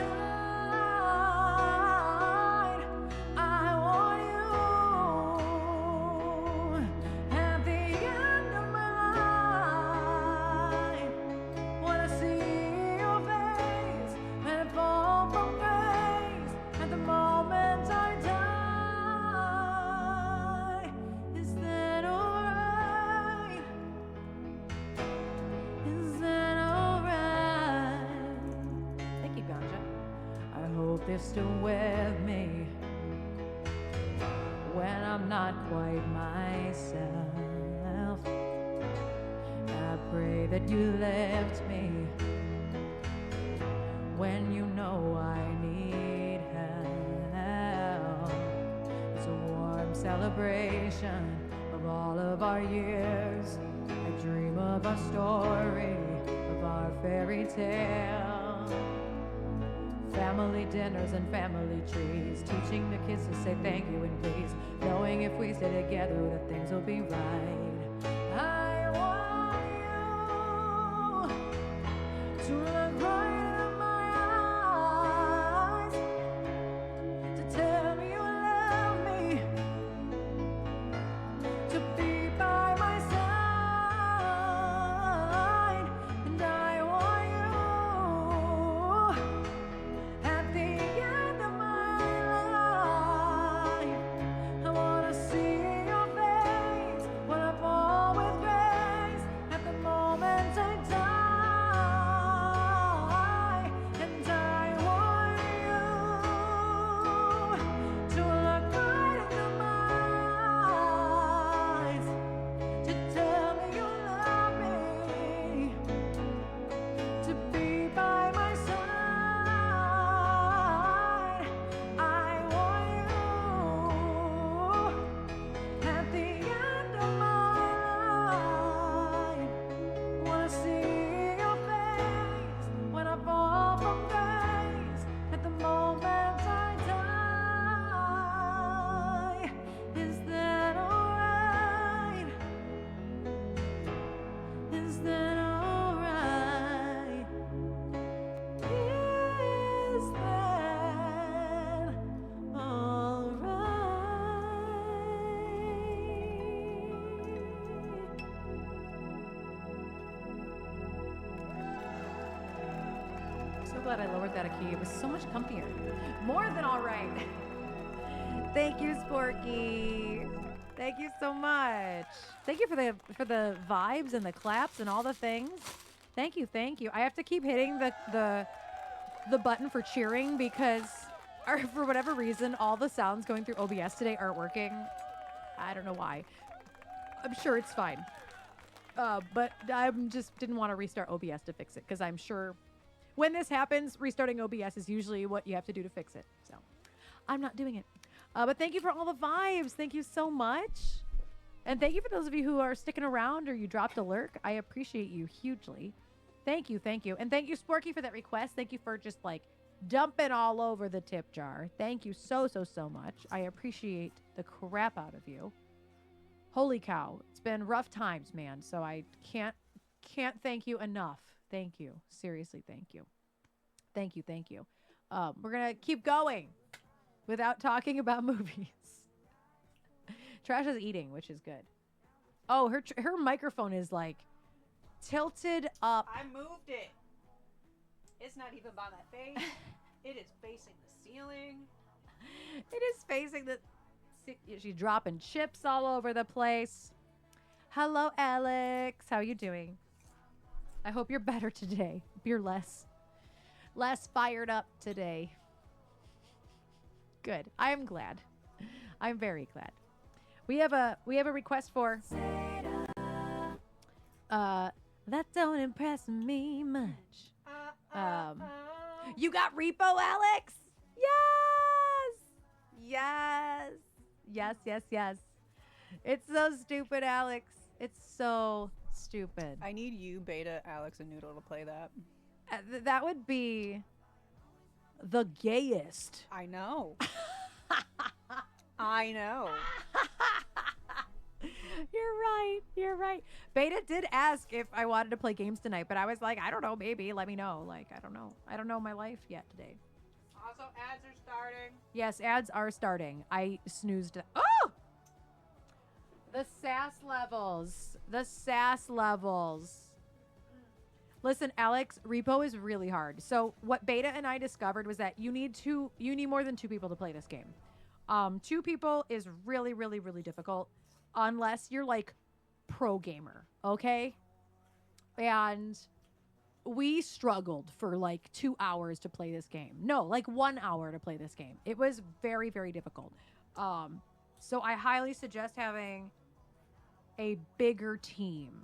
I want you at the end of my life. Wanna see your face and fall from grace at the moment I die. Is that alright? Is that alright? Thank you, Ganja. I hope they're still with me when I'm not quite myself. I pray that you lift me when you know I need help. It's a warm celebration of all of our years. I dream of our story, of our fairy tale. Family dinners and family trees, teaching the kids to say thank you and please, knowing if we stay together that things will be right. I want you to look right in my eyes, to tell me you love me, to be by my side, and I want you at the end of my life. I wanna see your face when I fall with grace at the moment I die. glad I lowered that a key. It was so much comfier. More than all right. Thank you, Sporky. Thank you so much. Thank you for the vibes and the claps and all the things. Thank you, thank you. I have to keep hitting the button for cheering because for whatever reason, all the sounds going through OBS today aren't working. I don't know why. I'm sure it's fine. But I just didn't want to restart OBS to fix it because I'm sure when this happens, restarting OBS is usually what you have to do to fix it. So I'm not doing it. But thank you for all the vibes. Thank you so much. And thank you for those of you who are sticking around or you dropped a lurk. I appreciate you hugely. Thank you, thank you. And thank you, Sporky, for that request. Thank you for just like dumping all over the tip jar. Thank you so much. I appreciate the crap out of you. Holy cow. It's been rough times, man. So I can't thank you enough. Thank you. Seriously, thank you. Thank you, thank you. We're going to keep going without talking about movies. Trash is eating, which is good. Oh, her microphone is like tilted up. I moved it. It's not even by my face. It is facing the ceiling. It is facing the... She's dropping chips all over the place. Hello, Alex. How are you doing? I hope you're better today. You're less fired up today. Good. I am glad. I'm very glad. We have a request for that don't impress me much. You got repo, Alex? Yes. It's so stupid, Alex. It's so stupid. I need you, Beta, Alex, and Noodle to play that. That would be the gayest. I know. I know. You're right. Beta did ask if I wanted to play games tonight, but I was like, I don't know, maybe. Let me know. Like, I don't know. I don't know my life yet today. Also, ads are starting. Yes, ads are starting. I snoozed. Oh! The sass levels. Listen, Alex, repo is really hard. So what Beta and I discovered was that you need more than 2 people to play this game. 2 people is really, really, really difficult unless you're like pro gamer, okay? And we struggled for like 2 hours to play this game. No, like 1 hour to play this game. It was very, very difficult. So I highly suggest having a bigger team.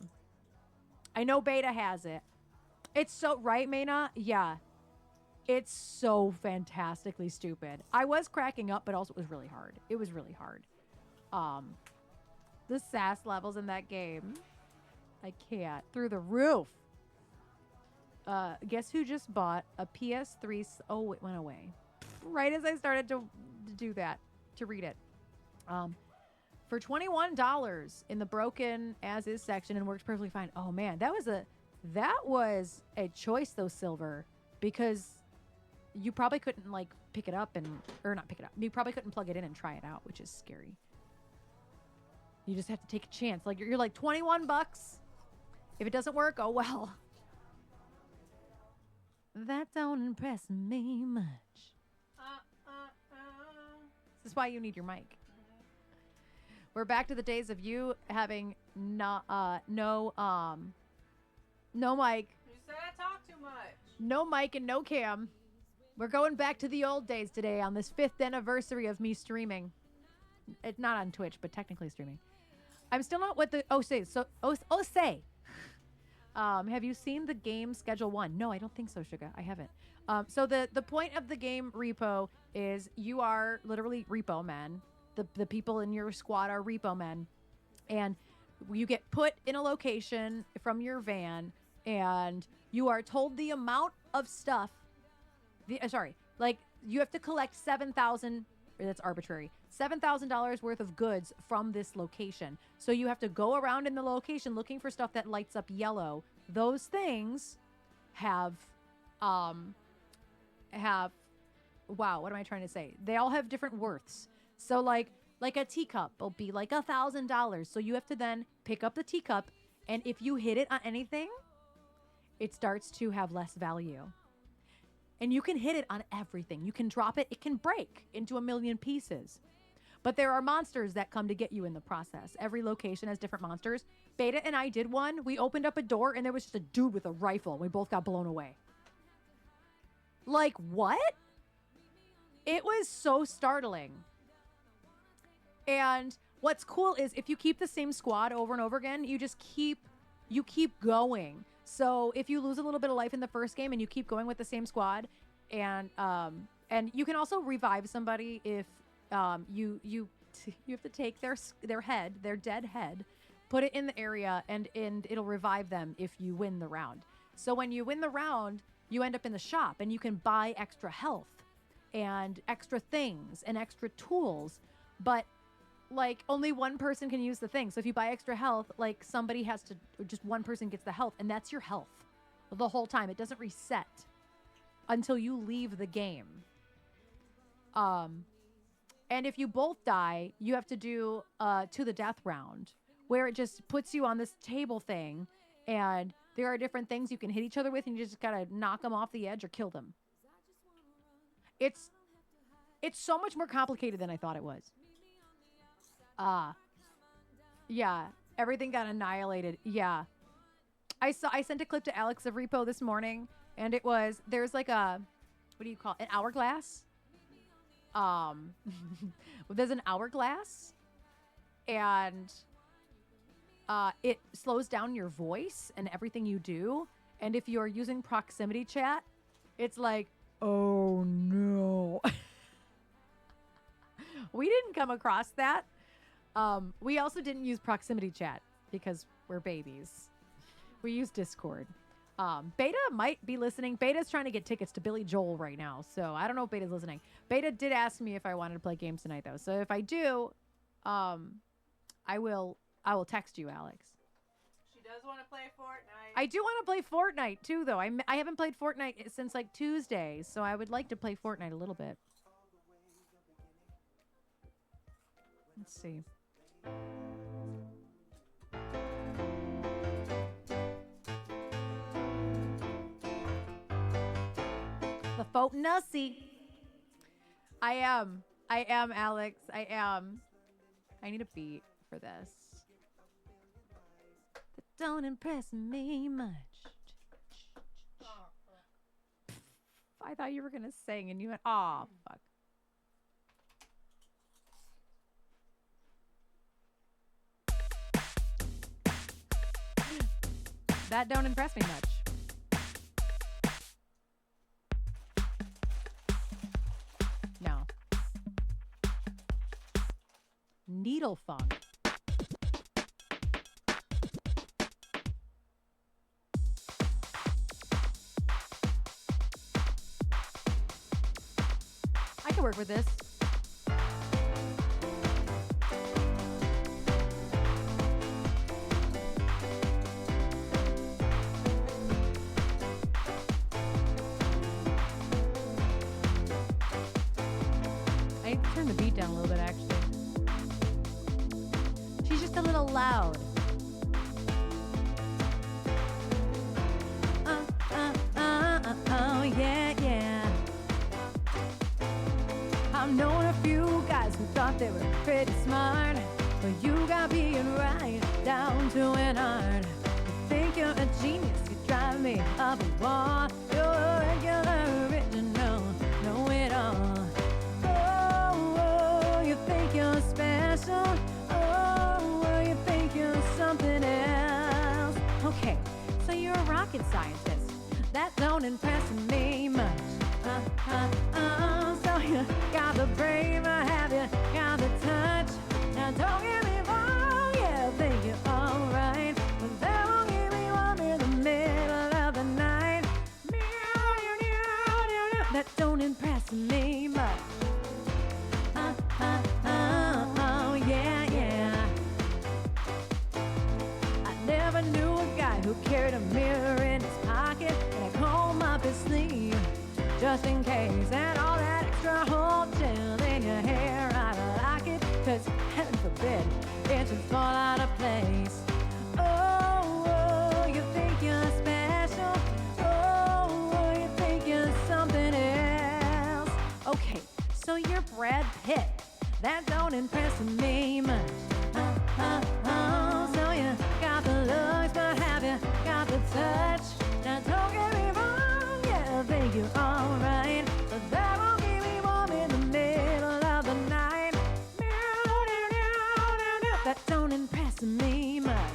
I know Beta has it. It's so right, Mayna? Yeah. It's so fantastically stupid. I was cracking up, but also it was really hard. It was really hard. The sass levels in that game, I can't. Through the roof. Guess who just bought a PS3? Oh, it went away. Right as I started to do that, to read it. For $21 in the broken as is section and works perfectly fine. Oh man, that was a choice though, Silver, because you probably couldn't like pick it up or not pick it up. You probably couldn't plug it in and try it out, which is scary. You just have to take a chance. Like you're like $21. If it doesn't work, oh well. That don't impress me much. This is why you need your mic. We're back to the days of you having no mic. You said I talk too much. No mic and no cam. We're going back to the old days today on this 5th anniversary of me streaming. It's not on Twitch, but technically streaming. I'm still not with the say. Have you seen the game Schedule 1? No, I don't think so, Sugar. I haven't. So the point of the game repo is you are literally repo men. The people in your squad are repo men. And you get put in a location from your van and you are told the amount of stuff. Like you have to collect 7,000, that's arbitrary, $7,000 worth of goods from this location. So you have to go around in the location looking for stuff that lights up yellow. Those things have, wow, what am I trying to say? They all have different worths. So like a teacup will be like $1,000. So you have to then pick up the teacup, and if you hit it on anything, it starts to have less value. And you can hit it on everything. You can drop it. It can break into a million pieces. But there are monsters that come to get you in the process. Every location has different monsters. Beta and I did one. We opened up a door and there was just a dude with a rifle. We both got blown away. Like, what? It was so startling. And what's cool is if you keep the same squad over and over again, you keep going. So if you lose a little bit of life in the first game and you keep going with the same squad, and you can also revive somebody if you have to take their head, their dead head, put it in the area, and it'll revive them if you win the round. So when you win the round, you end up in the shop and you can buy extra health and extra things and extra tools, but like only one person can use the thing. So if you buy extra health, like somebody has to, just one person gets the health, and that's your health the whole time. It doesn't reset until you leave the game. And if you both die, you have to do to the death round, where it just puts you on this table thing, and there are different things you can hit each other with, and you just gotta knock them off the edge or kill them. It's so much more complicated than I thought it was. Yeah, everything got annihilated. Yeah. I sent a clip to Alex of Repo this morning, and there's like a, what do you call it? An hourglass. There's an hourglass, and it slows down your voice and everything you do. And if you're using proximity chat, it's like, oh no. We didn't come across that. We also didn't use proximity chat because we're babies. We use Discord. Beta might be listening. Beta's trying to get tickets to Billy Joel right now, so I don't know if Beta's listening. Beta did ask me if I wanted to play games tonight, though. So if I do, I will text you, Alex. She does want to play Fortnite. I do want to play Fortnite too, though. I haven't played Fortnite since like Tuesday, so I would like to play Fortnite a little bit. Let's see. The Fortnite. I am, Alex. I am. I need a beat for this. That don't impress me much. I thought you were gonna sing, and you went, "Oh, fuck." That don't impress me much. No. Needle funk. I can work with this. I need to turn the beat down a little bit, actually. She's just a little loud. Oh, yeah, yeah. I've known a few guys who thought they were pretty smart, but you got being right down to an art. You think you're a genius, you drive me up a wall. You're a regular original, know it all. Oh, you think you're special. Oh, you think you're something else. Okay, so you're a rocket scientist. That don't impress me much. So you got the brain, have you got the touch? Now don't get me wrong, yeah, I think you're alright, but that won't give me one in the middle of the night. That don't impress me much. Oh, yeah, yeah. I never knew a guy who carried a mirror in his pocket and a comb up his sleeve, just in case. And all that extra whole gel in your hair, I like it, cause heaven forbid it should fall out of place. Oh, you think you're special. Oh, you think you're something Brad Pitt. That don't impress me much. So you got the looks, but have you got the touch? Now don't get me wrong, yeah, I think you're alright, but that won't keep me warm in the middle of the night. That don't impress me much.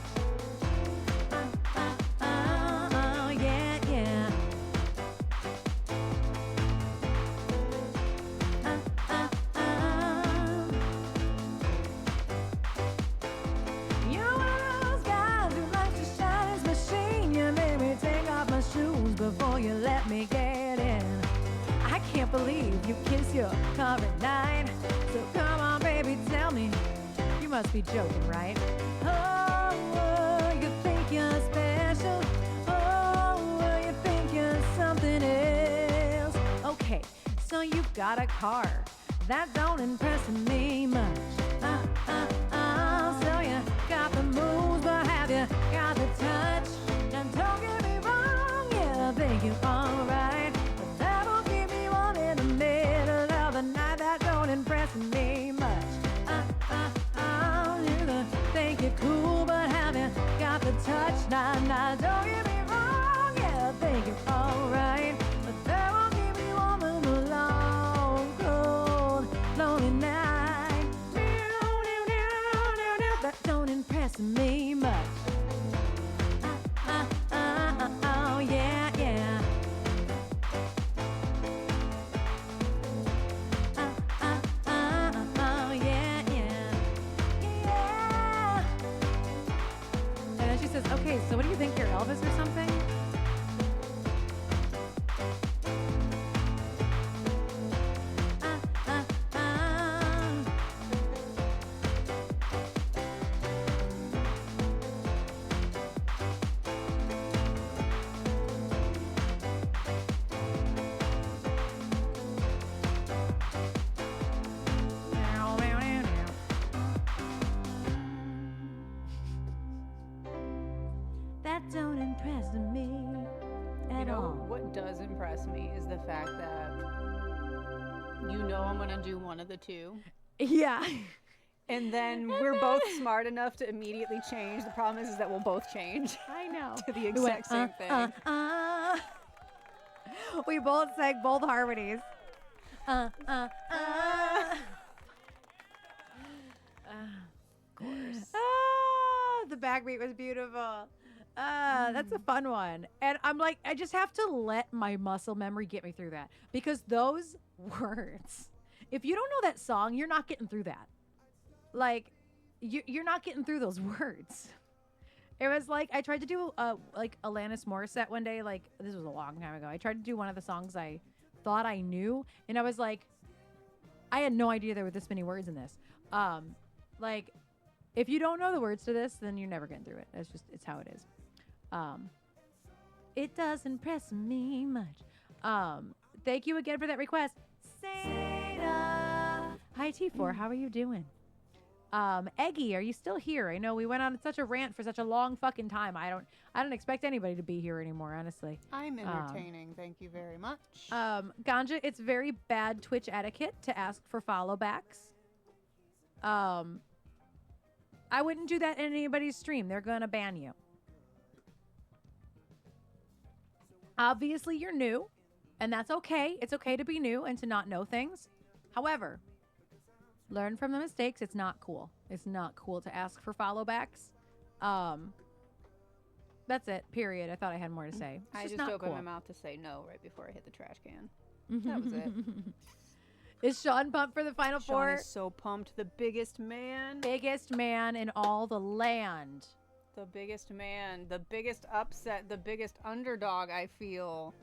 Before you let me get in, I can't believe you kiss your car at night. So come on, baby, tell me, you must be joking, right? Oh, you think you're special? Oh, you think you're something else? Okay, so you've got a car that don't impress me much. So you got the moves, but have you got the touch? Now don't get me wrong, yeah, I think you're alright, but that won't keep me warm in the middle of the night. That don't impress me much. You think you're cool, but have you got the touch? Nah, don't get me wrong, yeah, I think you're alright, but that won't keep me warm in the long, cold, lonely night. That don't impress me much. Oh, yeah, yeah. Oh, yeah, yeah. Yeah. And then she says, okay, so what do you think, you're Elvis or something? That don't impress me at all. What does impress me is the fact that I'm gonna do one of the two, Yeah. and then we're both smart enough to immediately change. The problem is that we'll both change I know. to the exact same thing. We both sang both harmonies. Of course. The backbeat was beautiful. That's a fun one. And I'm like, I just have to let my muscle memory get me through that. Because those words, if you don't know that song, you're not getting through that. Like, you're not getting through those words. It was like, I tried to do like Alanis Morissette one day. Like, this was a long time ago. I tried to do one of the songs I thought I knew. And I was like, I had no idea there were this many words in this. Like, if you don't know the words to this, then you're never getting through it. It's how it is. It does impress me much. Thank you again for that request. Sada. Hi, T4. How are you doing? Eggy, are you still here? I know we went on such a rant for such a long fucking time. I don't expect anybody to be here anymore, honestly. I'm entertaining. Thank you very much. Ganja, it's very bad Twitch etiquette to ask for follow backs. I wouldn't do that in anybody's stream. They're gonna ban you. Obviously, you're new, and that's okay. It's okay to be new and to not know things. However, learn from the mistakes. It's not cool. It's not cool to ask for follow backs. That's it. Period. I thought I had more to say. I just not opened cool. my mouth to say no right before I hit the trash can. That was it. Is Sean pumped for the final Sean four? is so pumped. The biggest man. Biggest man in all the land. The biggest man. The biggest upset. The biggest underdog, I feel,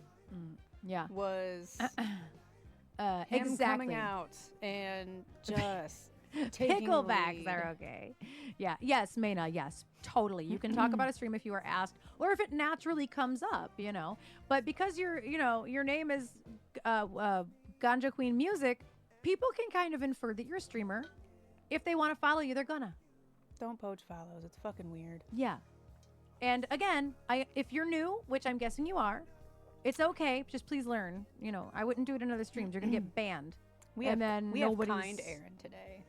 Yeah. was him Exactly. coming out and just taking Picklebacks lead. are okay. Yeah. Yes, Maina. Yes, totally. You can talk about a stream if you are asked, or if it naturally comes up. But because your name is Ganja Queen Music, people can kind of infer that you're a streamer. If they want to follow you, they're gonna. Don't poach follows. It's fucking weird. Yeah. And again, if you're new, which I'm guessing you are, it's okay. Just please learn. I wouldn't do it in other streams. You're gonna get banned. And then we have nobody's- kind Erin today.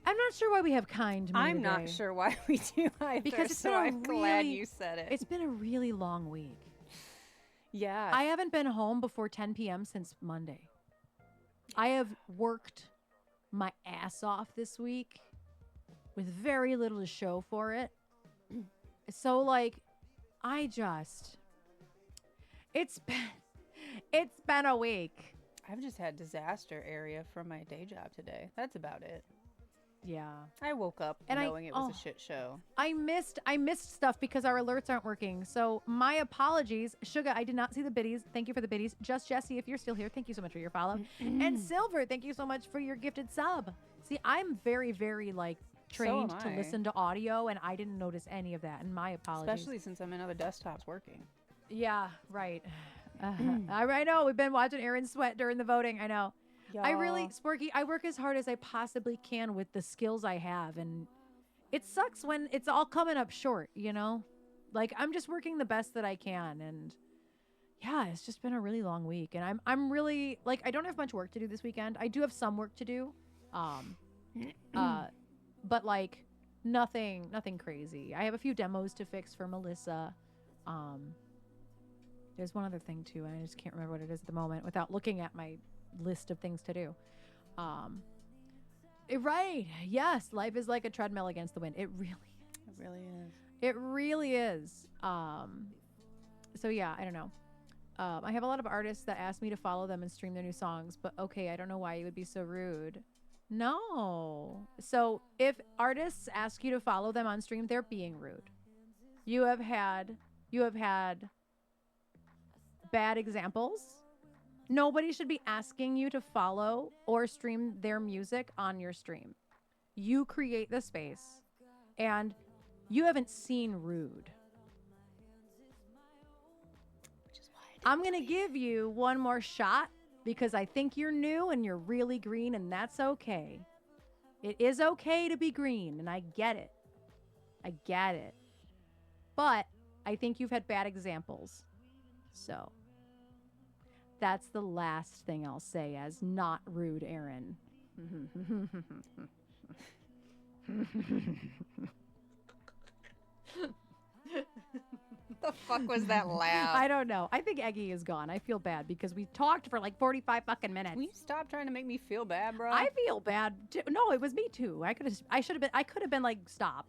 I'm not sure why we have kind me I'm not today. sure why we do either. Because it's so been a I'm glad really- you said it. It's been a really long week. Yeah. I haven't been home before 10 p.m. since Monday. I have worked my ass off this week with very little to show for it. So like it's been a week. I've just had disaster area from my day job today. That's about it. Yeah. I woke up And knowing it was a shit show. I missed stuff because our alerts aren't working. So my apologies. Sugar, I did not see the biddies. Thank you for the biddies. Just Jesse, if you're still here, thank you so much for your follow. And Silver, thank you so much for your gifted sub. See, I'm very, very like trained am to I. listen to audio, and I didn't notice any of that. And my apologies. Especially since I'm in other desktops working. Yeah, right. I know. We've been watching Erin sweat during the voting. I know. I really, Y'all. Sporky, I work as hard as I possibly can with the skills I have. And it sucks when it's all coming up short, you know? Like, I'm just working the best that I can. And yeah, it's just been a really long week. And I'm really, like, I don't have much work to do this weekend. I do have some work to do. But like, nothing crazy. I have a few demos to fix for Melissa. There's one other thing too, and I just can't remember what it is at the moment without looking at my list of things to do. Right. Yes, life is like a treadmill against the wind. It really is. It really is. It really is. So yeah, I don't know. I have a lot of artists that ask me to follow them and stream their new songs, but okay, I don't know why you would be so rude. No. So if artists ask you to follow them on stream, they're being rude. You have had bad examples. Nobody should be asking you to follow or stream their music on your stream. You create the space, and you haven't seen rude. Which is why I I'm going to give you one more shot because I think you're new and you're really green, and that's okay. It is okay to be green, and I get it. I get it. But I think you've had bad examples. So that's the last thing I'll say as not rude, Erin. the fuck was that laugh? I don't know. I think Eggy is gone. I feel bad because we talked for like 45 fucking minutes. Will you stop trying to make me feel bad, bro? I feel bad. Too. No, it was me too. I could have been like, stop.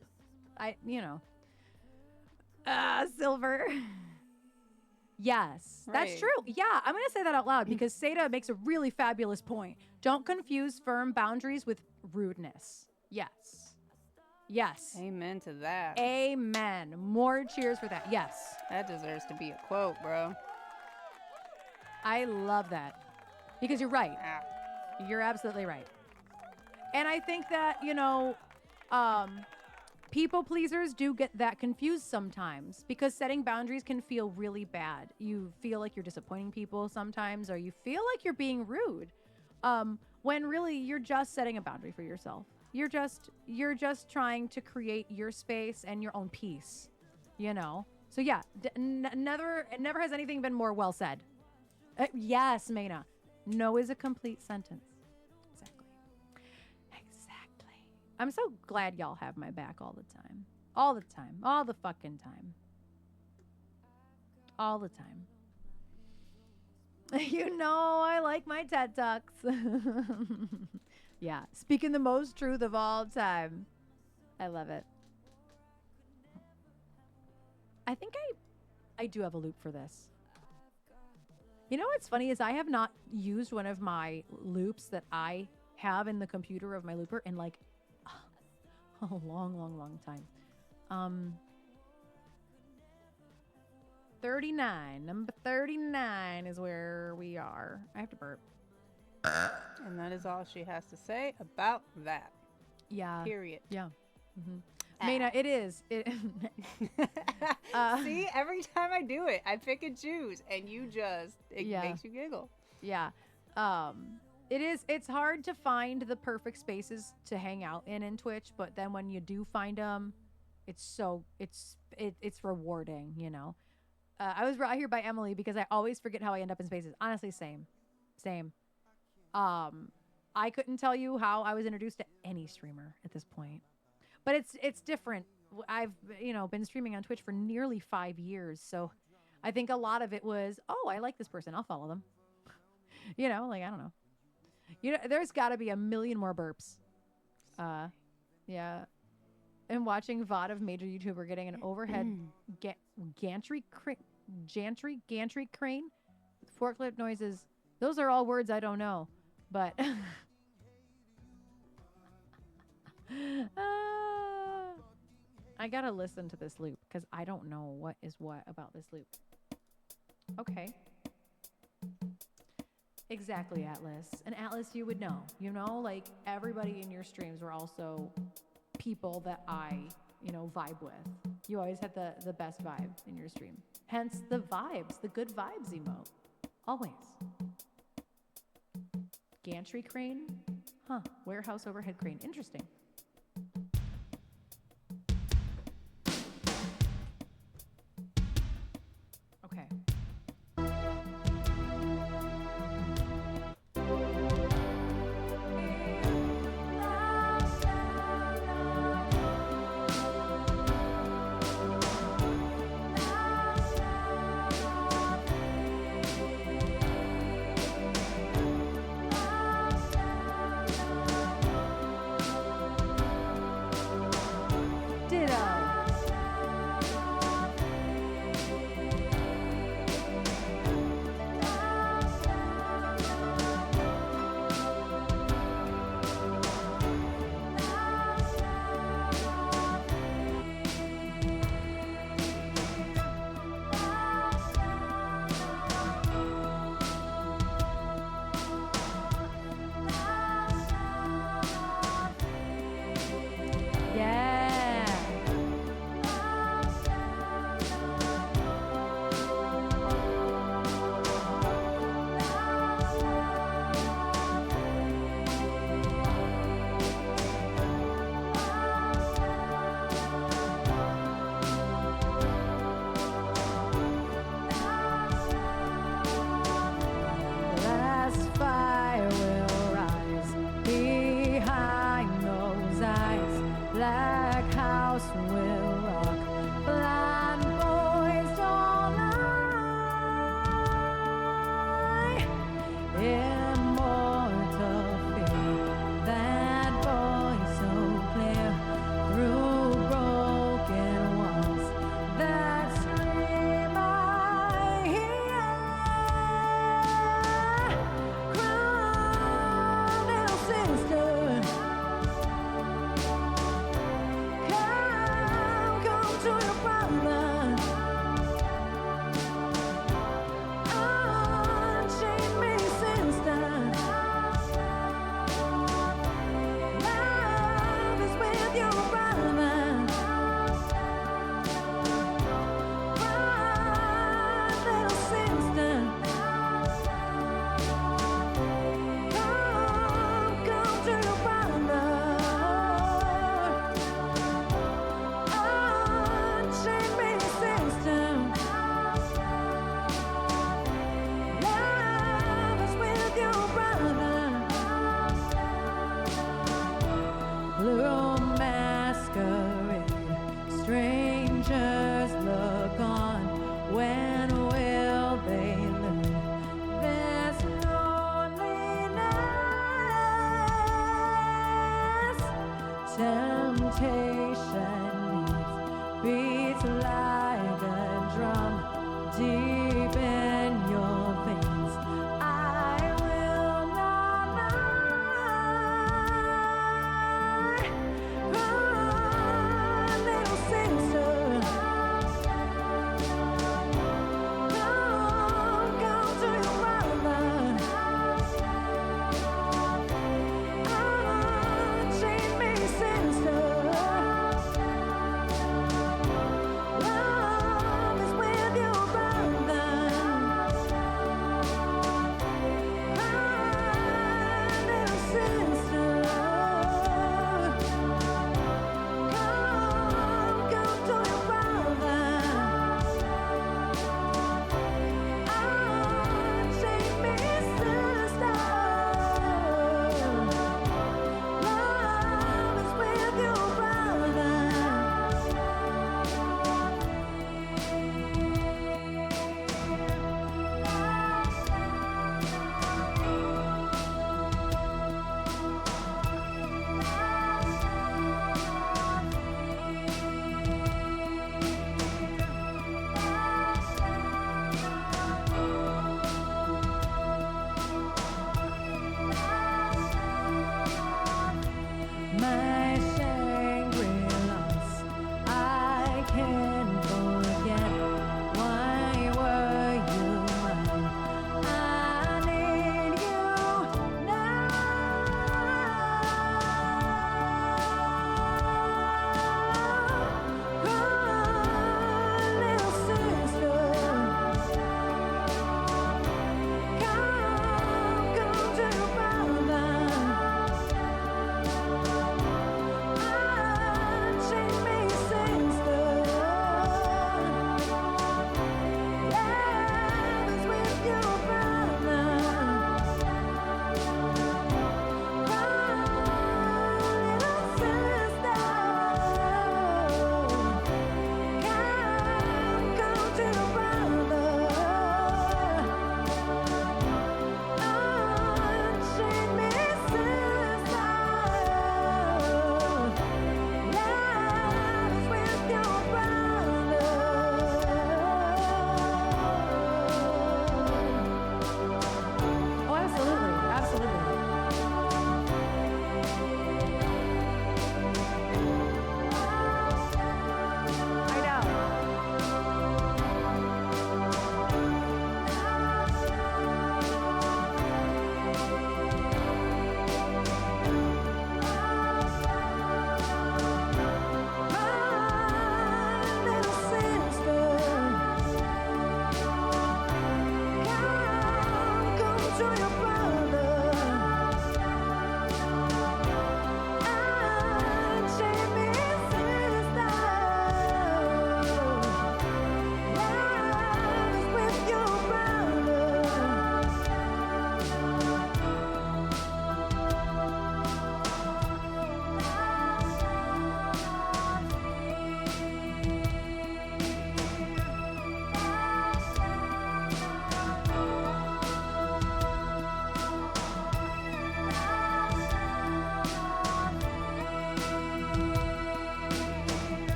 Silver. Yes, that's Right. true. Yeah, I'm going to say that out loud because Seda makes a really fabulous point. Don't confuse firm boundaries with rudeness. Yes. Yes. Amen to that. Amen. More cheers for that. Yes. That deserves to be a quote, bro. I love that because you're right. Ah. You're absolutely right. And I think that, people pleasers do get that confused sometimes because setting boundaries can feel really bad. You feel like you're disappointing people sometimes, or you feel like you're being rude, when really you're just setting a boundary for yourself. You're just trying to create your space and your own peace, So yeah, never has anything been more well said. Yes, Maina. No is a complete sentence. Exactly. I'm so glad y'all have my back all the time. All the time. All the fucking time. All the time. I like my TED Talks. Yeah. Speaking the most truth of all time. I love it. I think I do have a loop for this. You know what's funny is I have not used one of my loops that I have in the computer of my looper in like a long time. 39. Number 39 is where we are. I have to burp. And that is all she has to say about that. Yeah. Period. Yeah. Maina, it is. See, every time I do it, I pick and choose, and it Yeah. makes you giggle. Yeah. It's hard to find the perfect spaces to hang out in Twitch, but then when you do find them, it's rewarding, I was brought here by Emily because I always forget how I end up in spaces. Honestly, same. I couldn't tell you how I was introduced to any streamer at this point, but it's different. I've been streaming on Twitch for nearly 5 years, so I think a lot of it was, oh, I like this person, I'll follow them. Like I don't know. There's got to be a million more burps. Yeah. And watching VOD of major YouTuber getting an overhead gantry crane with forklift noises. Those are all words I don't know, but I gotta listen to this loop because I don't know what is what about this loop. Okay. Exactly, Atlas. And Atlas, you would know. Like everybody in your streams were also people that I, vibe with. You always had the best vibe in your stream. Hence the vibes, the good vibes emote. Always. Gantry crane? Huh. Warehouse overhead crane. Interesting. Okay.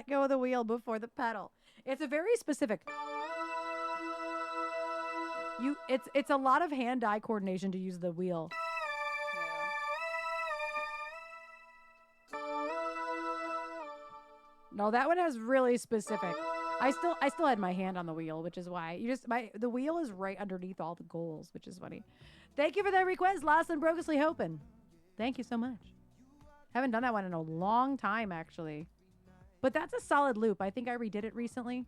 let go of the wheel before the pedal. It's a very specific. It's a lot of hand-eye coordination to use the wheel. No, that one has really specific. I still had my hand on the wheel, which is why the wheel is right underneath all the goals, which is funny. Thank you for that request, Lawson Brokesly Hopin. Thank you so much. Haven't done that one in a long time, actually. But that's a solid loop. I think I redid it recently.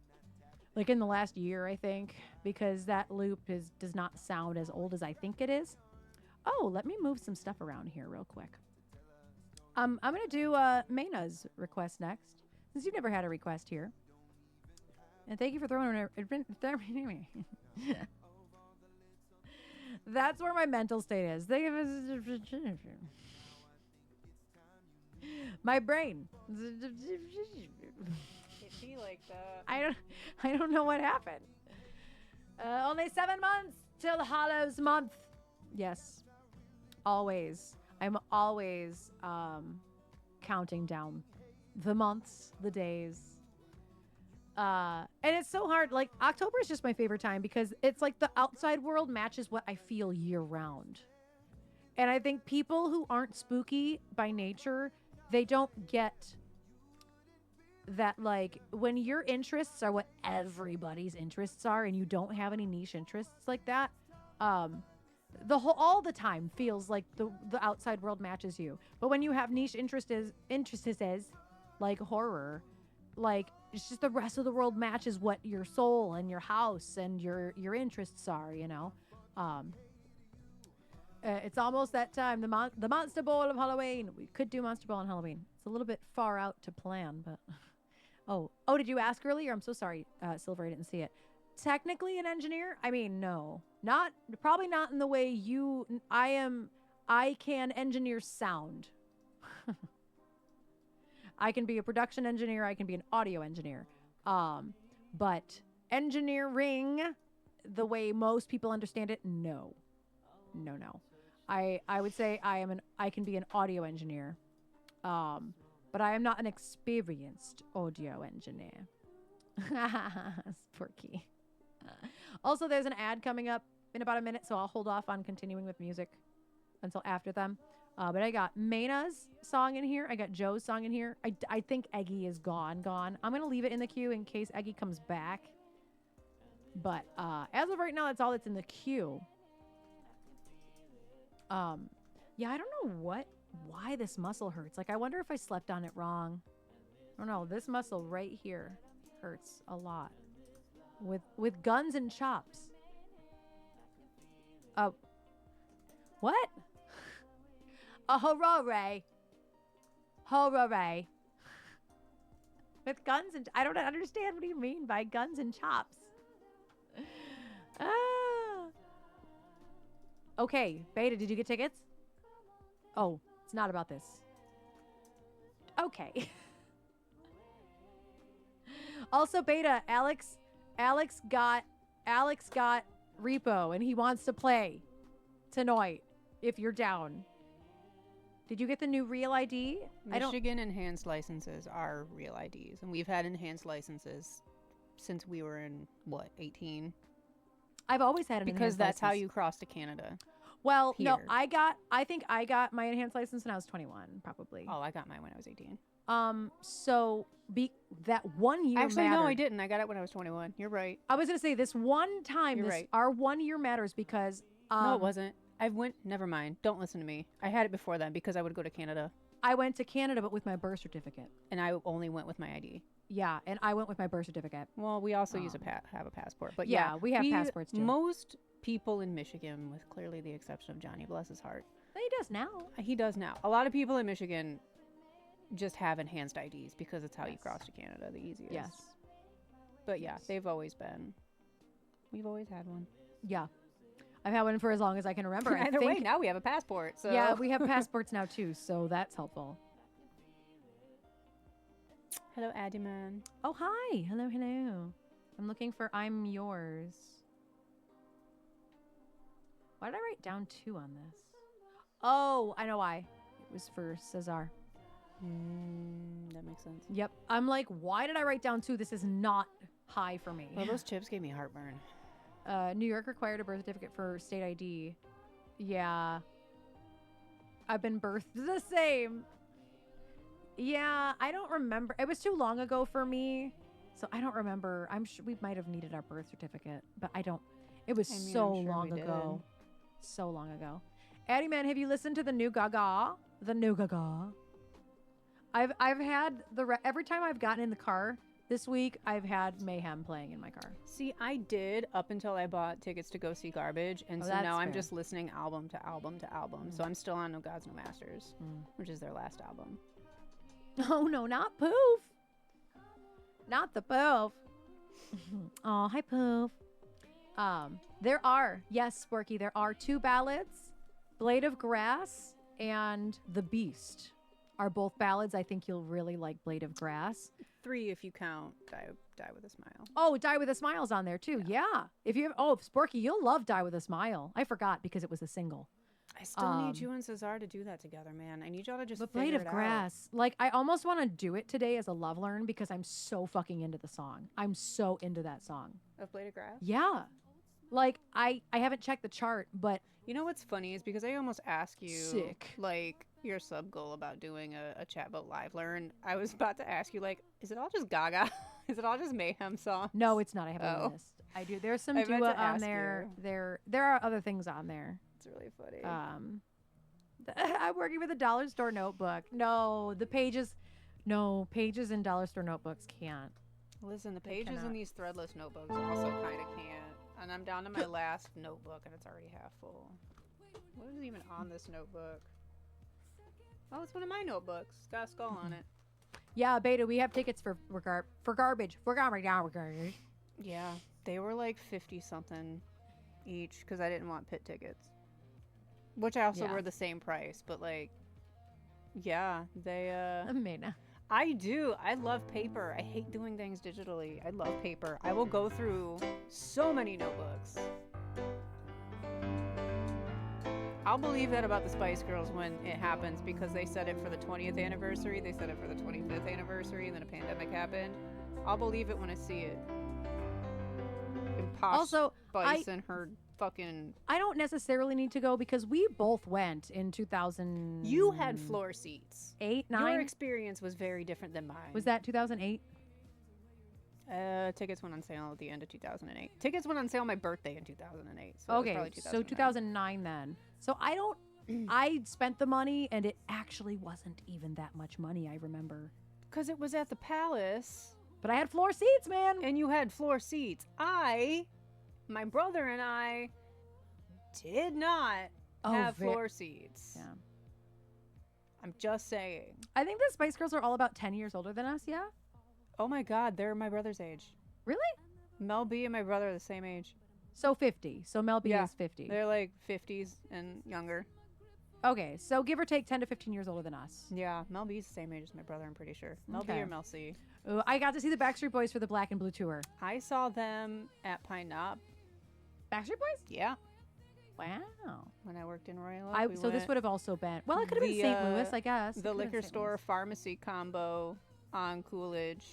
Like in the last year, I think. Because that loop does not sound as old as I think it is. Oh, let me move some stuff around here real quick. I'm going to do Mayna's request next. Since you've never had a request here. And thank you for throwing it. That's where my mental state is. My brain. It'd be like that. I don't know what happened. Only 7 months till Hallows month. Yes. Always. I'm always counting down the months, the days. And it's so hard. Like, October is just my favorite time because it's like the outside world matches what I feel year round. And I think people who aren't spooky by nature, they don't get that, like, when your interests are what everybody's interests are and you don't have any niche interests like that, all the time feels like the outside world matches you. But when you have niche interests like horror, like, it's just the rest of the world matches what your soul and your house and your interests are, you know. It's almost that time, the Monster Ball of Halloween. We could do Monster Ball on Halloween. It's a little bit far out to plan, but oh, did you ask earlier? I'm so sorry, Silver, I didn't see it. Technically an engineer? I mean, no, probably not in the way I can engineer sound. I can be a production engineer. I can be an audio engineer. But engineering, the way most people understand it, no. I would say I can be an audio engineer. But I am not an experienced audio engineer. Sporky. Also, there's an ad coming up in about a minute, so I'll hold off on continuing with music until after them. But I got Mayna's song in here. I got Joe's song in here. I think Eggy is gone. I'm going to leave it in the queue in case Eggy comes back. But as of right now, that's all that's in the queue. Yeah, I don't know why this muscle hurts. Like, I wonder if I slept on it wrong. I don't know. This muscle right here hurts a lot. With guns and chops. What? A horror. With guns and... I don't understand what you mean by guns and chops. Okay, Beta, did you get tickets? Oh, it's not about this. Okay. Also, Beta, Alex got Repo, and he wants to play tonight if you're down. Did you get the new Real ID? Michigan enhanced licenses are Real IDs, and we've had enhanced licenses since we were in, 18? I've always had an because enhanced that's how license. you cross to Canada. Well, no, here. I think I got my enhanced license when I was 21, probably. Oh, I got mine when I was 18. So that 1 year Actually, mattered. no, I didn't. I got it when I was 21. You're right. I was going to say this one time, You're right. our 1 year matters because... no, it wasn't. Never mind. Don't listen to me. I had it before then because I would go to Canada. I went to Canada, but with my birth certificate. And I only went with my ID. Yeah, and I went with my birth certificate. Well, we also have a passport. But yeah, we have passports too. Most people in Michigan, with clearly the exception of Johnny, bless his heart. He does now. He does now. A lot of people in Michigan just have enhanced IDs because it's how you cross to Canada the easiest. Yes. But yeah, we've always had one. Yeah. I've had one for as long as I can remember. Either way, now we have a passport. So yeah, we have passports now too, so that's helpful. Hello, Addyman. Oh, hi. Hello. I'm looking for I'm Yours. Why did I write down 2 on this? Oh, I know why. It was for Cesar. That makes sense. Yep. I'm like, why did I write down 2? This is not high for me. Well, those chips gave me heartburn. New York required a birth certificate for state ID. Yeah. I've been birthed the same. Yeah, I don't remember. It was too long ago for me, so I don't remember. I'm sure we might have needed our birth certificate, but I don't. It was I mean, so I'm sure long we ago. So long ago. Addie Man, have you listened to the new Gaga? The new Gaga. I've had every time I've gotten in the car this week, I've had Mayhem playing in my car. See, I did up until I bought tickets to go see Garbage, and Oh, so that's now I'm fair. just listening album to album to album. So I'm still on No Gods No Masters, which is their last album. Oh no, not Poof. Not the Poof. Oh, hi Poof. There are, yes, Sporky, there are 2 ballads. Blade of Grass and The Beast are both ballads. I think you'll really like Blade of Grass. 3 if you count Die with a Smile. Oh, Die with a Smile's on there too. Yeah. If you have, Sporky, you'll love Die with a Smile. I forgot because it was a single. I still need you and Cesar to do that together, man. I need y'all to just But Blade figure of it Grass, like I almost want to do it today as a love learn because I'm so fucking into the song. I'm so into that song. out. Of Blade of Grass? Yeah. Like I haven't checked the chart, but You know what's funny is because I almost asked you, Sick. like, your sub goal about doing a chatbot live learn. I was about to ask you, like, is it all just Gaga? Is it all just Mayhem songs? no, it's not. I have a Oh. list. I do. There's some I meant Dua to on ask there. you. There are other things on there. It's really funny. I'm working with a dollar store notebook. No, pages in dollar store notebooks can't. Listen, the they pages in cannot. these threadless notebooks also kind of can't. And I'm down to my last notebook, and it's already half full. What is even on this notebook? Oh, it's one of my notebooks. It's got a skull on it. Yeah, Beta, we have tickets for garbage. For garbage. Yeah, they were like 50 something each because I didn't want pit tickets, which I also Yeah. were the same price. But like, yeah, they. Amena. I do. I love paper. I hate doing things digitally. I love paper. I will go through so many notebooks. I'll believe that about the Spice Girls when it happens because they said it for the 20th anniversary, they said it for the 25th anniversary, and then a pandemic happened. I'll believe it when I see it. And Posh Also, Spice and her fucking... I don't necessarily need to go because we both went in 2000. You had floor seats. 8, Your 9. experience was very different than mine. Was that 2008? Tickets went on sale at the end of 2008. Tickets went on sale my birthday in 2008. So Okay, so 2009 then. So I don't. I spent the money, and it actually wasn't even that much money. I remember. Because it was at the Palace, But I had floor seats, man. and you had floor seats. My brother and I did not have floor seats. Yeah. I'm just saying. I think the Spice Girls are all about 10 years older than us. Yeah. Oh my God, they're my brother's age. Really? Mel B and my brother are the same age. So 50. So Mel B Yeah, is 50. They're like 50s and younger. Okay, so give or take 10 to 15 years older than us. Yeah, Mel B's the same age as my brother, I'm pretty sure. Mel B Okay. or Mel C. Ooh, I got to see the Backstreet Boys for the Black and Blue tour. I saw them at Pine Knob. Backstreet Boys? Yeah, Wow. when I worked in Royal Oak. So this would have also been. Well, it could have been The, St. Louis, I guess. It the could've been liquor St. store Louis. pharmacy combo on Coolidge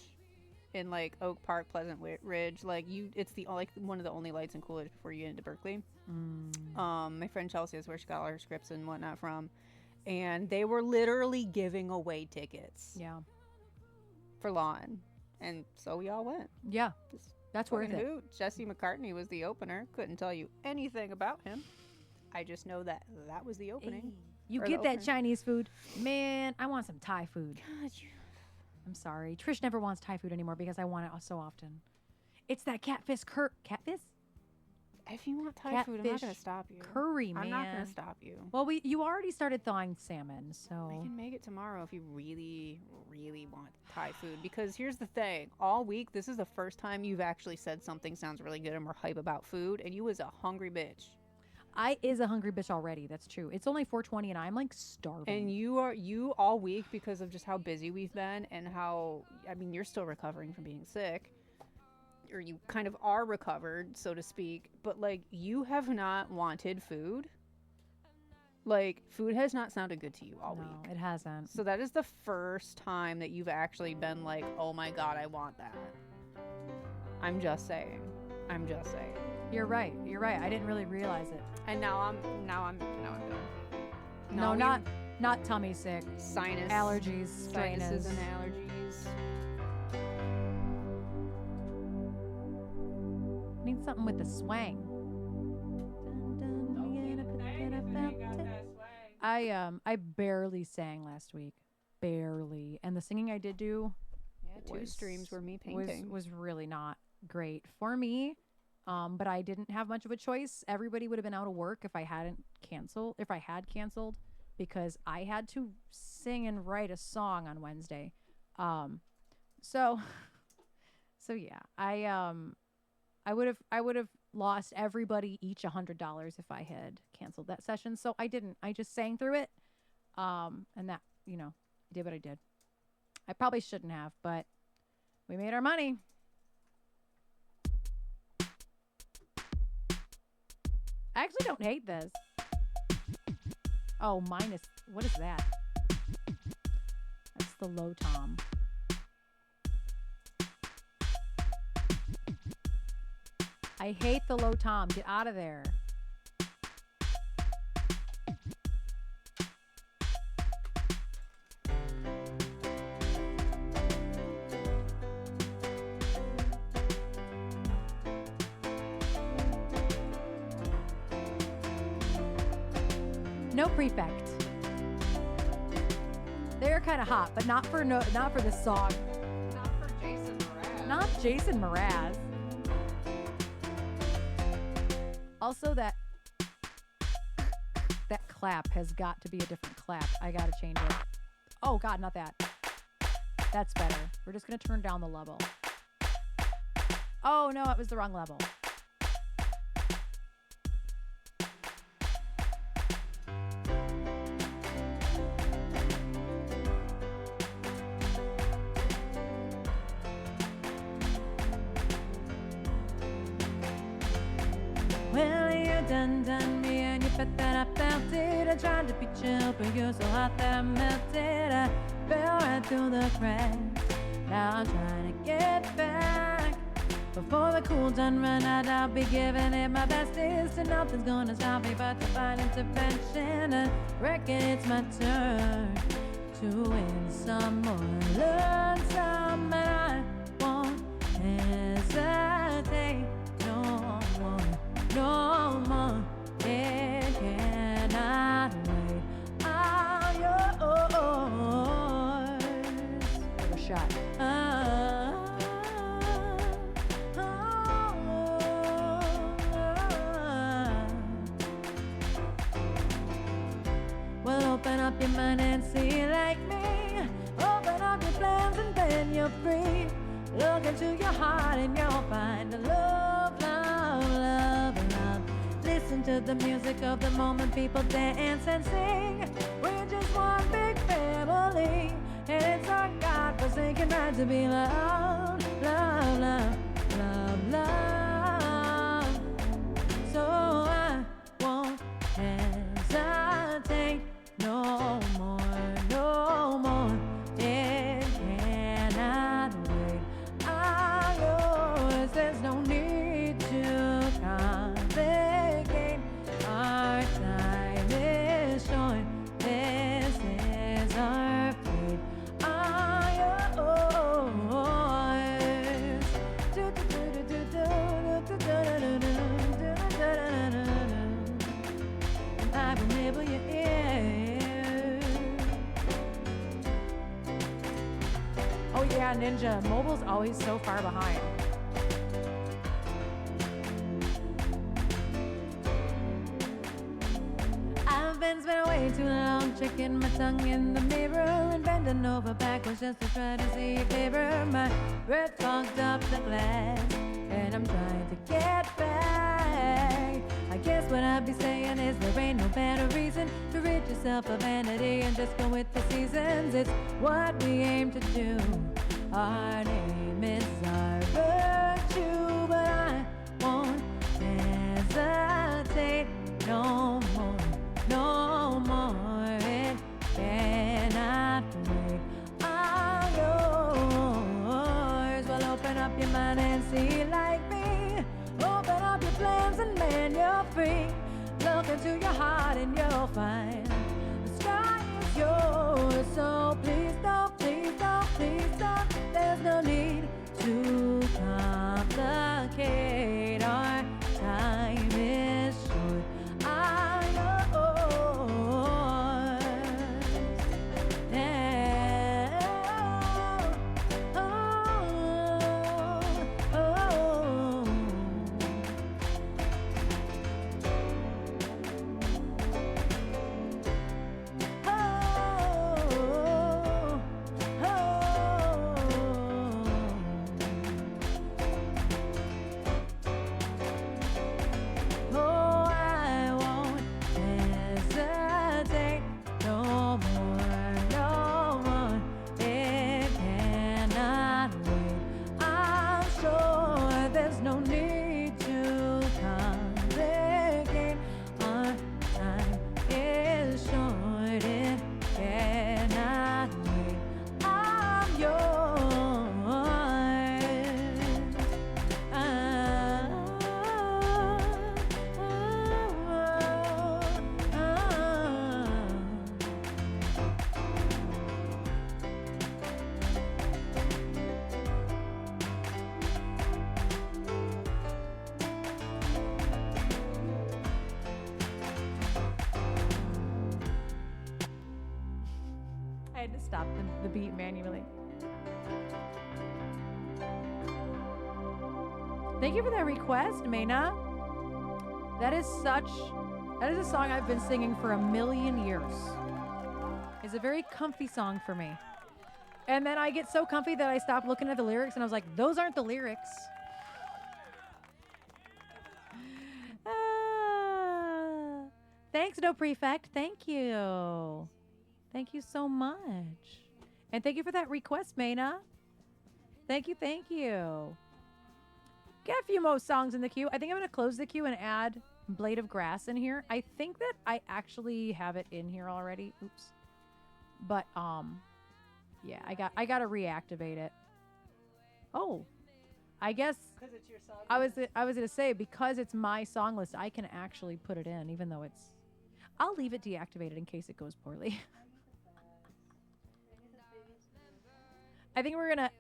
in like Oak Park, Pleasant Ridge. Like it's the like one of the only lights in Coolidge before you get into Berkeley. My friend Chelsea is where she got all her scripts and whatnot from, and they were literally giving away tickets Yeah. for lawn, and so we all went. Yeah. Just That's worth fucking it. hoot. Jesse McCartney was the opener. Couldn't tell you anything about him. I just know that was the opening. You Or the get that opener. Chinese food. Man, I want some Thai food. God, I'm sorry. Trish never wants Thai food anymore because I want it so often. It's that catfish catfish if you want Thai food, I'm not Catfish gonna stop you. curry, man. I'm not gonna stop you. Well, you already started thawing salmon, We so can make it tomorrow if you really, really want Thai food. Because here's the thing: all week, this is the first time you've actually said something sounds really good and we're hype about food, and you was a hungry bitch. I is a hungry bitch already. That's true. It's only 4:20 and I'm like starving. And you all week because of just how busy we've been and how you're still recovering from being sick. Or you kind of are recovered, so to speak, but like you have not wanted food. Like, food has not sounded good to you all No, week. it hasn't. So that is the first time that you've actually been like, oh my God, I want that. I'm just saying. You're right. I didn't really realize it. And now I'm done. No, not tummy sick. Sinus Allergies, sinuses strainers. and allergies. Need something with the swang. I barely sang last week. Barely. And the singing I did do Yeah, two streams were me painting. was really not great for me. But I didn't have much of a choice. Everybody would have been out of work if I had canceled, because I had to sing and write a song on Wednesday. So yeah, I would have lost everybody each $100 if I had canceled that session. So I didn't. I just sang through it. And that, I did what I did. I probably shouldn't have, but we made our money. I actually don't hate this. Oh, what is that? That's the low tom. I hate the low tom. Get out of there. No prefect. They're kind of hot, but not for this song. Not for Jason Mraz. Not Jason Mraz. Also, that clap has got to be a different clap. I gotta change it. Oh God, not that. That's better. We're just gonna turn down the level. Oh no, it was the wrong level. Well, you done me and you bet that I felt it. I tried to be chill, but you're so hot that I melted. I fell right through the cracks. Now I'm trying to get back. Before the cool done run out, I'll be giving it my best. And nothing's gonna stop me but divine intervention. I reckon it's my turn to win some or learn some. And I won't hesitate no more. No more, it cannot wait. I'm yours. Have a shot. Well, open up your mind and see like me. Open up your plans and then you're free. Look into your heart and you'll find a love, love, love, love. Listen to the music of the moment, people dance and sing. We're just one big family, and it's our God-forsaken right to be loved, love, love, love, love. So I won't hesitate no more, no more. It cannot wait. I'm yours. There's no need to complicate. Our time is short. This is our fate. I'm yours. I will nibble your ear. Oh yeah, Ninja. Mobile's always so far behind. I've been spending way too long checking my tongue in the mirror and bending over backwards just to try to see it clearer. My breath fogged up the glass, and I'm trying to get back. I guess what I'd be saying is there ain't no better reason to rid yourself of vanity and just go with the seasons. It's what we aim to do. Our name is our virtue, but I won't hesitate no more, no free. Look into your heart and you'll find the sky is yours. So please don't, please don't, please don't. There's no need to complicate. Our time is short. I'm yours. Yeah. Oh, oh, oh. I won't hesitate no more, no more. It cannot wait. I'm sure there's no need to complicate. Our time is short. It cannot wait. I'm yours. I had to stop the beat manually. Thank you for that request, Mayna. That is a song I've been singing for 1,000,000 years. It's a very comfy song for me. And then I get so comfy that I stop looking at the lyrics and I was like, those aren't the lyrics. Thanks, No Prefect. Thank you. Thank you so much. And thank you for that request, Mayna. Thank you, thank you. Get a few more songs in the queue. I think I'm going to close the queue and add Blade of Grass in here. I think that I actually have it in here already. Oops. But, yeah, I got to reactivate it. Oh, I guess Because it's your song. I was going to say, because it's my song list, I can actually put it in, even though it's... I'll leave it deactivated in case it goes poorly. I think we're gonna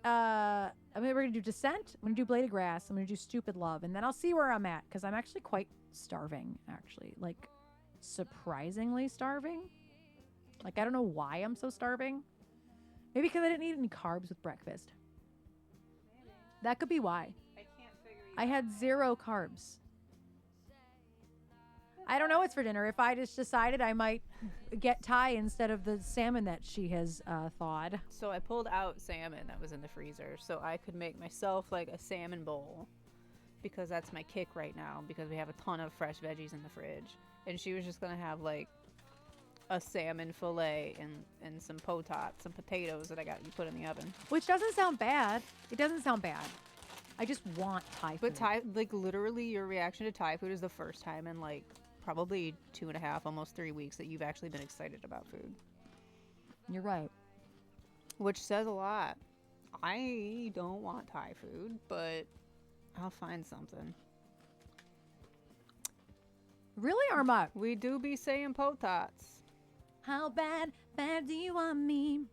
we're gonna do Descent. I'm gonna do Blade of Grass. I'm gonna do Stupid Love, and then I'll see where I'm at because I'm actually quite starving. Actually, like surprisingly starving. Like I don't know why I'm so starving. Maybe because I didn't eat any carbs with breakfast. That could be why. I can't figure you I had 0 carbs. I don't know what's for dinner. If I just decided I might get Thai instead of the salmon that she has thawed. So I pulled out salmon that was in the freezer so I could make myself like a salmon bowl because that's my kick right now because we have a ton of fresh veggies in the fridge. And she was just going to have like a salmon fillet and some potats, some potatoes that I got you put in the oven. Which doesn't sound bad. It doesn't sound bad. I just want Thai food. But Thai, like literally your reaction to Thai food is the first time in like probably 2.5, almost 3 weeks that you've actually been excited about food. You're right. Which says a lot. I don't want Thai food, but I'll find something. Really, Arma? We do be saying potats. How bad do you want me?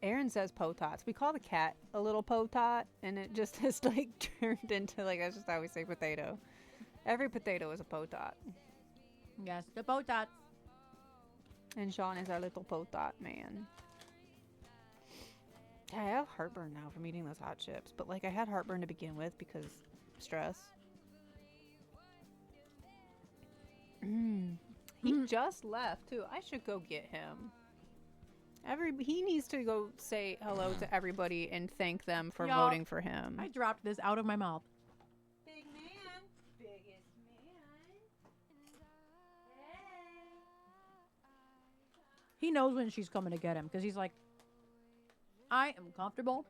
Erin says potats. We call the cat a little potat, and it just has like turned into like, that's just how we say potato. Every potato is a potat. Yes, the potats. And Sean is our little potat man. I have heartburn now from eating those hot chips, but like I had heartburn to begin with because stress. He just left too. I should go get him. He needs to go say hello to everybody and thank them for Y'all, voting for him. I dropped this out of my mouth. Big man. Biggest man. He knows when she's coming to get him because he's like, I am comfortable.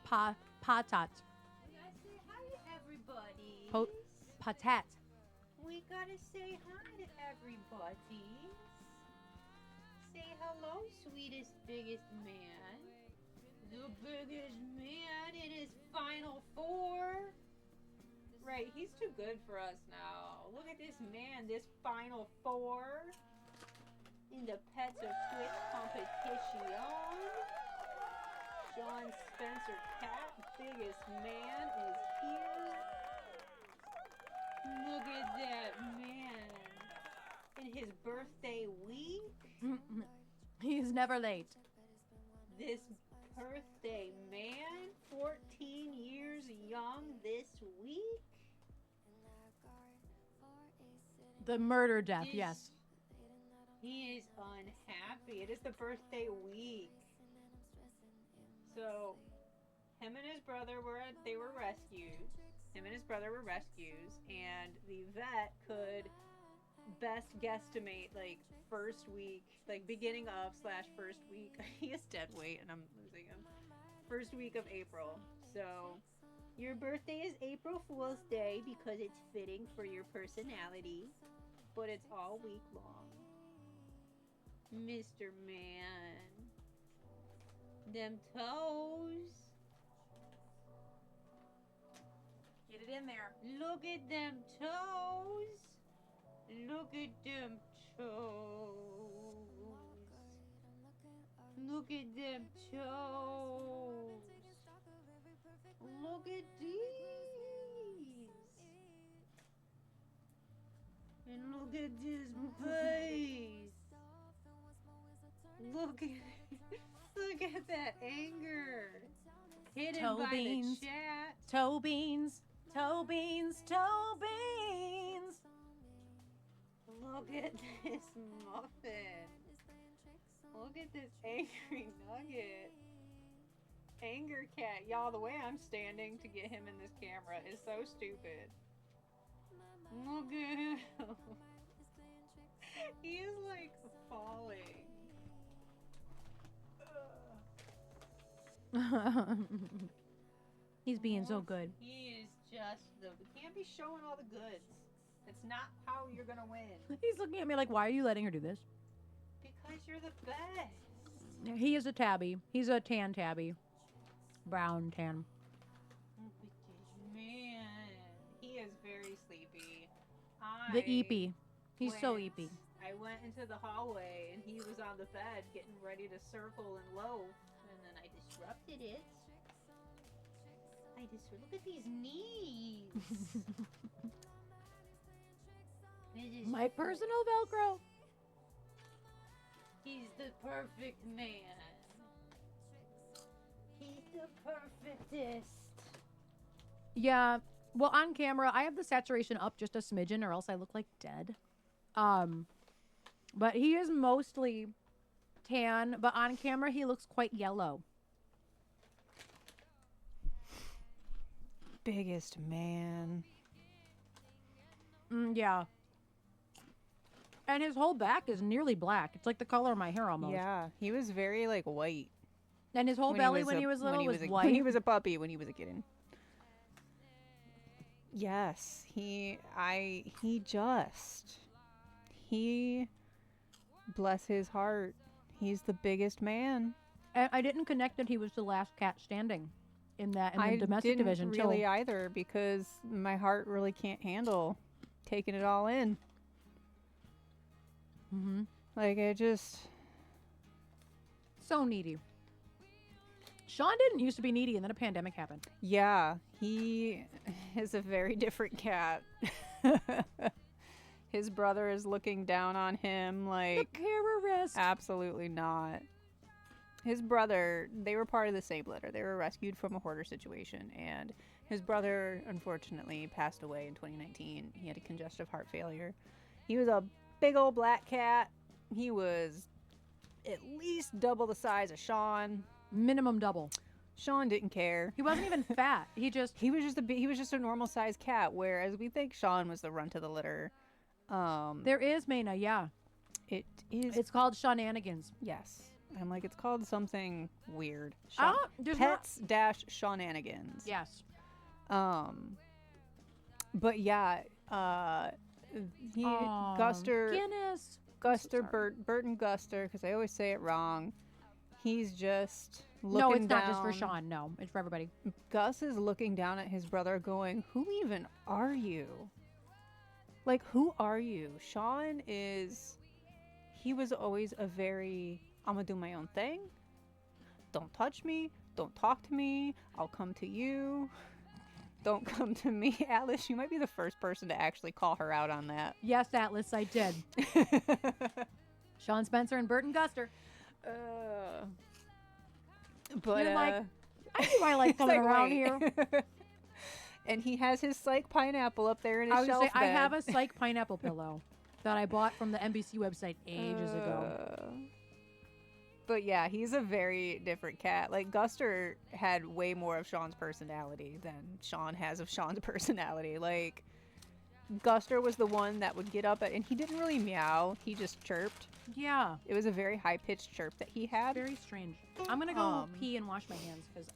Patat. We gotta say hi to everybody. Patat. We gotta say hi to everybody. Say hello, sweetest, biggest man. The biggest man in his final four. Right, he's too good for us now. Look at this man, this final four. In the Pets of Twitch competition. John Spencer Cat, biggest man, is here. Look at that man. In his birthday week. He is never late. This birthday man, 14 years young this week. The murder death, This- yes. He is unhappy. It is the birthday week. So, him and his brother were rescued. Him and his brother were rescues, and the vet could best guesstimate like first week, like beginning of / first week. He is dead weight, and I'm losing him. First week of April. So, your birthday is April Fool's Day because it's fitting for your personality, but it's all week long. Mr. Man. Them toes. Get it in there. Look at them toes. Look at them toes. Look at them toes. Look at these. And look at this face. Look at that anger. Hidden Toe by beans. the chat. Toe beans, toe beans, toe beans. Look at this muffin. Look at this angry nugget. Anger cat. Y'all, the way I'm standing to get him in this camera is so stupid. Look at him. He is like falling. He's being so good. He is just we can't be showing all the goods. It's not how you're gonna win. He's looking at me like, why are you letting her do this? Because you're the best. He is a tabby. He's a tan tabby. Brown tan. Man, he is very sleepy. The eepy. He's so eepy. I went into the hallway and he was on the bed getting ready to circle and loaf, and then I disrupted it. Look at these knees. My personal Velcro. He's the perfect man. He's the perfectest. Yeah. Well, on camera, I have the saturation up just a smidgen, or else I look like dead. But he is mostly tan, but on camera he looks quite yellow. Biggest man. Yeah. And his whole back is nearly black. It's like the color of my hair almost. Yeah, he was very like white. And his whole belly when he was little was white. When he was a puppy, when he was a kitten. Yes, he bless his heart. He's the biggest man. And I didn't connect that he was the last cat standing in the domestic didn't division. really either, because my heart really can't handle taking it all in. Mm-hmm. Like, I just... So needy. Sean didn't used to be needy, and then a pandemic happened. Yeah, he is a very different cat. His brother is looking down on him like... The terrorist. Absolutely not. His brother, they were part of the same litter. They were rescued from a hoarder situation, and his brother, unfortunately, passed away in 2019. He had a congestive heart failure. He was a big old black cat. He was at least double the size of Sean. Minimum double. Sean didn't care. He wasn't even fat. He was just a normal sized cat, whereas we think Sean was the runt of the litter. There is Maina, yeah. It is. It's called Shenanigans. Yes. I'm like, it's called something weird. There's Pets-Shenanigans. Yes. But yeah, Guster Guinness. Burton Guster, because I always say it wrong. he's just looking No, it's down. not just for Sean. No, it's for everybody. Gus is looking down at his brother going, who even are you? Like, who are you? Sean is, he was always a very, I'm gonna do my own thing. Don't touch me. Don't talk to me. I'll come to you. Don't come to me. Atlas, you might be the first person to actually call her out on that. Yes, Atlas, I did. Sean Spencer and Burton Guster. But You're like, I knew I like coming around here. And he has his psych pineapple up there in his I was shelf say, I bed. have a psych pineapple pillow that I bought from the NBC website ages ago. But yeah, he's a very different cat. Like, Guster had way more of Sean's personality than Sean has of Sean's personality. Like, Guster was the one that would get up and he didn't really meow. He just chirped. Yeah, It was a very high-pitched chirp that he had. very strange. I'm gonna go pee and wash my hands because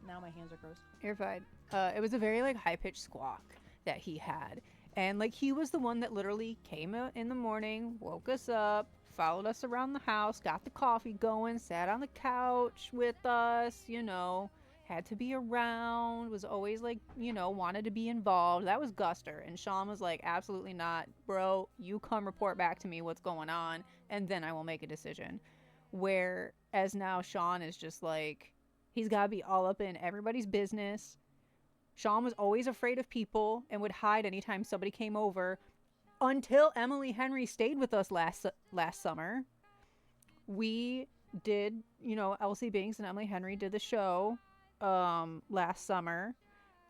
now my hands are gross. You're fine. It was a very, like, high-pitched squawk that he had. And, like, he was the one that literally came out in the morning, woke us up, followed us around the house, got the coffee going, sat on the couch with us, you know, had to be around, was always, like, you know, wanted to be involved. That was Guster. And Sean was like, absolutely not. Bro, you come report back to me what's going on, and then I will make a decision. Whereas now Sean is just like, he's got to be all up in everybody's business. Sean was always afraid of people and would hide anytime somebody came over until Emily Henry stayed with us last summer. We did, you know, Elsie Binks and Emily Henry did the show last summer,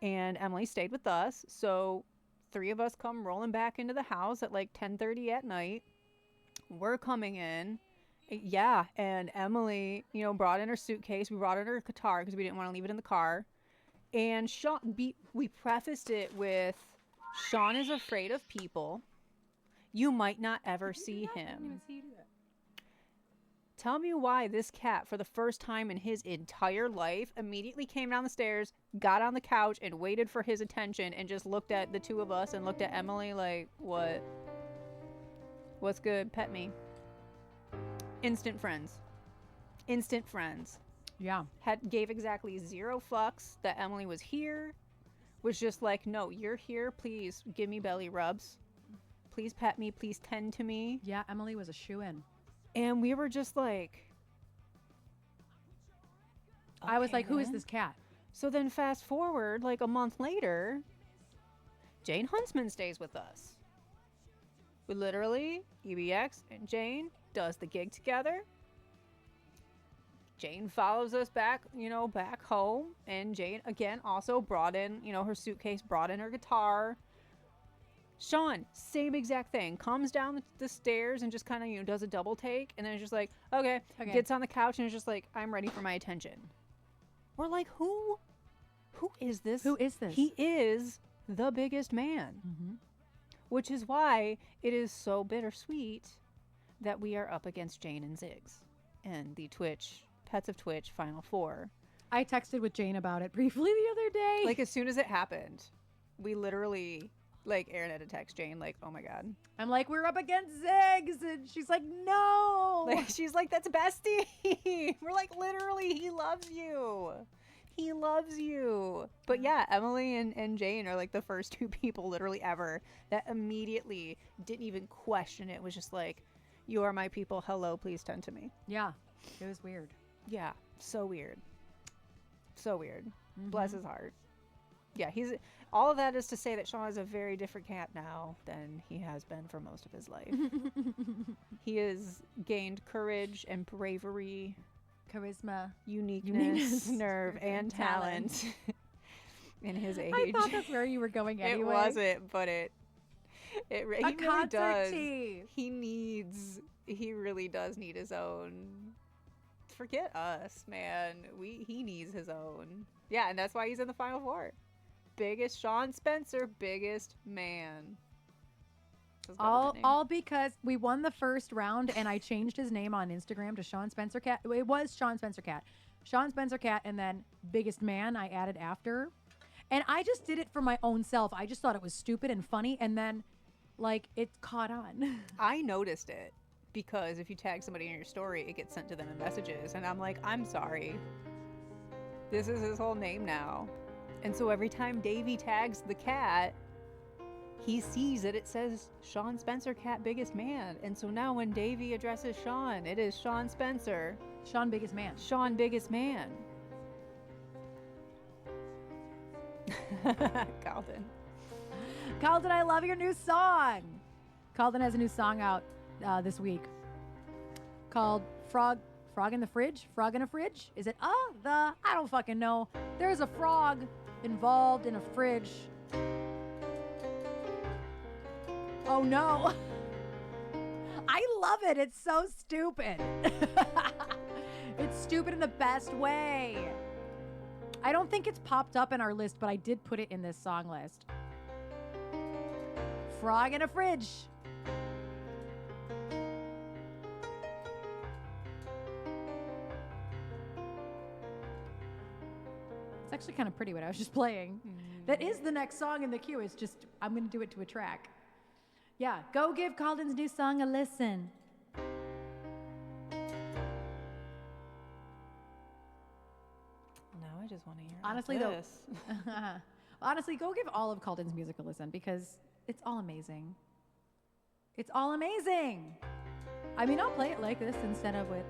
and Emily stayed with us. So 3 of us come rolling back into the house at like 10:30 at night. We're coming in. Yeah, and Emily, you know, brought in her suitcase. We brought in her guitar because we didn't want to leave it in the car. And Sean, we prefaced it with, Sean is afraid of people. You might not ever see him. Tell me why this cat, for the first time in his entire life, immediately came down the stairs, got on the couch, and waited for his attention, and just looked at the 2 of us and looked at Emily like, what? What's good? Pet me. Instant friends. Instant friends. Yeah. Gave exactly 0 fucks that Emily was here. Was just like, no, you're here. Please give me belly rubs. Please pet me. Please tend to me. Yeah, Emily was a shoo-in. And we were just like, I was okay, like, who is man. this cat? So then fast forward like a month later, Jane Huntsman stays with us. We literally, EBX and Jane does the gig together. Jane follows us back, you know, back home. And Jane, again, also brought in, you know, her suitcase, brought in her guitar. Sean, same exact thing. Comes down the stairs and just kind of, you know, does a double take. And then it's just like, okay. Gets on the couch and is just like, I'm ready for my attention. We're like, who is this? Who is this? He is the biggest man. Mm-hmm. Which is why it is so bittersweet that we are up against Jane and Ziggs and the Pets of Twitch Final Four. I texted with Jane about it briefly the other day. Like, as soon as it happened, we literally, like, Erin had to text Jane, like, oh my God. I'm like, we're up against Ziggs. And she's like, no. Like, she's like, that's bestie. We're like, literally, he loves you. He loves you. But yeah, Emily and Jane are like the first 2 people literally ever that immediately didn't even question it. It was just like, you are my people. Hello, please tend to me. Yeah, it was weird. Yeah, so weird. So weird. Mm-hmm. Bless his heart. Yeah, all of that is to say that Sean is a very different cat now than he has been for most of his life. He has gained courage and bravery, Charisma. uniqueness, nerve, and talent in his age. I thought that's where you were going anyway. It wasn't, but he really does. tea. He really does need his own. Forget us, man. He needs his own. Yeah, and that's why he's in the Final Four. Biggest Sean Spencer, biggest man. Let's go with that name. All because we won the first round and I changed his name on Instagram to Sean Spencer Cat. It was Sean Spencer Cat. Sean Spencer Cat, and then biggest man I added after. And I just did it for my own self. I just thought it was stupid and funny, and then like it caught on. I noticed it. because if you tag somebody in your story, it gets sent to them in messages. And I'm like, I'm sorry. This is his whole name now. And so every time Davey tags the cat, he sees that it says Sean Spencer, cat biggest man. And so now when Davey addresses Sean, it is Sean Spencer. Sean biggest man. Sean biggest man. Calden. Calden, I love your new song. Calden has a new song out this week called Frog in the Fridge? Frog in a Fridge? Is it I don't fucking know. There's a frog involved in a fridge. Oh no. I love it. It's so stupid. It's stupid in the best way. I don't think it's popped up in our list, but I did put it in this song list. Frog in a Fridge. It's actually kind of pretty what I was just playing. That is the next song in the queue. It's just, I'm going to do it to a track. Yeah, go give Calden's new song a listen. Now I just want to hear Honestly, this. Honestly, go give all of Calden's music a listen because it's all amazing. It's all amazing. I mean, I'll play it like this instead of with...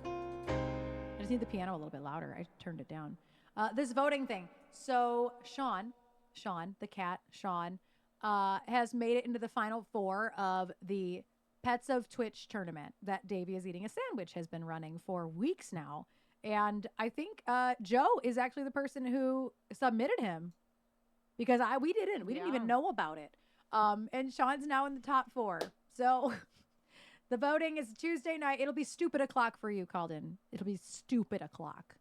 I just need the piano a little bit louder. I turned it down. This voting thing. So Sean, the cat, Sean, has made it into the final four of the Pets of Twitch tournament that Davey is Eating a Sandwich has been running for weeks now. And I think Joe is actually the person who submitted him because we didn't even know about it. And Sean's now in the top four. So the voting is Tuesday night. It'll be stupid o'clock for you, Calden. It'll be stupid o'clock.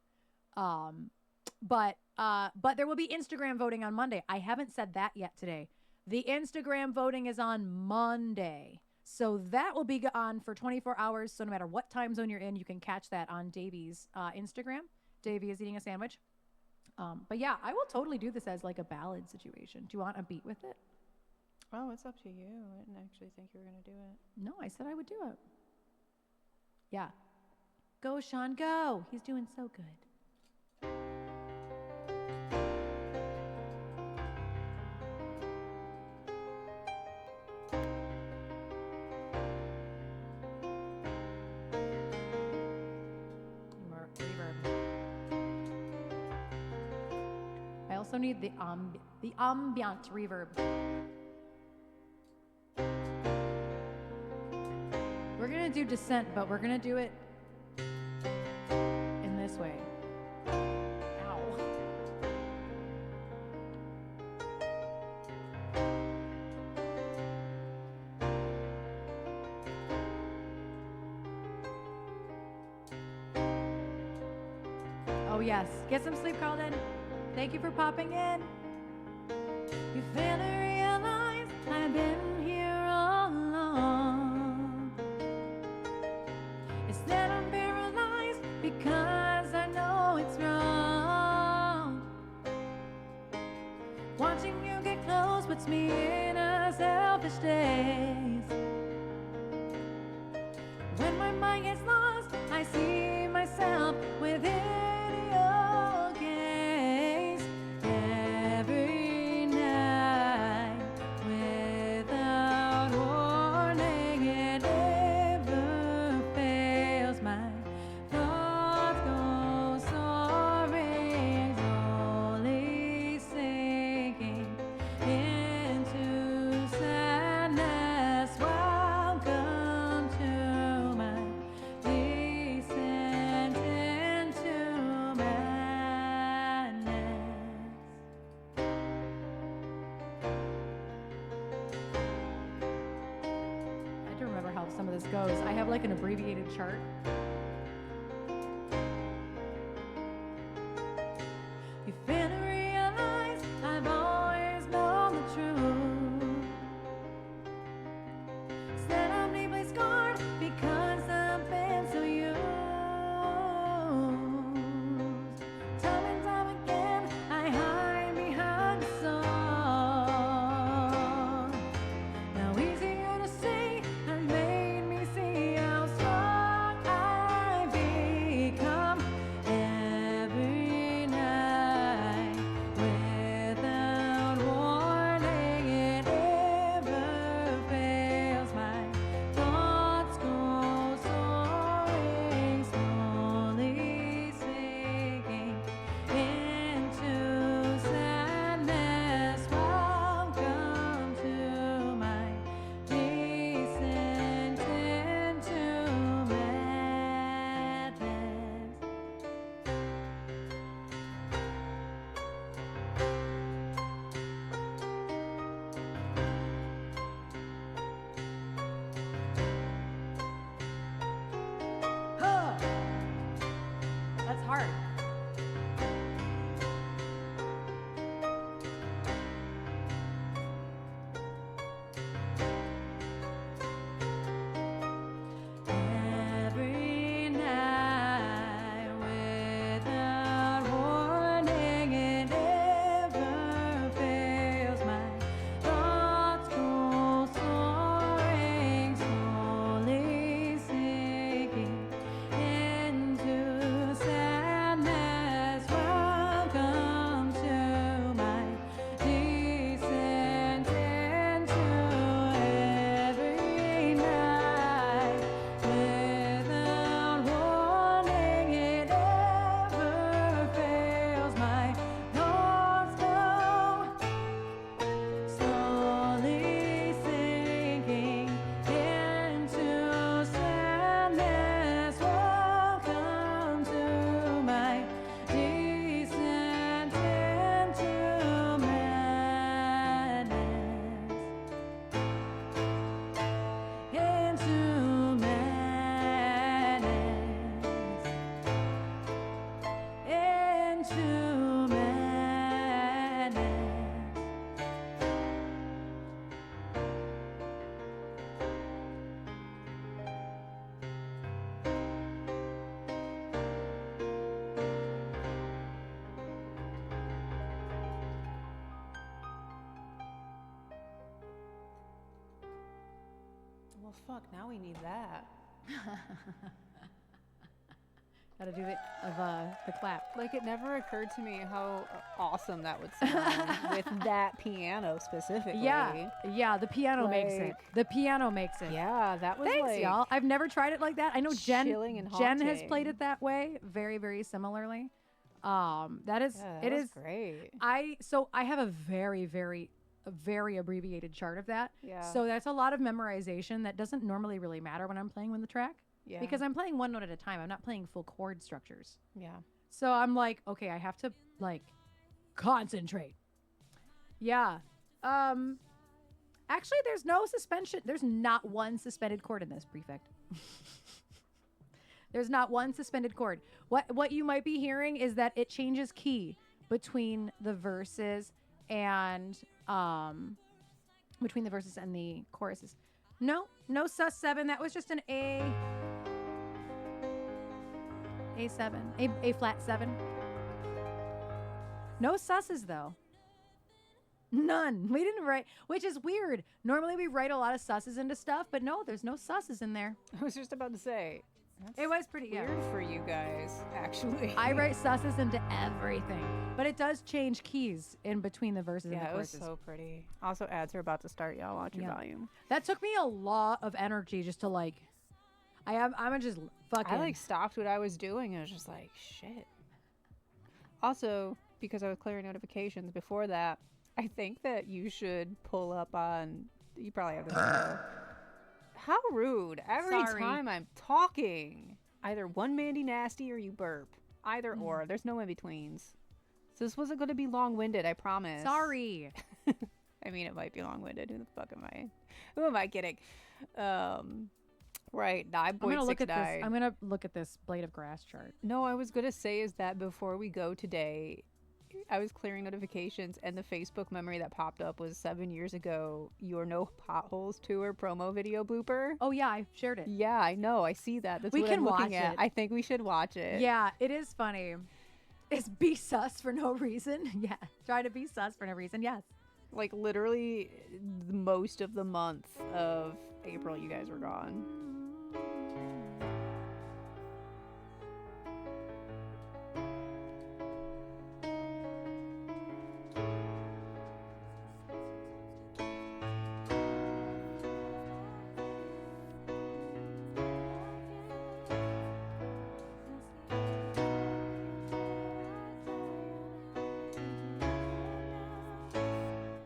But there will be Instagram voting on Monday. I haven't said that yet today. The Instagram voting is on Monday. So that will be on for 24 hours. So no matter what time zone you're in, you can catch that on Davey's Instagram. Davey is Eating a Sandwich. But yeah, I will totally do this as like a ballad situation. Do you want a beat with it? Oh, it's up to you. I didn't actually think you were going to do it. No, I said I would do it. Yeah. Go, Sean, go. He's doing so good. I also need the ambient reverb. We're gonna do Descent, but we're gonna do it in this way. Ow. Oh yes, get some sleep, Calden. Thank you for popping in. You fail to realize I've been here all along. It's that I'm paralyzed because I know it's wrong. Watching you get close puts me in a selfish daze. When my mind gets lost, I see myself within your gaze. Every night, without warning, it never fails. My thoughts go soaring, slowly sinking into sadness. Welcome to my descent into madness. I have to remember how some of this goes. I have like an abbreviated chart. You fail to realize I've always known the truth. Said I'm deeply scarred because I've been so used. Time and time again, I hide behind the song. Now easier to say, and made me see how Well, fuck, now we need that. Gotta do the clap. Like, it never occurred to me how awesome that would sound with that piano specifically. Yeah, the piano makes it. Like- The piano makes it. Yeah, that was Thanks, like... y'all. I've never tried it like that. I know chilling and Jen has played haunting. it that way, very, very similarly. That is Yeah, it that was is great. I have a very abbreviated chart of that. Yeah. So that's a lot of memorization that doesn't normally really matter when I'm playing with the track. Yeah. Because I'm playing one note at a time. I'm not playing full chord structures. Yeah. So I'm like, okay, I have to like concentrate. Yeah. Actually there's no suspension. There's not one suspended chord in this, prefect. There's not one suspended chord. What you might be hearing is that it changes key between the verses and the choruses. No sus7. That was just an A7, A flat 7. No susses though. None. We didn't write, which is weird. Normally we write a lot of susses into stuff, but no, there's no susses in there. I was just about to say. That's It was pretty weird for you guys, actually. I write susses into everything, but it does change keys in between the verses and the Yeah, it was choruses. so pretty. Also, ads are about to start, y'all. Watch your Yeah. volume. That took me a lot of energy just to like. I'm just fucking. I like stopped what I was doing and was just like, shit. Also, because I was clearing notifications before that, I think that you should pull up on. You probably have the video. How rude! Every Sorry. time I'm talking, either one Mandy nasty or you burp. Either or. There's no in betweens. So this wasn't going to be long-winded. I promise. Sorry. I mean, it might be long-winded. Who the fuck am I? Who am I kidding? Right. Nah, I'm gonna look at this. 9.69. I'm gonna look at this blade of grass chart. No, I was gonna say is that before we go today, I was clearing notifications and the Facebook memory that popped up was 7 years ago. Your No Potholes Tour promo video blooper. Oh yeah, I shared it. Yeah, I know. I see that. That's We what can I'm looking watch at. it. I think we should watch it. Yeah, it is funny. Is be sus for no reason? Yeah. Try to be sus for no reason. Yes. Like literally most of the month of April, you guys were gone.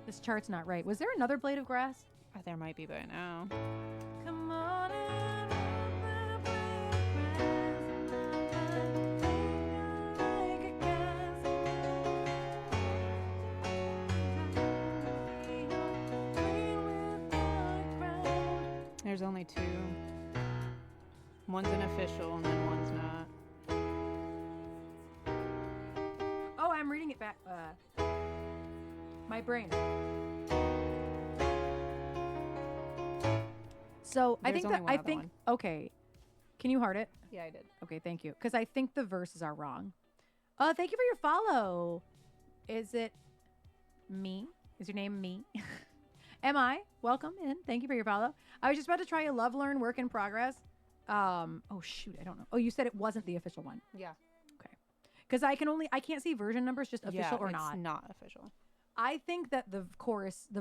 This chart's not right. Was there another blade of grass? There might be by now. Come on and hold my breath, like a gas. There's only two. One's an official and then one's not. Oh, I'm reading it back. My brain. So I There's think only that one I other think one. okay. Can you heart it? Yeah, I did. Okay, thank you. Because I think the verses are wrong. Thank you for your follow. Is it me? Is your name me? Am I? Welcome in. Thank you for your follow. I was just about to try a love learn work in progress. Oh shoot, I don't know. Oh, you said it wasn't the official one. Yeah. Because I can't see version numbers, just official or it's not. not official. I think that the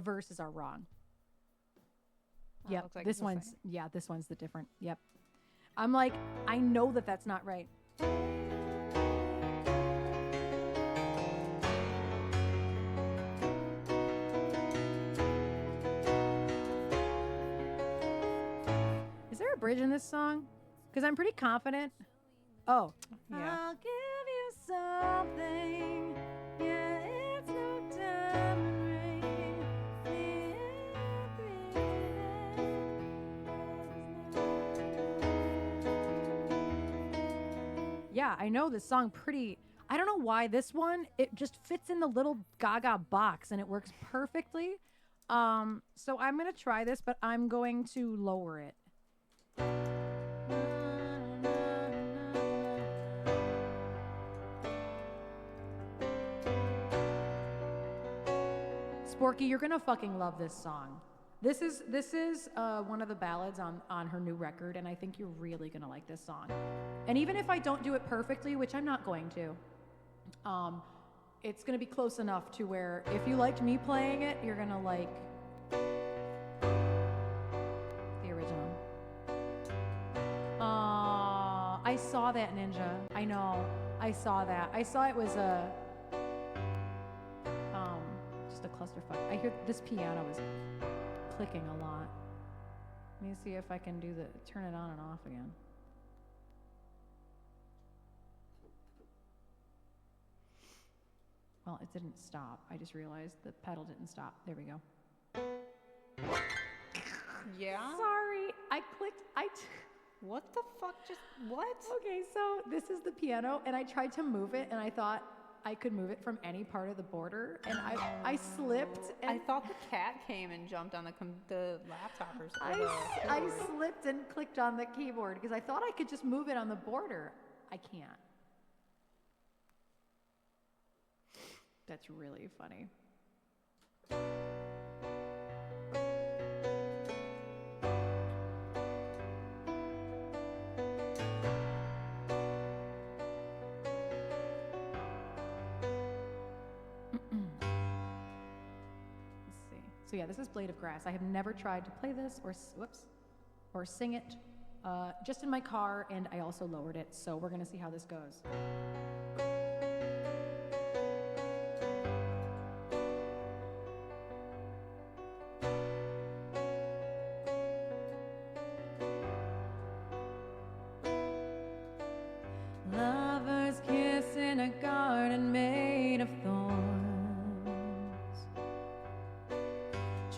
verses are wrong. Oh, Yep, looks like this it's the one's same. this one's the different. Yep. I'm like, I know that that's not right. Is there a bridge in this song? Because I'm pretty confident. Oh. Yeah. I'll give you something. Yeah, it's no diamond ring. Yeah, I know this song pretty. I don't know why this one, it just fits in the little Gaga box and it works perfectly. So I'm going to try this, but I'm going to lower it. Sporky, you're gonna fucking love this song. This is one of the ballads on her new record, and I think you're really gonna like this song. And even if I don't do it perfectly, which I'm not going to, it's gonna be close enough to where if you liked me playing it, you're gonna like the original. I saw that, Ninja. I know. I saw that. I saw it was a just a clusterfuck. I hear this piano is clicking a lot. Let me see if I can turn it on and off again. Well, it didn't stop. I just realized the pedal didn't stop. There we go. Yeah? Sorry, I clicked. What the fuck? What? Okay, so this is the piano, and I tried to move it, and I thought I could move it from any part of the border, and I slipped. And I thought the cat came and jumped on the laptop or something. I slipped and clicked on the keyboard because I thought I could just move it on the border. I can't. That's really funny. So yeah, this is Blade of Grass. I have never tried to play this or sing it, just in my car, and I also lowered it, so we're gonna see how this goes. Lovers kiss in a garden made of thorns.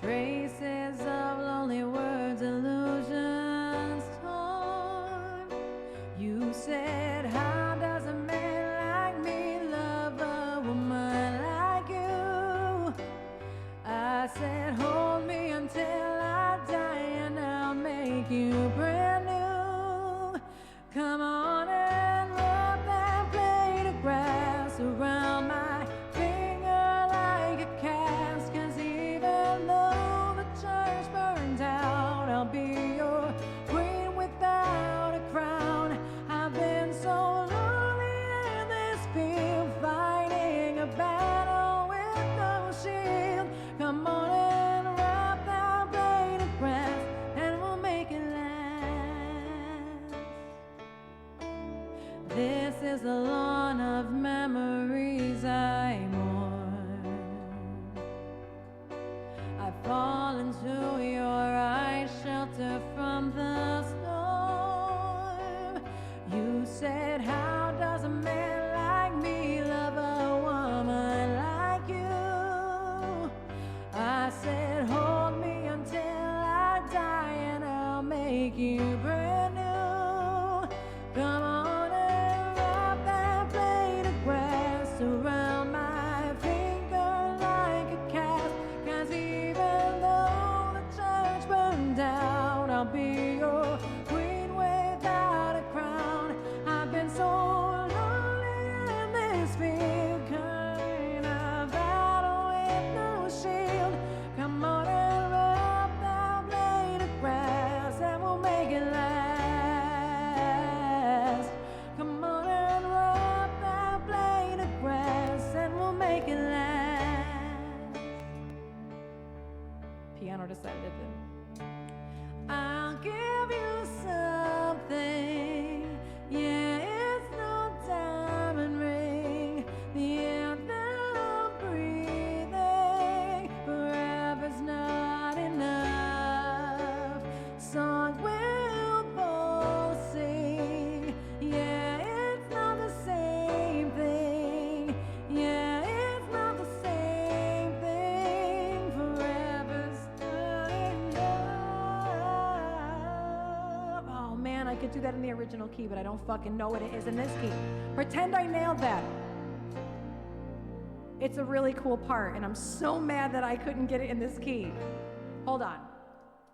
Traces of lonely words, illusions torn. You said, how does a man like me love a woman like you? I said, hold me until I die and I'll make you brand new. Come on and rub that blade of grass around my finger like a cast, 'cause even though the church burns out, I'll be your queen without a crown. I've been so lonely in this field, fighting a battle with no shield. Come on and rub that blade of grass and we'll make it last. This is the lawn of memories I mourn. I fall into your eyes, shelter from the storm. You said, how does a man like me love a woman like you? I said, hold me until I die and I'll make you brand new. Come on and wrap that blade of grass around my finger like a cast, 'cause even though the church burned down, I'll be your queen without a crown. I've been so lonely in this field, kind of battle with no shield. Come on and rub that blade of grass and we'll make it last. Come on and rub that blade of grass and we'll make it last. Piano decided to. I'll give you something. Yeah, it's no diamond ring. The air that I'm breathing, forever's not enough. Song we'll both sing. Yeah, it's not the same thing. Yeah, it's not the same thing. Forever's not enough. Oh man, I could do that in the original key, but I don't fucking know what it is in this key. Pretend I nailed that. It's a really cool part, and I'm so mad that I couldn't get it in this key. Hold on.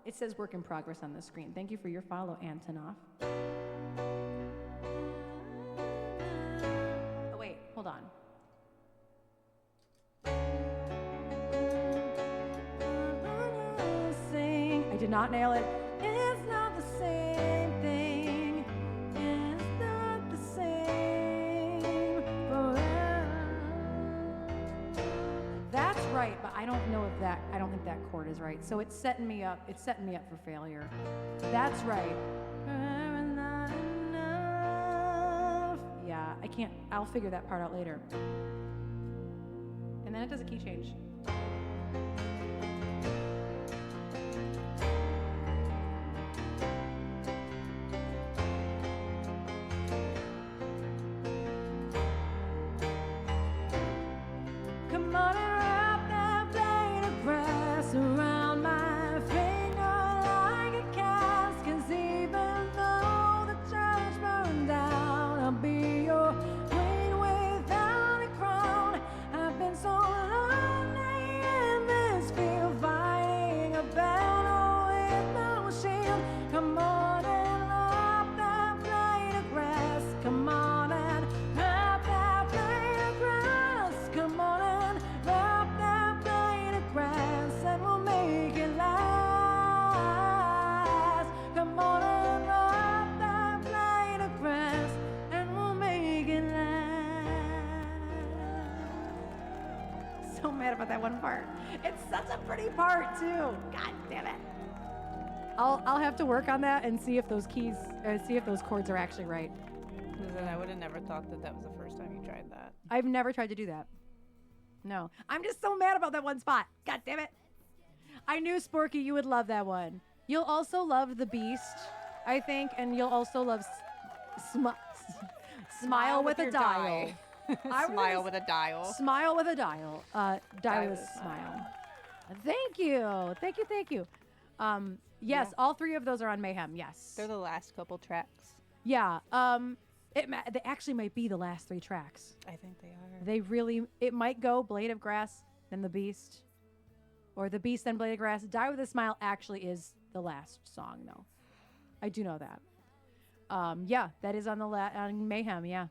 It says work in progress on the screen. Thank you for your follow, Antonov. Oh, wait, hold on. Say not nail it. It's not the same thing. It's not the same forever. That's right, but I don't know if that, I don't think that chord is right. So it's setting me up for failure. That's right. Forever not enough. Yeah, I can't, I'll figure that part out later. And then it does a key change. Come on and wrap that blade of grass around my finger like a cast. 'Cause even though the church burned down, I'll be your queen without a crown. I've been so lonely in this field, fighting a battle with no shield. Come on and wrap that blade of grass. Come on and wrap that blade of grass. Come on and wrap that blade of grass, and we'll make it last. Come on and wrap that blade of grass, and we'll make it last. So mad about that one part. It's such a pretty part too. God damn it. I'll have to work on that and see if those keys, see if those chords are actually right. Listen, I would have never thought that that was the first time you tried that. I've never tried to do that. No. I'm just so mad about that one spot. God damn it. I knew, Sporky, you would love that one. You'll also love The Beast, I think, and you'll also love Smile with a your Dial. I was Smile gonna with a dial. Smile with a Dial. Die Die with with a a smile. Thank you. Thank you. Thank you. Yes, Yeah. all three of those are on Mayhem. Yes. They're the last couple tracks. Yeah. They actually might be the last three tracks. I think they are. They really, it might go Blade of Grass, then The Beast, or The Beast, then Blade of Grass. Die with a Smile actually is the last song, though. I do know that. Yeah, that is on the on Mayhem. Yeah.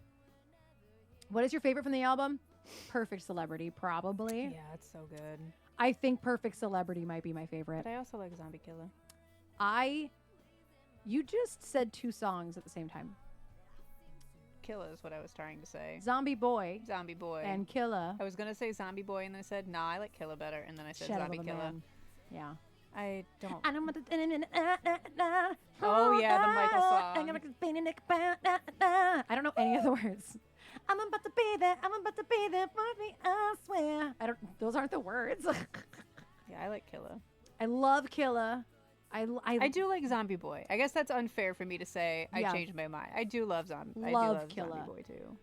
What is your favorite from the album? Perfect Celebrity, probably. Yeah, it's so good. I think Perfect Celebrity might be my favorite. But I also like Zombie Killer. You just said two songs at the same time. Killa is what I was trying to say. Zombie Boy Zombie Boy. and Killa. I was gonna say Zombie Boy, and then I said, nah, I like Killa better, and then I said Shadow Zombie of a Killa. Man. Yeah. I don't. I don't want to. Oh, yeah, the Michael song. I don't know any of the words. I'm about to be there. I'm about to be there for me. I swear. I don't. Those aren't the words. Yeah, I like Killa. I love Killa. I do like Zombie Boy. I guess that's unfair for me to say. I Yeah. changed my mind. I do love Zombie. I do Love love Killa. Zombie Boy too.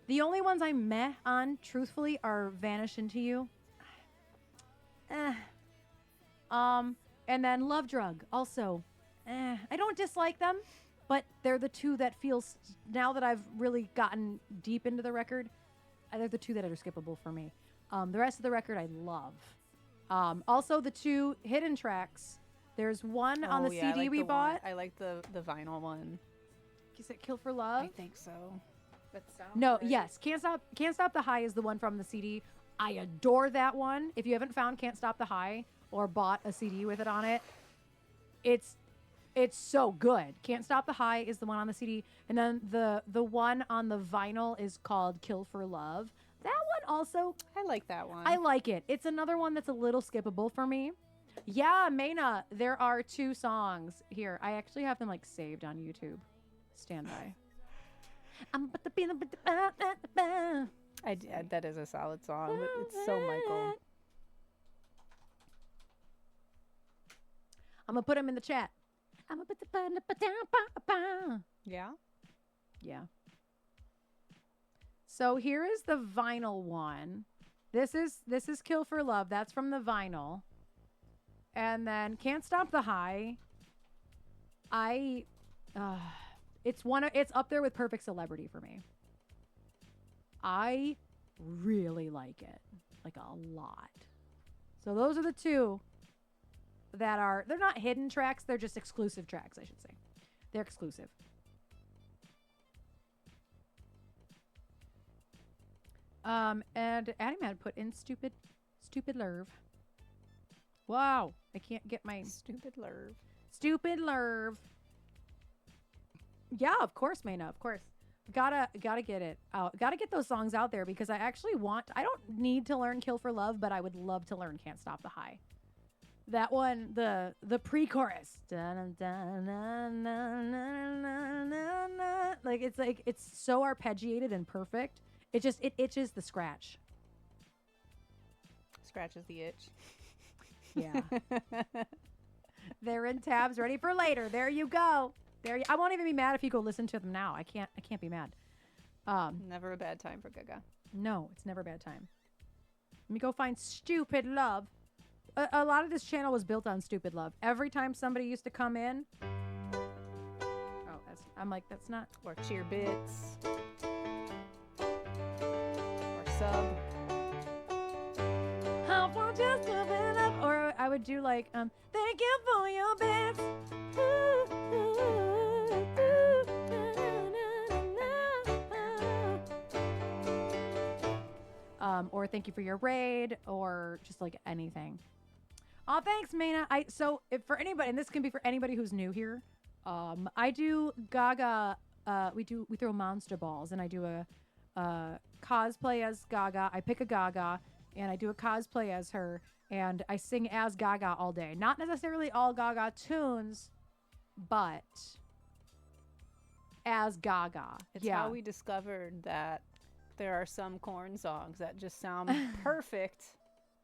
The only ones I meh on, truthfully, are Vanish Into You. And then Love Drug, also. I don't dislike them, but they're the two that feels, now that I've really gotten deep into the record, they're the two that are skippable for me. The rest of the record I love. Also, the two hidden tracks. There's one on the yeah, I CD like we the one- bought. I like the vinyl one. Is it Kill for Love? I think so. That sounds No, right. yes. Can't Stop the High is the one from the CD. I adore that one. If you haven't found Can't Stop the High or bought a CD with it on it, it's so good. Can't Stop the High is the one on the CD, and then the one on the vinyl is called Kill for Love. That one also, I like that one. I like it. It's another one that's a little skippable for me. Yeah, Maina, there are two songs here. I actually have them like saved on YouTube. Stand by. I'm about to be that is a solid song. It's so Michael. I'm gonna put them in the chat. I'm gonna put the Yeah. Yeah. So here is the vinyl one. This is Kill for Love. That's from the vinyl. And then Can't Stop the High. It's up there with Perfect Celebrity for me. I really like it. Like a lot. So those are the two that they're not hidden tracks, they're just exclusive tracks, I should say. They're exclusive. And Addie Mad put in Stupid Lurve. Wow. I can't get my Stupid Lerv. stupid Lerv. Yeah, of course, Maina. Of course. Gotta get it out. Gotta get those songs out there because I actually I don't need to learn Kill for Love, but I would love to learn Can't Stop the High. That one, the pre-chorus. Like it's so arpeggiated and perfect. It itches the scratch. Scratches the itch. Yeah. They're in tabs ready for later. There you go. I won't even be mad if you go listen to them now. I can't be mad. Never a bad time for Gaga. No, it's never a bad time. Let me go find Stupid Love. A lot of this channel was built on Stupid Love. Every time somebody used to come in, I'm like, that's not. Or Cheer Bits. Or Sub. I want just a bit of, or I would do like, thank you for your bits. Or thank you for your raid, or just like anything. Oh, thanks, Maina. So if for anybody, and this can be for anybody who's new here, I do Gaga. We throw monster balls, and I do a cosplay as Gaga. I pick a Gaga, and I do a cosplay as her, and I sing as Gaga all day. Not necessarily all Gaga tunes, but as Gaga. It's how we discovered that there are some Korn songs that just sound perfect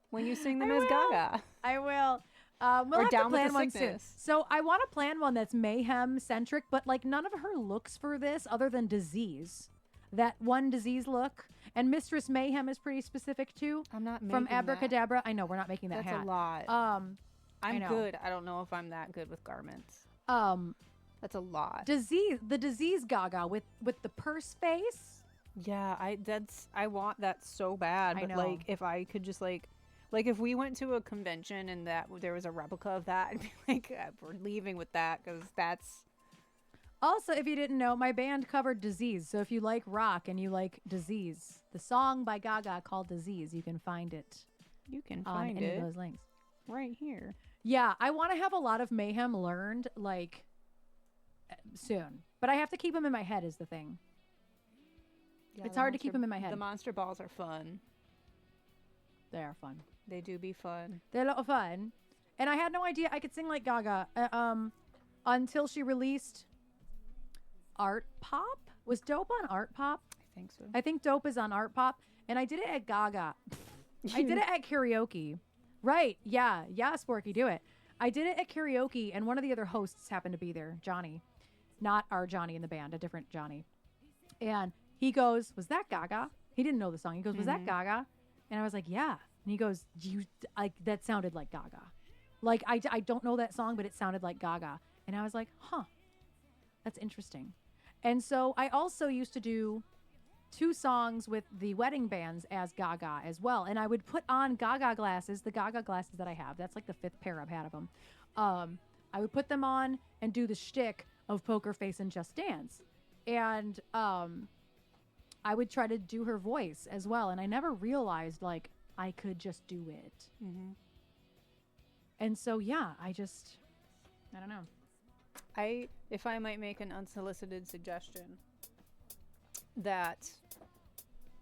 when you sing them as Gaga. I will. We'll have to plan one soon. So I want to plan one that's Mayhem centric, but like none of her looks for this other than Disease. That one Disease look. And Mistress Mayhem is pretty specific too. I'm not making from Abracadabra. I know we're not making that That's hat. a lot. I'm good. I don't know if I'm that good with garments. That's a lot. The Disease Gaga with the purse face. Yeah, I want that so bad. But like if I could just like if we went to a convention and that there was a replica of that, I'd be like, we're leaving with that because that's. Also, if you didn't know, my band covered Disease. So if you like rock and you like Disease, the song by Gaga called Disease, you can find it. You can on find any it of those links right here. Yeah, I want to have a lot of Mayhem learned like soon, but I have to keep them in my head. Is the thing. Yeah, it's hard to keep them in my head. The monster balls are fun. They are fun. They do be fun. They're a lot of fun. And I had no idea I could sing like Gaga until she released Art Pop. Was Dope on Art Pop? I think so. I think Dope is on Art Pop. And I did it at Gaga. I did it at karaoke. Right. Yeah. Yeah, Sporky, do it. I did it at karaoke, and one of the other hosts happened to be there, Johnny. Not our Johnny in the band, a different Johnny. And he goes, was that Gaga? He didn't know the song. He goes, was that Gaga? And I was like, yeah. And he goes, that sounded like Gaga. Like, I don't know that song, but it sounded like Gaga. And I was like, huh, that's interesting. And so I also used to do 2 songs with the wedding bands as Gaga as well. And I would put on Gaga glasses, the Gaga glasses that I have. That's like the 5th pair I've had of them. I would put them on and do the shtick of Poker Face and Just Dance. And I would try to do her voice as well. And I never realized, like, I could just do it. Mm-hmm. And so, yeah, I don't know. If I might make an unsolicited suggestion, that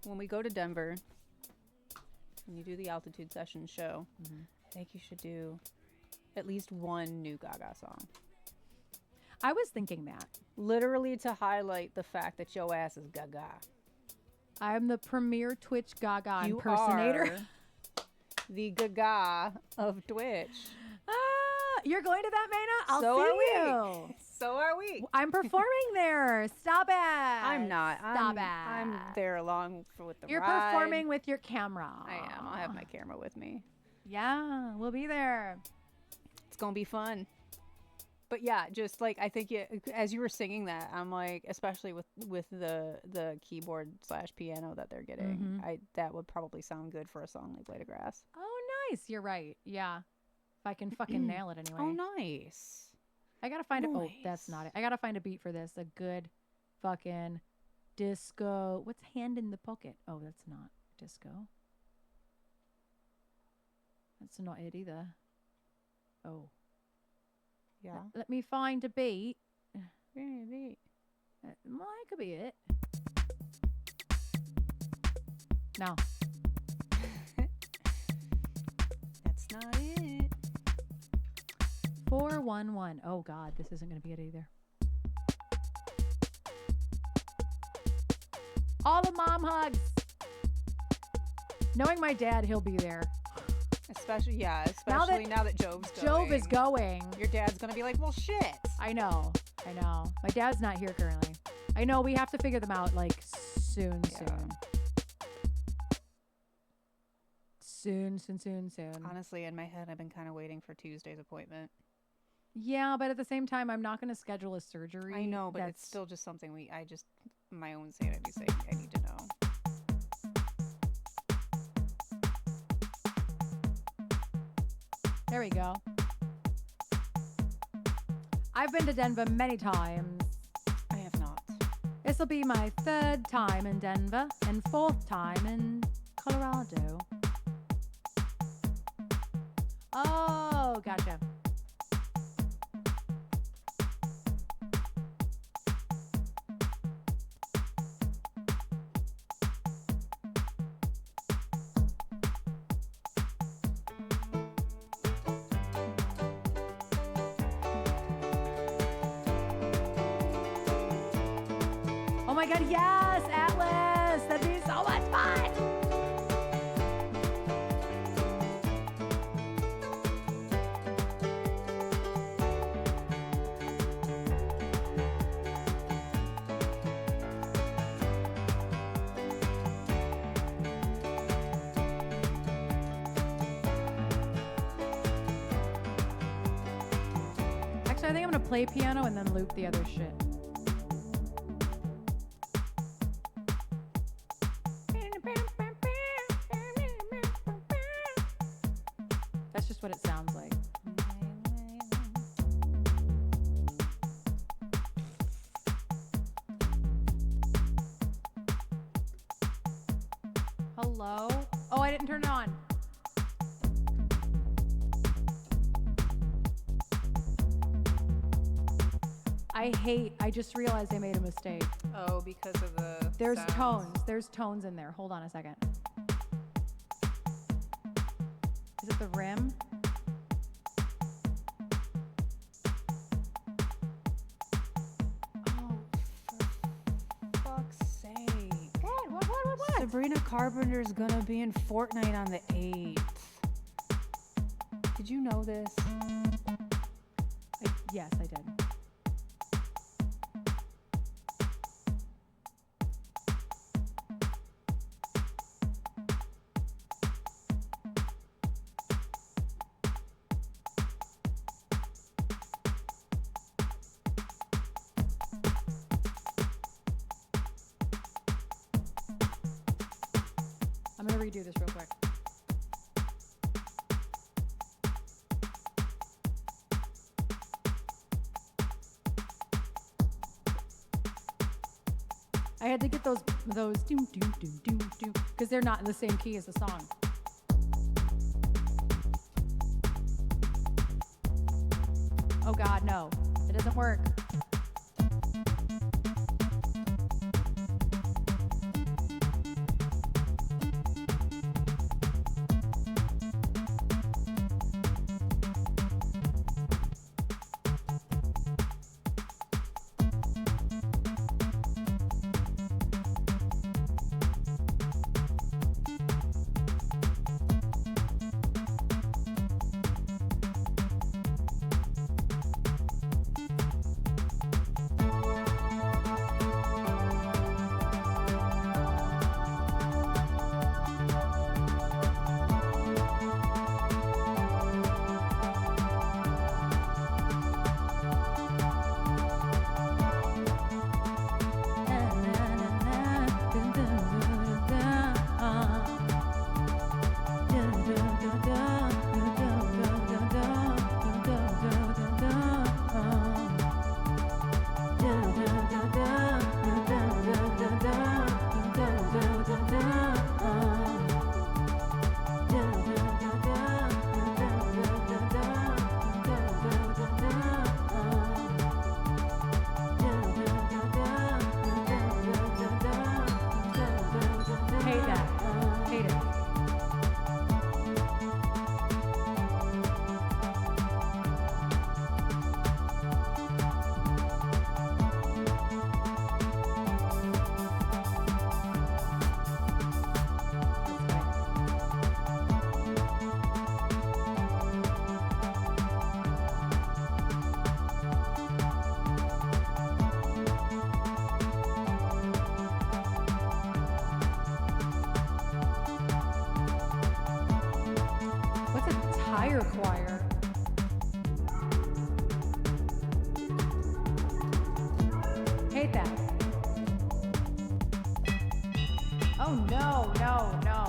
when we go to Denver and you do the Altitude Sessions show, I think you should do at least one new Gaga song. I was thinking that. Literally to highlight the fact that your ass is Gaga. I'm the premier Twitch Gaga You impersonator. are the Gaga of Twitch. You're going to that, Maina? I'll So see are we. you. So are we. I'm performing there. Stop it. I'm not. Stop it. I'm there along with the You're ride. performing with your camera. I am. I'll have my camera with me. Yeah, we'll be there. It's gonna be fun. But yeah, just like I think as you were singing that, I'm like, especially with the keyboard / piano that they're getting, that would probably sound good for a song like Blade of Grass. Oh, nice. You're right. Yeah. If I can fucking nail it anyway. Oh, nice. I gotta find nice. Oh, that's not it. I gotta find a beat for this. A good fucking disco. What's Hand in the Pocket? Oh, that's not disco. That's not it either. Oh. Yeah. Let me find a beat. Maybe. Well, that could be it. No. That's not it. 411. Oh, God. This isn't going to be it either. All the mom hugs. Knowing my dad, he'll be there. Especially Now especially now that Job's going. Job is going. Your dad's gonna be like, well, shit. I know. My dad's not here currently. I know we have to figure them out like soon. Honestly, in my head, I've been kind of waiting for Tuesday's appointment. Yeah, but at the same time, I'm not going to schedule a surgery. I know, but it's still just something my own sanity's sake, I need to know. There we go. I've been to Denver many times. I have not. This will be my 3rd time in Denver and 4th time in Colorado. Oh, gotcha. Oh my God, yes, Atlas. That'd be so much fun. Actually, I think I'm going to play piano and then loop the other shit. That's just what it sounds like. Hello? Oh, I didn't turn it on. I just realized I made a mistake. Oh, because of the There's sounds. tones. There's tones in there. Hold on a second. Is it the rim? Oh, for fuck's sake. What? Sabrina Carpenter's gonna be in Fortnite on the 8th. Did you know this? Yes, I did. I'm going to redo this real quick. I had to get those doom doom doom doom doom because they're not in the same key as the song. Oh God, no. It doesn't work. hate that. Oh no, no, no.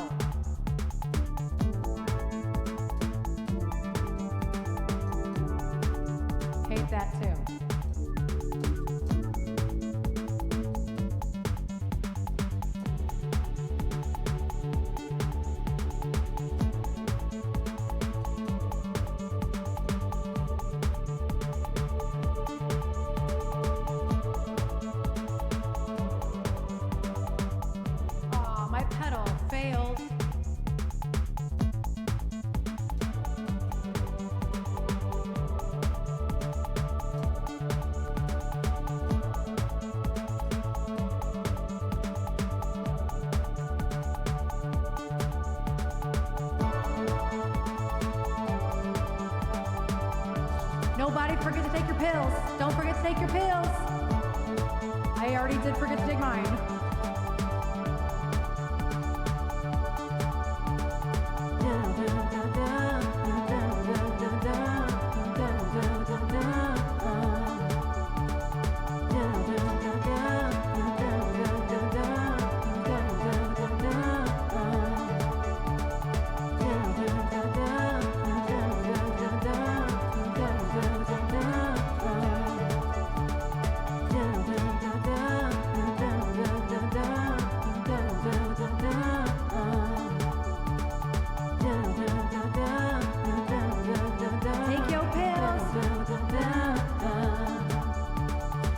Hate that too. Aw, my pedal failed. Nobody forget to take your pills. Don't forget to take your pills. I already did forget to take mine. Take your pills.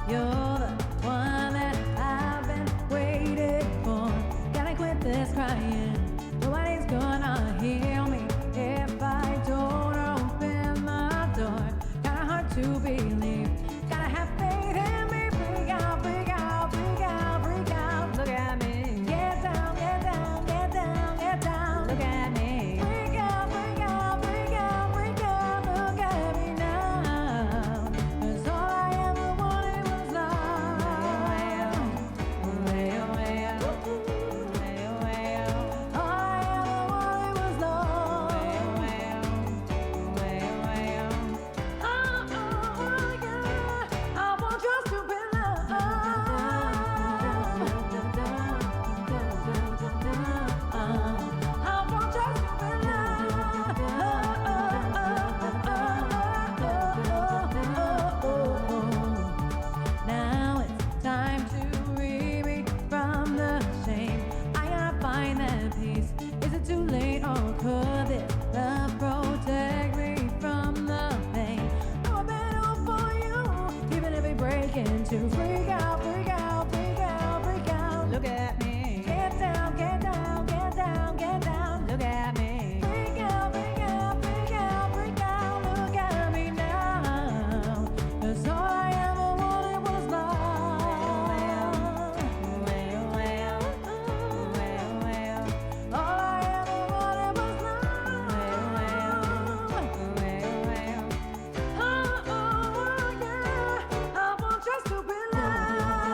You're the one that I've been waiting for. Gotta quit this crying. Nobody's gonna heal me if I don't open the door. Kinda hard to believe. Gotta have faith in me. Freak out, freak out, freak out, freak out. Look at me. Get down, get down, get down, get down. Look at me. Freak out, freak out, freak out, freak out. Look at me now. 'Cause all I ever wanted was love. Way, way, way, way. All I ever wanted was love. Way, way, way. Oh, yeah. I want your stupid love. I want your stupid love. Now it's time to free me from the shame. I gotta find that peace. Is it too late or could this love protect me from the pain? No, I've been all for you, even if we break into freak out, freak out, freak out, freak out. Look at me. Get down, get down, get down, get down. Look at me. Freak out, freak out, freak out, freak out. Look at me now. 'Cause all I ever wanted was love. All I ever wanted was love. Oh, yeah. I want your stupid love.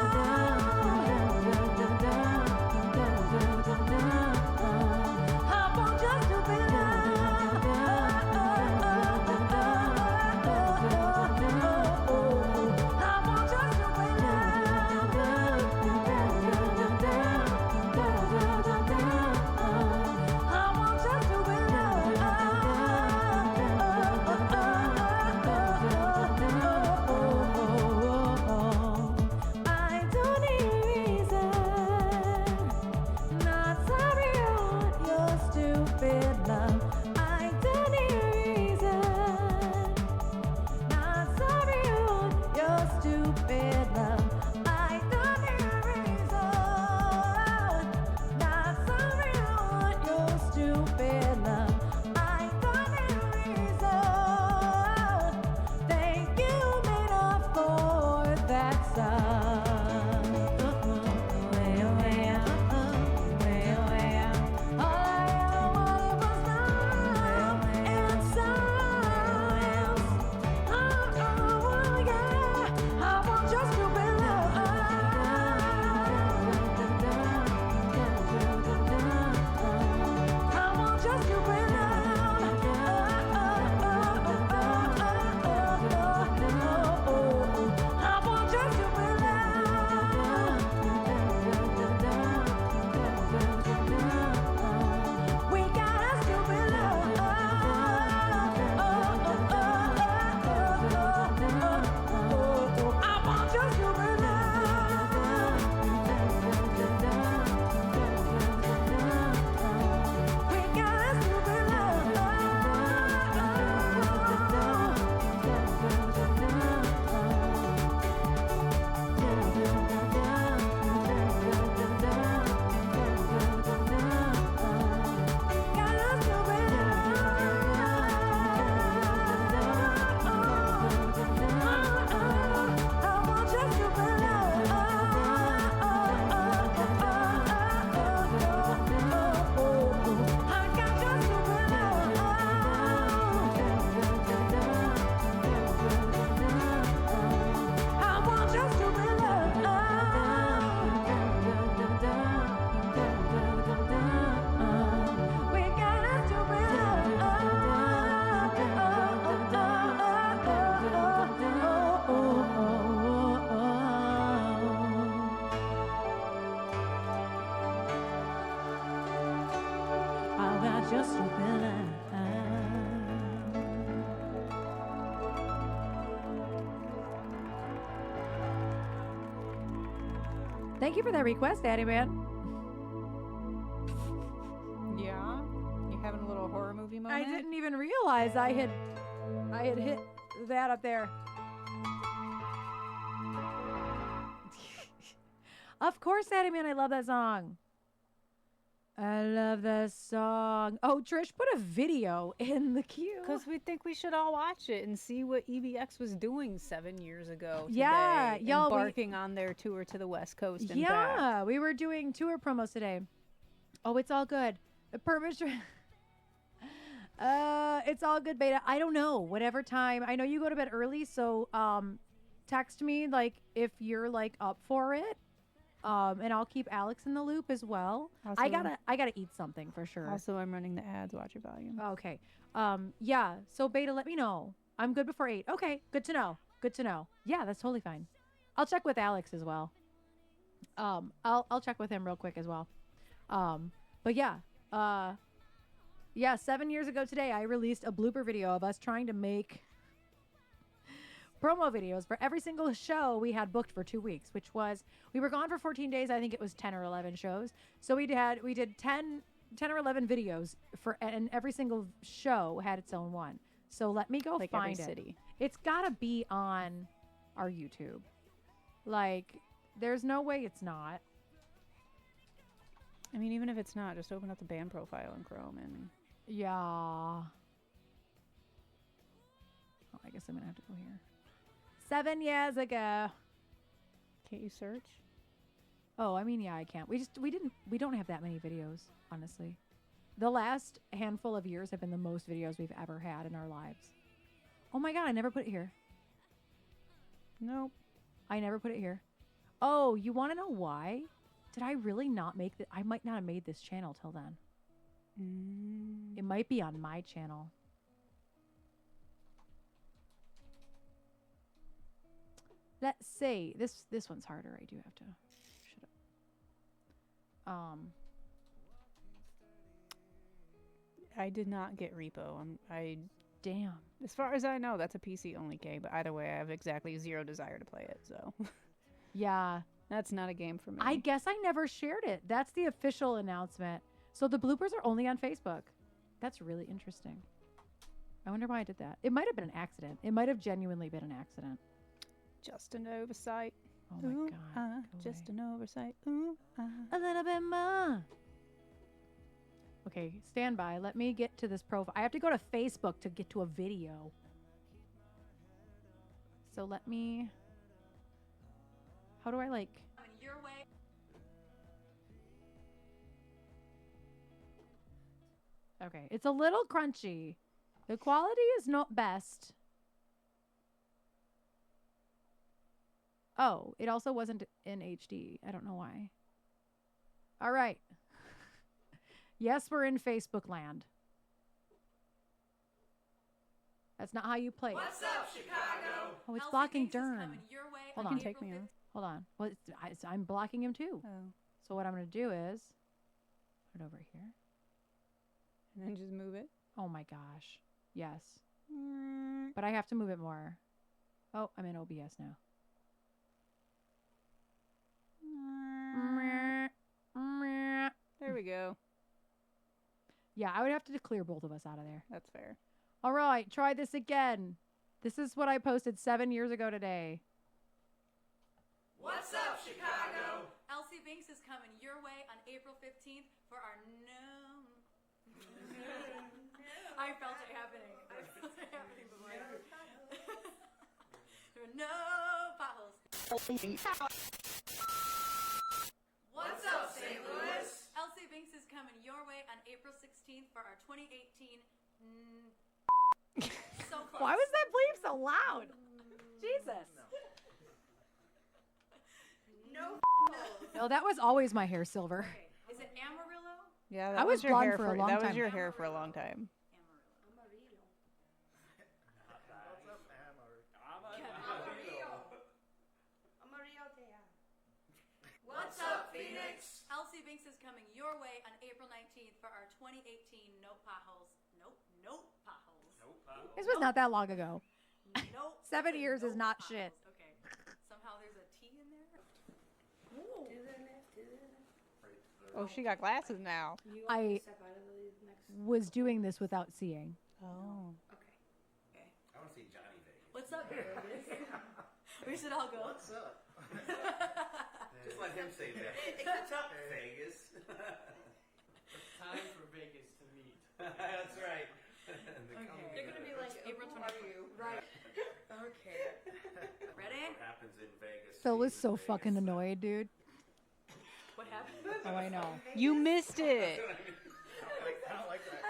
Thank you for that request, Daddy Man. Yeah? You having a little horror movie I moment? didn't even realize I had hit that up there. Of course, Daddy Man, I love that song. I love that song. Oh, Trish put a video in the queue. Because we think we should all watch it and see what EBX was doing 7 years ago today. Yeah, y'all, embarking on their tour to the West Coast and yeah, back. we were doing tour promos today. Oh, it's all good. Permission. It's all good, Beta. I don't know. Whatever time. I know you go to bed early, so text me like if you're like up for it. And I'll keep Alex in the loop as well. Also, I gotta eat something for sure. Also, I'm running the ads. Watch your volume. Okay. Yeah. So Beta, let me know. I'm good before 8. Okay. Good to know. Good to know. Yeah, that's totally fine. I'll check with Alex as well. I'll check with him real quick as well. But yeah. Yeah. 7 years ago today, I released a blooper video of us trying to make promo videos for every single show we had booked for 2 weeks, which was, we were gone for 14 days. I think it was 10 or 11 shows. So we did 10 or 11 videos for, and every single show had its own one. So let me go Like find every it. city. It's gotta be on our YouTube. Like, there's no way it's not. I mean, even if it's not, just open up the band profile in Chrome and... Yeah. Oh, I guess I'm gonna have to go here. 7 years ago. Can't you search? Oh, I mean, yeah, I can't. We don't have that many videos, honestly. The last handful of years have been the most videos we've ever had in our lives. Oh my God, I never put it here. Nope. I never put it here. Oh, you want to know why? Did I really not make that? I might not have made this channel till then. It might be on my channel. Let's see. This one's harder. I do have to shut up. I did not get Repo. Damn. As far as I know, that's a PC only game. But either way, I have exactly zero desire to play it. So Yeah. that's not a game for me. I guess I never shared it. That's the official announcement. So the bloopers are only on Facebook. That's really interesting. I wonder why I did that. It might have been an accident. It might have genuinely been an accident. Just an oversight. Oh my Ooh, God. Go just away. an oversight. Ooh, A little bit more. Okay, stand by. Let me get to this profile. I have to go to Facebook to get to a video. So let me... How do I like... Your way. Okay, it's a little crunchy. The quality is not best. Oh, it also wasn't in HD. I don't know why. All right. Yes, we're in Facebook land. That's not how you play it. What's up, Chicago? Oh, it's Elsie blocking Banks is Dern. coming your way Hold on on. You can take April me off. Hold on. Well, I'm blocking him too. Oh, So what I'm going to do is put it over here. and then just move it. Oh my gosh. Yes. But I have to move it more. Oh, I'm in OBS now. There we go. Yeah, I would have to clear both of us out of there. That's fair. All right, try this again. This is what I posted 7 years ago today. What's up, Chicago? Elsie Banks is coming your way on April 15th for our no. I felt it happening. I felt it happening before. There were no potholes. What's up, St. Louis? Elsie Banks is coming your way on April 16th for our 2018. So close. Why was that bleep so loud? Jesus. No, that was always my hair silver. Is it Amarillo? Yeah, I that was was your blonde hair for a long That was time. your hair for a long time. What's up, Phoenix? Elsie Banks is coming your way on April 19th for our 2018 Nope Potholes. Nope Potholes. This was not that long ago. Nope. 7 years is Nope not potholes. shit. Okay. Somehow there's a T in there. Ooh. Oh, she got glasses now. You I- want me to step out of the next. Was doing this without seeing. Oh. Okay. I want to see Johnny Vegas. What's up, Vegas? We should all go. What's up? Just let him say that. What's up, Vegas? Time for Vegas to meet. That's right. You're gonna be like April 24th. Right. Okay. Ready? What happens in Vegas? Phil was stays so in Vegas. fucking annoyed, dude. What happened? Oh, I know. You missed it. I don't like that.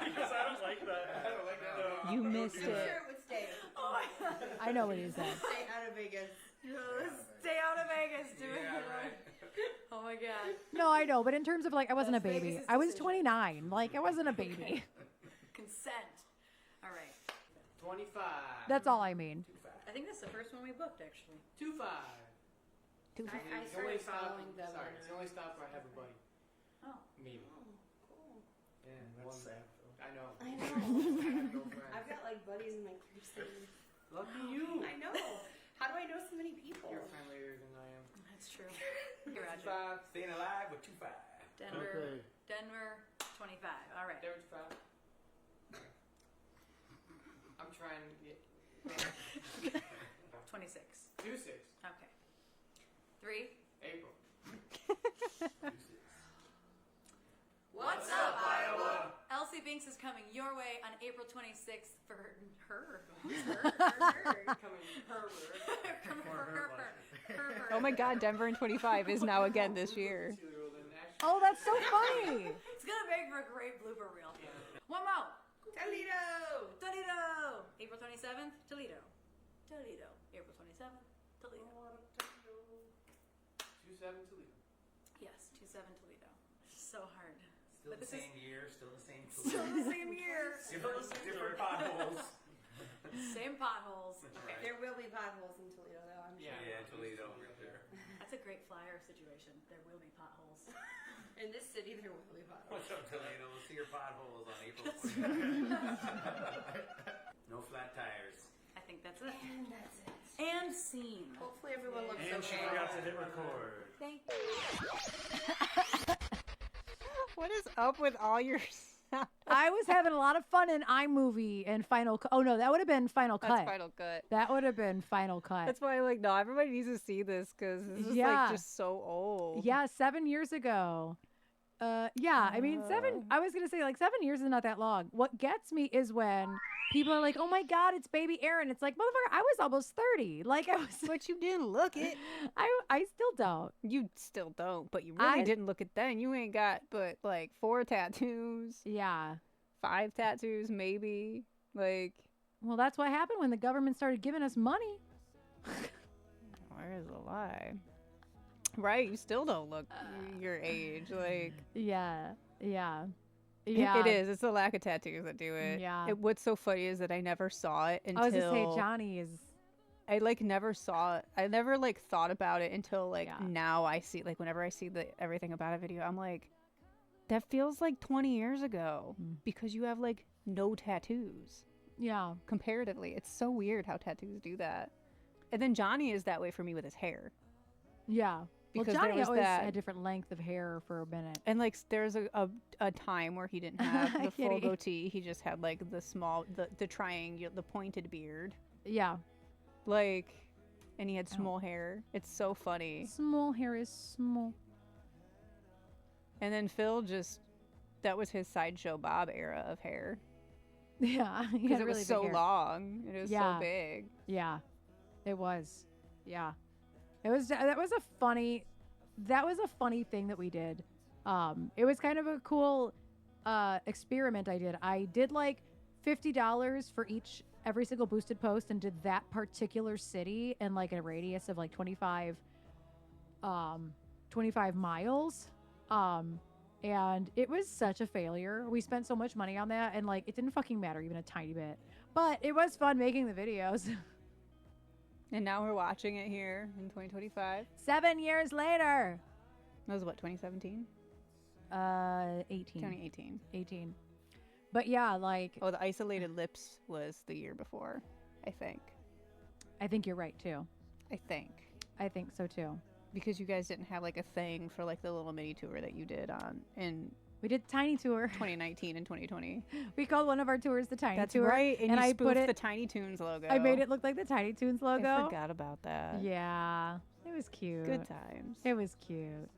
Because I don't like that. I don't like that. You missed I'm sure it. it would stay. Oh my god. I know what he said. Stay out of Vegas. Stay out of Vegas, dude. Yeah, right. Oh my god. No, I know, but in terms of like, I wasn't a That's baby. Vegas' I was decision. 29. Like, I wasn't a baby. Consent. All right. 25. That's all I mean. I think that's the first one we booked, actually. 25. I It's the started only stop- following them. Sorry, it's the only stop where I have a buddy. Oh. Maybe. Cool. Yeah, That's one. sad. I know. I know. I have no friends. I've got like buddies in like 3 cities. Lucky you. I know. How do I know so many people? You're friendlier than I am. That's true. Here, Roger. 25. Staying alive with 2-5. Denver. Denver, 25. All right. There was 5. I'm trying to get 26. 2-6. Okay. 3. April. What's up, Iowa? Elsie Binks is coming your way on April 26th for her. Who's her? Coming her Oh my God, Denver in 25 is now again this year. Oh, that's so funny. It's gonna make for a great blooper reel. One more. Toledo! Toledo. April 27th, Toledo. Toledo. April 27th, Toledo. 2-7 Toledo. Yes, 27 Toledo. So hard. Still But the this same year, still the same Still the same year. different potholes. Same potholes. Okay. There will be potholes in Toledo though, I'm sure. Yeah. Yeah, Toledo right there. That's a great flyer situation. There will be potholes. In this city there will be potholes. What's up, Toledo? We'll see your potholes on April 20th. No flat tires. I think that's it. And that's it. And scene. Hopefully everyone looks And she okay. forgot to hit record. Thank What is up with all your sound? I was having a lot of fun in iMovie and Final Cut. Oh, no, that would have been Final Cut. That's Final Cut. That would have been Final Cut. That's why I'm like, no, everybody needs to see this because this is Yeah. like just so old. Yeah, 7 years ago. Yeah, I mean, I was going to say like 7 years is not that long. What gets me is when people are like, oh my God, it's baby Erin. It's like, motherfucker, I was almost 30. Like I was, But you didn't look it. I still don't. You still don't, but you really didn't look it then. You ain't got but like 4 tattoos, Yeah. 5 tattoos, maybe. Like, Well, that's what happened when the government started giving us money. where is the lie? Right, you still don't look your age. Like, Yeah. Yeah. it- Yeah. it is. It's the lack of tattoos that do it. Yeah. What's so funny is that I never saw it until I was going to say, Johnny is. I like never saw it. I never like thought about it until like Yeah. now I see like whenever I see the everything about a video, I'm like, that feels like 20 years ago Mm. because you have like no tattoos Yeah. comparatively. It's so weird how tattoos do that. And then Johnny is that way for me with his hair. Yeah. Because well, there Johnny was always that- had a different length of hair for a minute. And like there's a time where he didn't have the full Kitty. goatee. He just had like the small the triangle, the pointed beard. Yeah. Like, and he had Oh. small hair. It's so funny. Small hair is small. And then Phil that was his Sideshow Bob era of hair. Yeah. he Because had it was really big so hair. long. It was Yeah. so big. Yeah. It was. Yeah. That was a funny thing that we did. It was kind of a cool experiment I did. I did like $50 for every single boosted post and did that particular city in like a radius of like 25 miles. And it was such a failure. We spent so much money on that and like it didn't fucking matter even a tiny bit. But it was fun making the videos. And now we're watching it here in 2025. 7 years later. That was what, 2017? 18. 2018. 18. But yeah, like, Oh, the Isolated Lips was the year before, I think. I think you're right too. I think. I think so too. Because you guys didn't have like a thing for like the little mini tour that you did in We did Tiny Tour. 2019 and 2020. We called one of our tours the Tiny That's Tour. right. And you I spoofed put it. the Tiny Toons logo. I made it look like the Tiny Toons logo. I forgot about that. Yeah, it was cute. Good times. It was cute.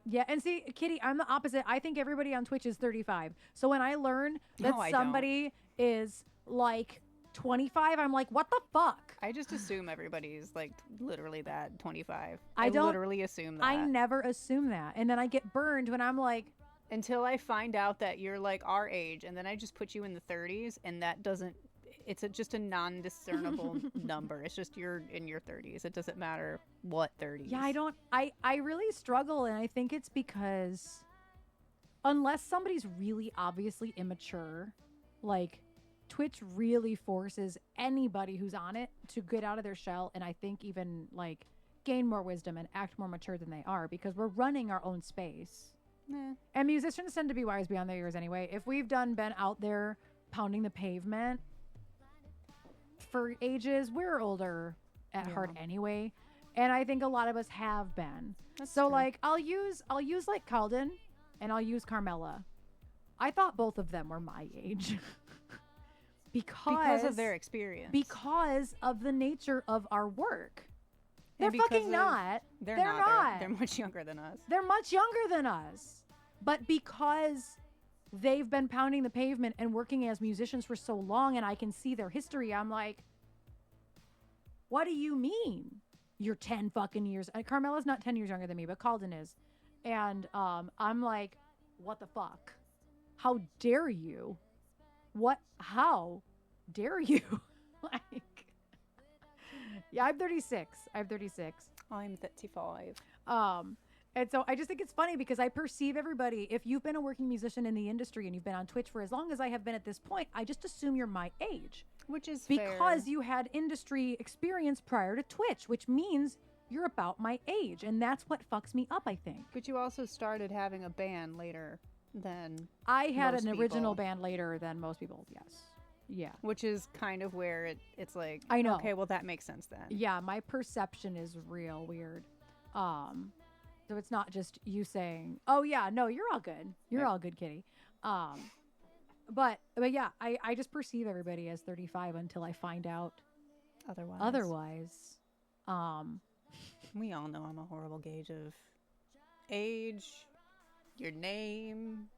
Yeah, and see, Kitty, I'm the opposite. I think everybody on Twitch is 35. So when I learn that No, I somebody is like 25, I'm like, what the fuck? I just assume everybody's like literally that 25. I don't- literally assume that. I never assume that. And then I get burned when I'm like, Until I find out that you're like our age, and then I just put you in the 30s, and that doesn't. It's just a non-discernible number. It's just you're in your 30s. It doesn't matter what 30s. yeah, I really struggle, and I think it's because unless somebody's really obviously immature, like Twitch really forces anybody who's on it to get out of their shell, and I think even like gain more wisdom and act more mature than they are, because we're running our own space. And musicians tend to be wise beyond their years anyway. If we've been out there pounding the pavement for ages, we're older at heart anyway. And I think a lot of us have been. That's so true. like I'll use like Calden and I'll use Carmela. I thought both of them were my age. because of their experience. Because of the nature of our work. They're And because fucking of- not. They're They're not. not. They're much younger than us. They're much younger than us. But because they've been pounding the pavement and working as musicians for so long and I can see their history, I'm like, what do you mean? You're 10 fucking years. Carmela's not 10 years younger than me, but Calden is. And I'm like, what the fuck? How dare you? How dare you? Like, yeah, I'm 36. I'm 36. I'm 35. And so I just think it's funny because I perceive everybody, if you've been a working musician in the industry and you've been on Twitch for as long as I have been at this point, I just assume you're my age. Which is Because fair. you had industry experience prior to Twitch, which means you're about my age. And that's what fucks me up, I think. But you also started having a band later than, I had Most an original people. band later than most people, yes. Yeah. which is kind of where it's like, I know. okay, well, that makes sense then. Yeah, my perception is real weird. So it's not just you saying, "Oh yeah, no, you're all good. You're Right. all good, Kitty." But yeah, I just perceive everybody as 35 until I find out otherwise. We all know I'm a horrible gauge of age, your name.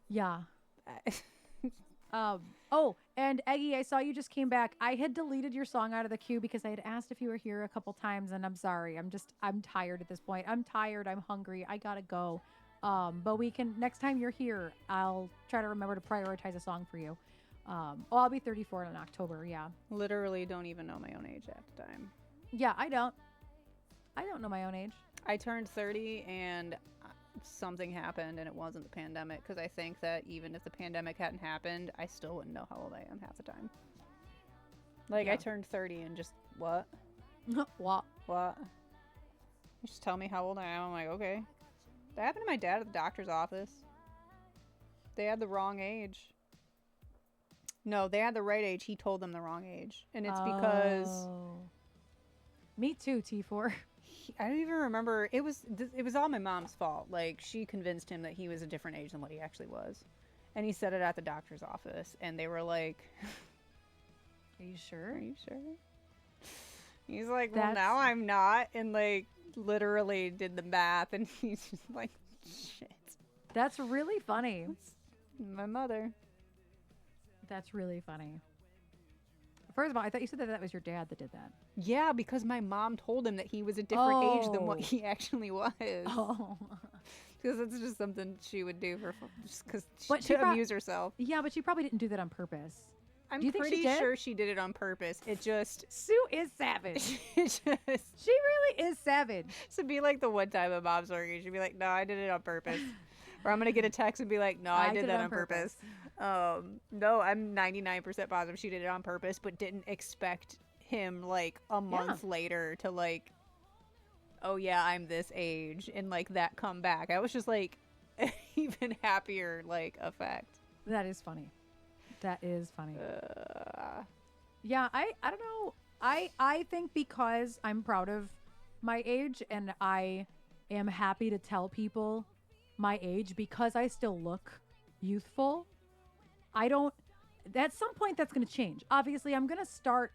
Yeah. Oh, and Eggy, I saw you just came back. I had deleted your song out of the queue because I had asked if you were here a couple times, and I'm sorry. I'm tired at this point. I'm tired. I'm hungry. I gotta go. But we can, next time you're here, I'll try to remember to prioritize a song for you. I'll be 34 in October. Yeah. Literally don't even know my own age at the time. Yeah, I don't know my own age. I turned 30 and something happened, and it wasn't the pandemic, because I think that even if the pandemic hadn't happened, I still wouldn't know how old I am half the time. Like, Yeah. I turned 30 and just, what? What? What? You just tell me how old I am. I'm like, okay. That happened to my dad at the doctor's office. They had the wrong age. No, they had the right age. He told them the wrong age. And it's because Oh. Me too, T4. I don't even remember. It was all my mom's fault. Like, she convinced him that he was a different age than what he actually was. And he said it at the doctor's office. And they were like, Are you sure? are you sure? He's like, well, That's- now I'm not. And, like, literally did the math. And he's just like, shit. That's really funny. My mother. That's really funny. First of all, I thought you said that was your dad that did that. Yeah, because my mom told him that he was a different age than what Oh. he actually was. Oh. Because it's just something she would do just because But she to prob- amuse herself. Yeah, but she probably didn't do that on purpose. I'm Do you think she pretty did? sure she did it on purpose. It just, Sue is savage. it just She really is savage. to be like the one time a mom's working, she'd be like, "No, I did it on purpose," or I'm gonna get a text and be like, "No, I did that on purpose." No, I'm 99% positive she did it on purpose, but didn't expect him like a month later to like, "Oh yeah, I'm this age," and like that come back. I was just like, even happier like effect. That is funny. That is funny. Yeah, I don't know. I think because I'm proud of my age, and I am happy to tell people my age because I still look youthful. I don't, at some point that's going to change. Obviously, I'm going to start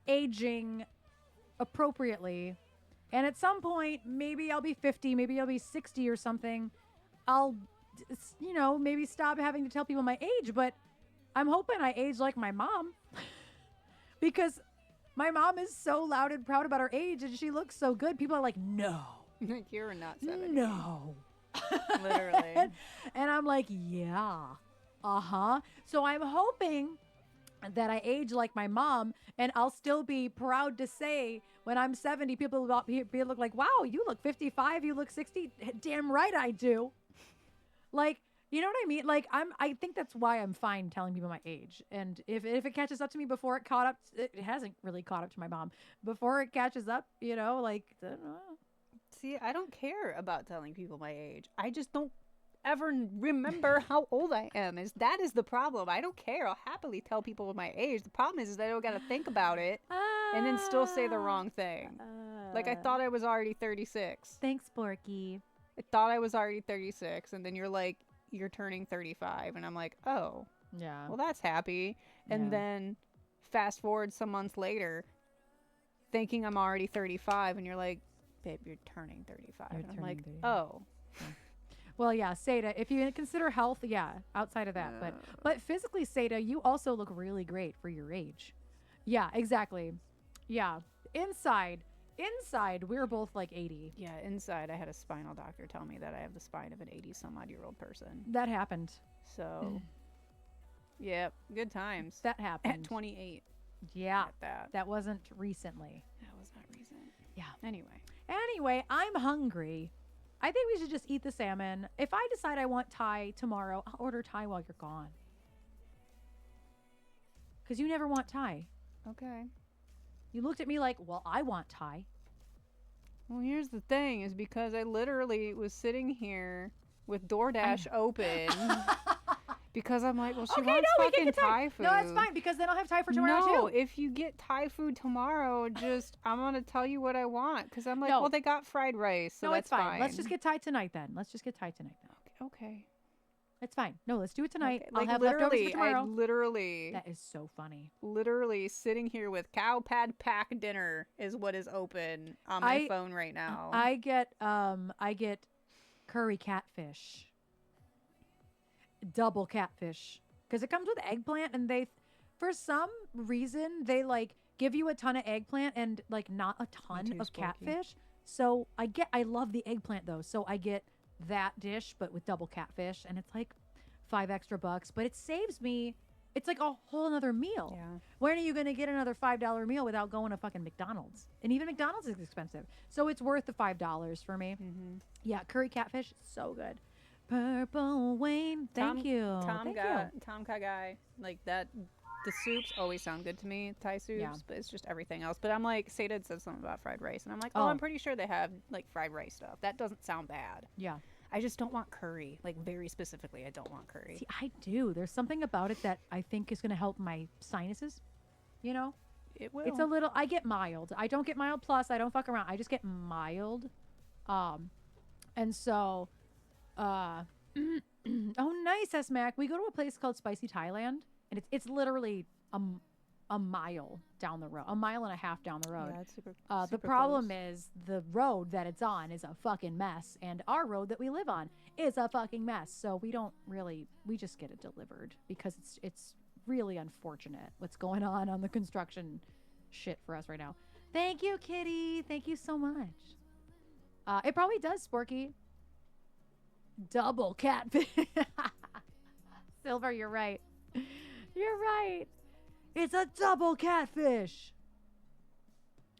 aging appropriately. And at some point, maybe I'll be 50, maybe I'll be 60 or something. I'll, maybe stop having to tell people my age, but I'm hoping I age like my mom because my mom is so loud and proud about her age and she looks so good. People are like, no. You're not 70. No. Literally. And I'm like, yeah. Uh-huh. So I'm hoping that I age like my mom and I'll still be proud to say when I'm 70, people will be look like, wow, you look 55, you look 60. Damn right I do. Like, you know what I mean? Like, I think that's why I'm fine telling people my age. And if it catches up to me before it caught up, it hasn't really caught up to my mom. Before it catches up, I don't know. See, I don't care about telling people my age. I just don't ever remember how old I am. That is the problem. I don't care. I'll happily tell people my age. The problem is that I don't got to think about it and then still say the wrong thing. Like, I thought I was already 36. Thanks, Borky. I thought I was already 36, and then you're like, you're turning 35, and I'm like, oh, Yeah. well, that's happy. And Yeah. then fast forward some months later, thinking I'm already 35, and you're like, babe, you're turning 35. You're and I'm turning like, 35. oh. Well, yeah, Seda, if you consider health, yeah, outside of that. But physically, Seda, you also look really great for your age. Yeah, exactly. Yeah. Inside, we're both like 80. Yeah, inside, I had a spinal doctor tell me that I have the spine of an 80-some-odd-year-old person. That happened. So, yep, good times. That happened. At 28. Yeah. At that. That wasn't recently. That was not recent. Yeah. Anyway. I'm hungry. I think we should just eat the salmon. If I decide I want Thai tomorrow, I'll order Thai while you're gone. Because you never want Thai. Okay. You looked at me like, well, I want Thai. Well, here's the thing, is because I literally was sitting here with DoorDash open because I'm like, well, she wants we can fucking get Thai food. No, it's fine because then I'll have Thai for tomorrow No, too. if you get Thai food tomorrow, I'm going to tell you what I want because I'm like, No. well, they got fried rice, so No, that's it's fine. Let's just get Thai tonight then. Okay. It's fine. No, let's do it tonight. Okay, I'll like have leftovers literally, for tomorrow. I literally, That is so funny. literally sitting here with cow pad pack dinner is what is open on my phone right now. I get curry catfish. Double catfish. Because it comes with eggplant and for some reason, they like give you a ton of eggplant and like not a ton too, of Sporky. catfish. So I love the eggplant though. So I get that dish, but with double catfish, and it's like $5 extra, but it saves me. It's like a whole nother meal. Yeah. When are you going to get another $5 meal without going to fucking McDonald's? And even McDonald's is expensive. So it's worth the $5 for me. Mm-hmm. Yeah, curry catfish, so good. Purple Wayne, thank you. Thank you. Tom Kha Gai, like that. The soups always sound good to me, Thai soups, Yeah. but it's just everything else. But I'm like, Seda said something about fried rice, and I'm like, oh, Oh. I'm pretty sure they have like fried rice stuff. That doesn't sound bad. Yeah. I just don't want curry. Like, very specifically, I don't want curry. See, I do. There's something about it that I think is going to help my sinuses. You know? It will. It's a little, I get mild. I don't get mild plus. I don't fuck around. I just get mild. And so, oh, nice, S-Mac. We go to a place called Spicy Thailand, and it's literally a mile down the road, a mile and a half down the road. Yeah, it's super, The super problem close. is the road that it's on is a fucking mess, and our road that we live on is a fucking mess. So we just get it delivered because it's really unfortunate what's going on the construction shit for us right now. Thank you, Kitty. Thank you so much. It probably does, Sporky. Double catfish. Silver, you're right. You're right. It's a double catfish.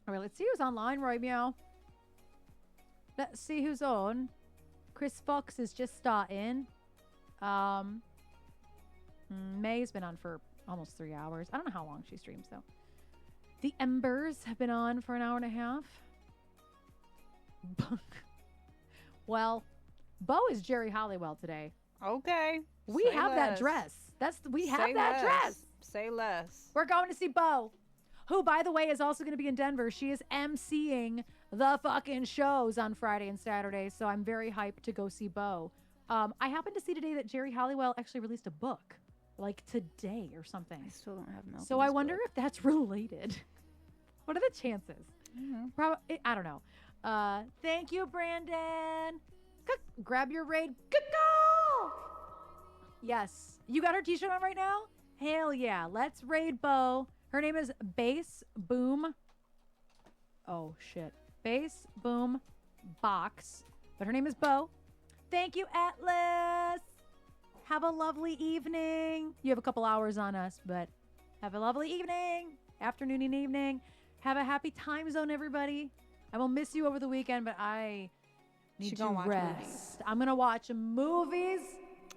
All right, let's see who's online right meow. Let's see who's on. Chris Fox is just starting. May's been on for almost 3 hours. I don't know how long she streams though. The Embers have been on for an hour and a half. Well, Bo is Jerry Halliwell today. Okay. We Say have that less. dress. We have Say that less. dress. Say less. We're going to see Bo, who, by the way, is also going to be in Denver. She is emceeing the fucking shows on Friday and Saturday. So I'm very hyped to go see Bo. I happened to see today that Jerry Halliwell actually released a book, like today or something. I still don't have milk. So I wonder if that's related. What are the chances? Probably, I don't know. Thank you, Brandon. Grab your raid. Go! Yes. You got her t-shirt on right now? Hell yeah. Let's raid Bo. Her name is Bass Boom. Oh, shit. Bass Boom Box. But her name is Bo. Thank you, Atlas. Have a lovely evening. You have a couple hours on us, but have a lovely evening. Afternoon and evening. Have a happy time zone, everybody. I will miss you over the weekend, but I need to rest. I'm going to watch movies.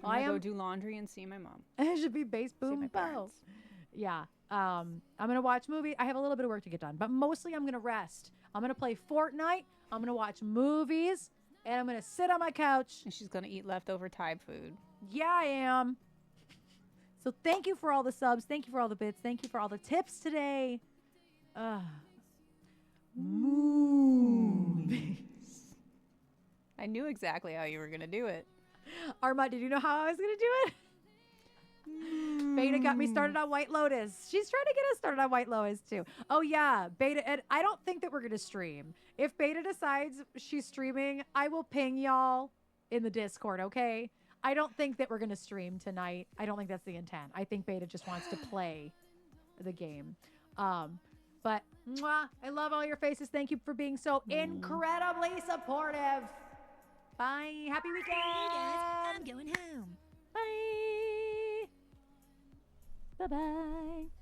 I'm gonna go do laundry and see my mom. It should be Bass See my Boom Bo. parents. Yeah. I'm going to watch movies. I have a little bit of work to get done, but mostly I'm going to rest. I'm going to play Fortnite. I'm going to watch movies, and I'm going to sit on my couch. And she's gonna eat leftover Thai food. Yeah, I am. So thank you for all the subs. Thank you for all the bits. Thank you for all the tips today. Movies. I knew exactly how you were gonna do it. Armand, did you know how I was going to do it? Beta got me started on White Lotus. She's trying to get us started on White Lotus too. Oh yeah, Beta. And I don't think that we're going to stream. If Beta decides she's streaming, I will ping y'all in the Discord, okay? I don't think that we're going to stream tonight. I don't think that's the intent. I think Beta just wants to play the game. But mwah, I love all your faces. Thank you for being so incredibly supportive. Bye. Happy weekend. I'm going home. Bye. Bye-bye.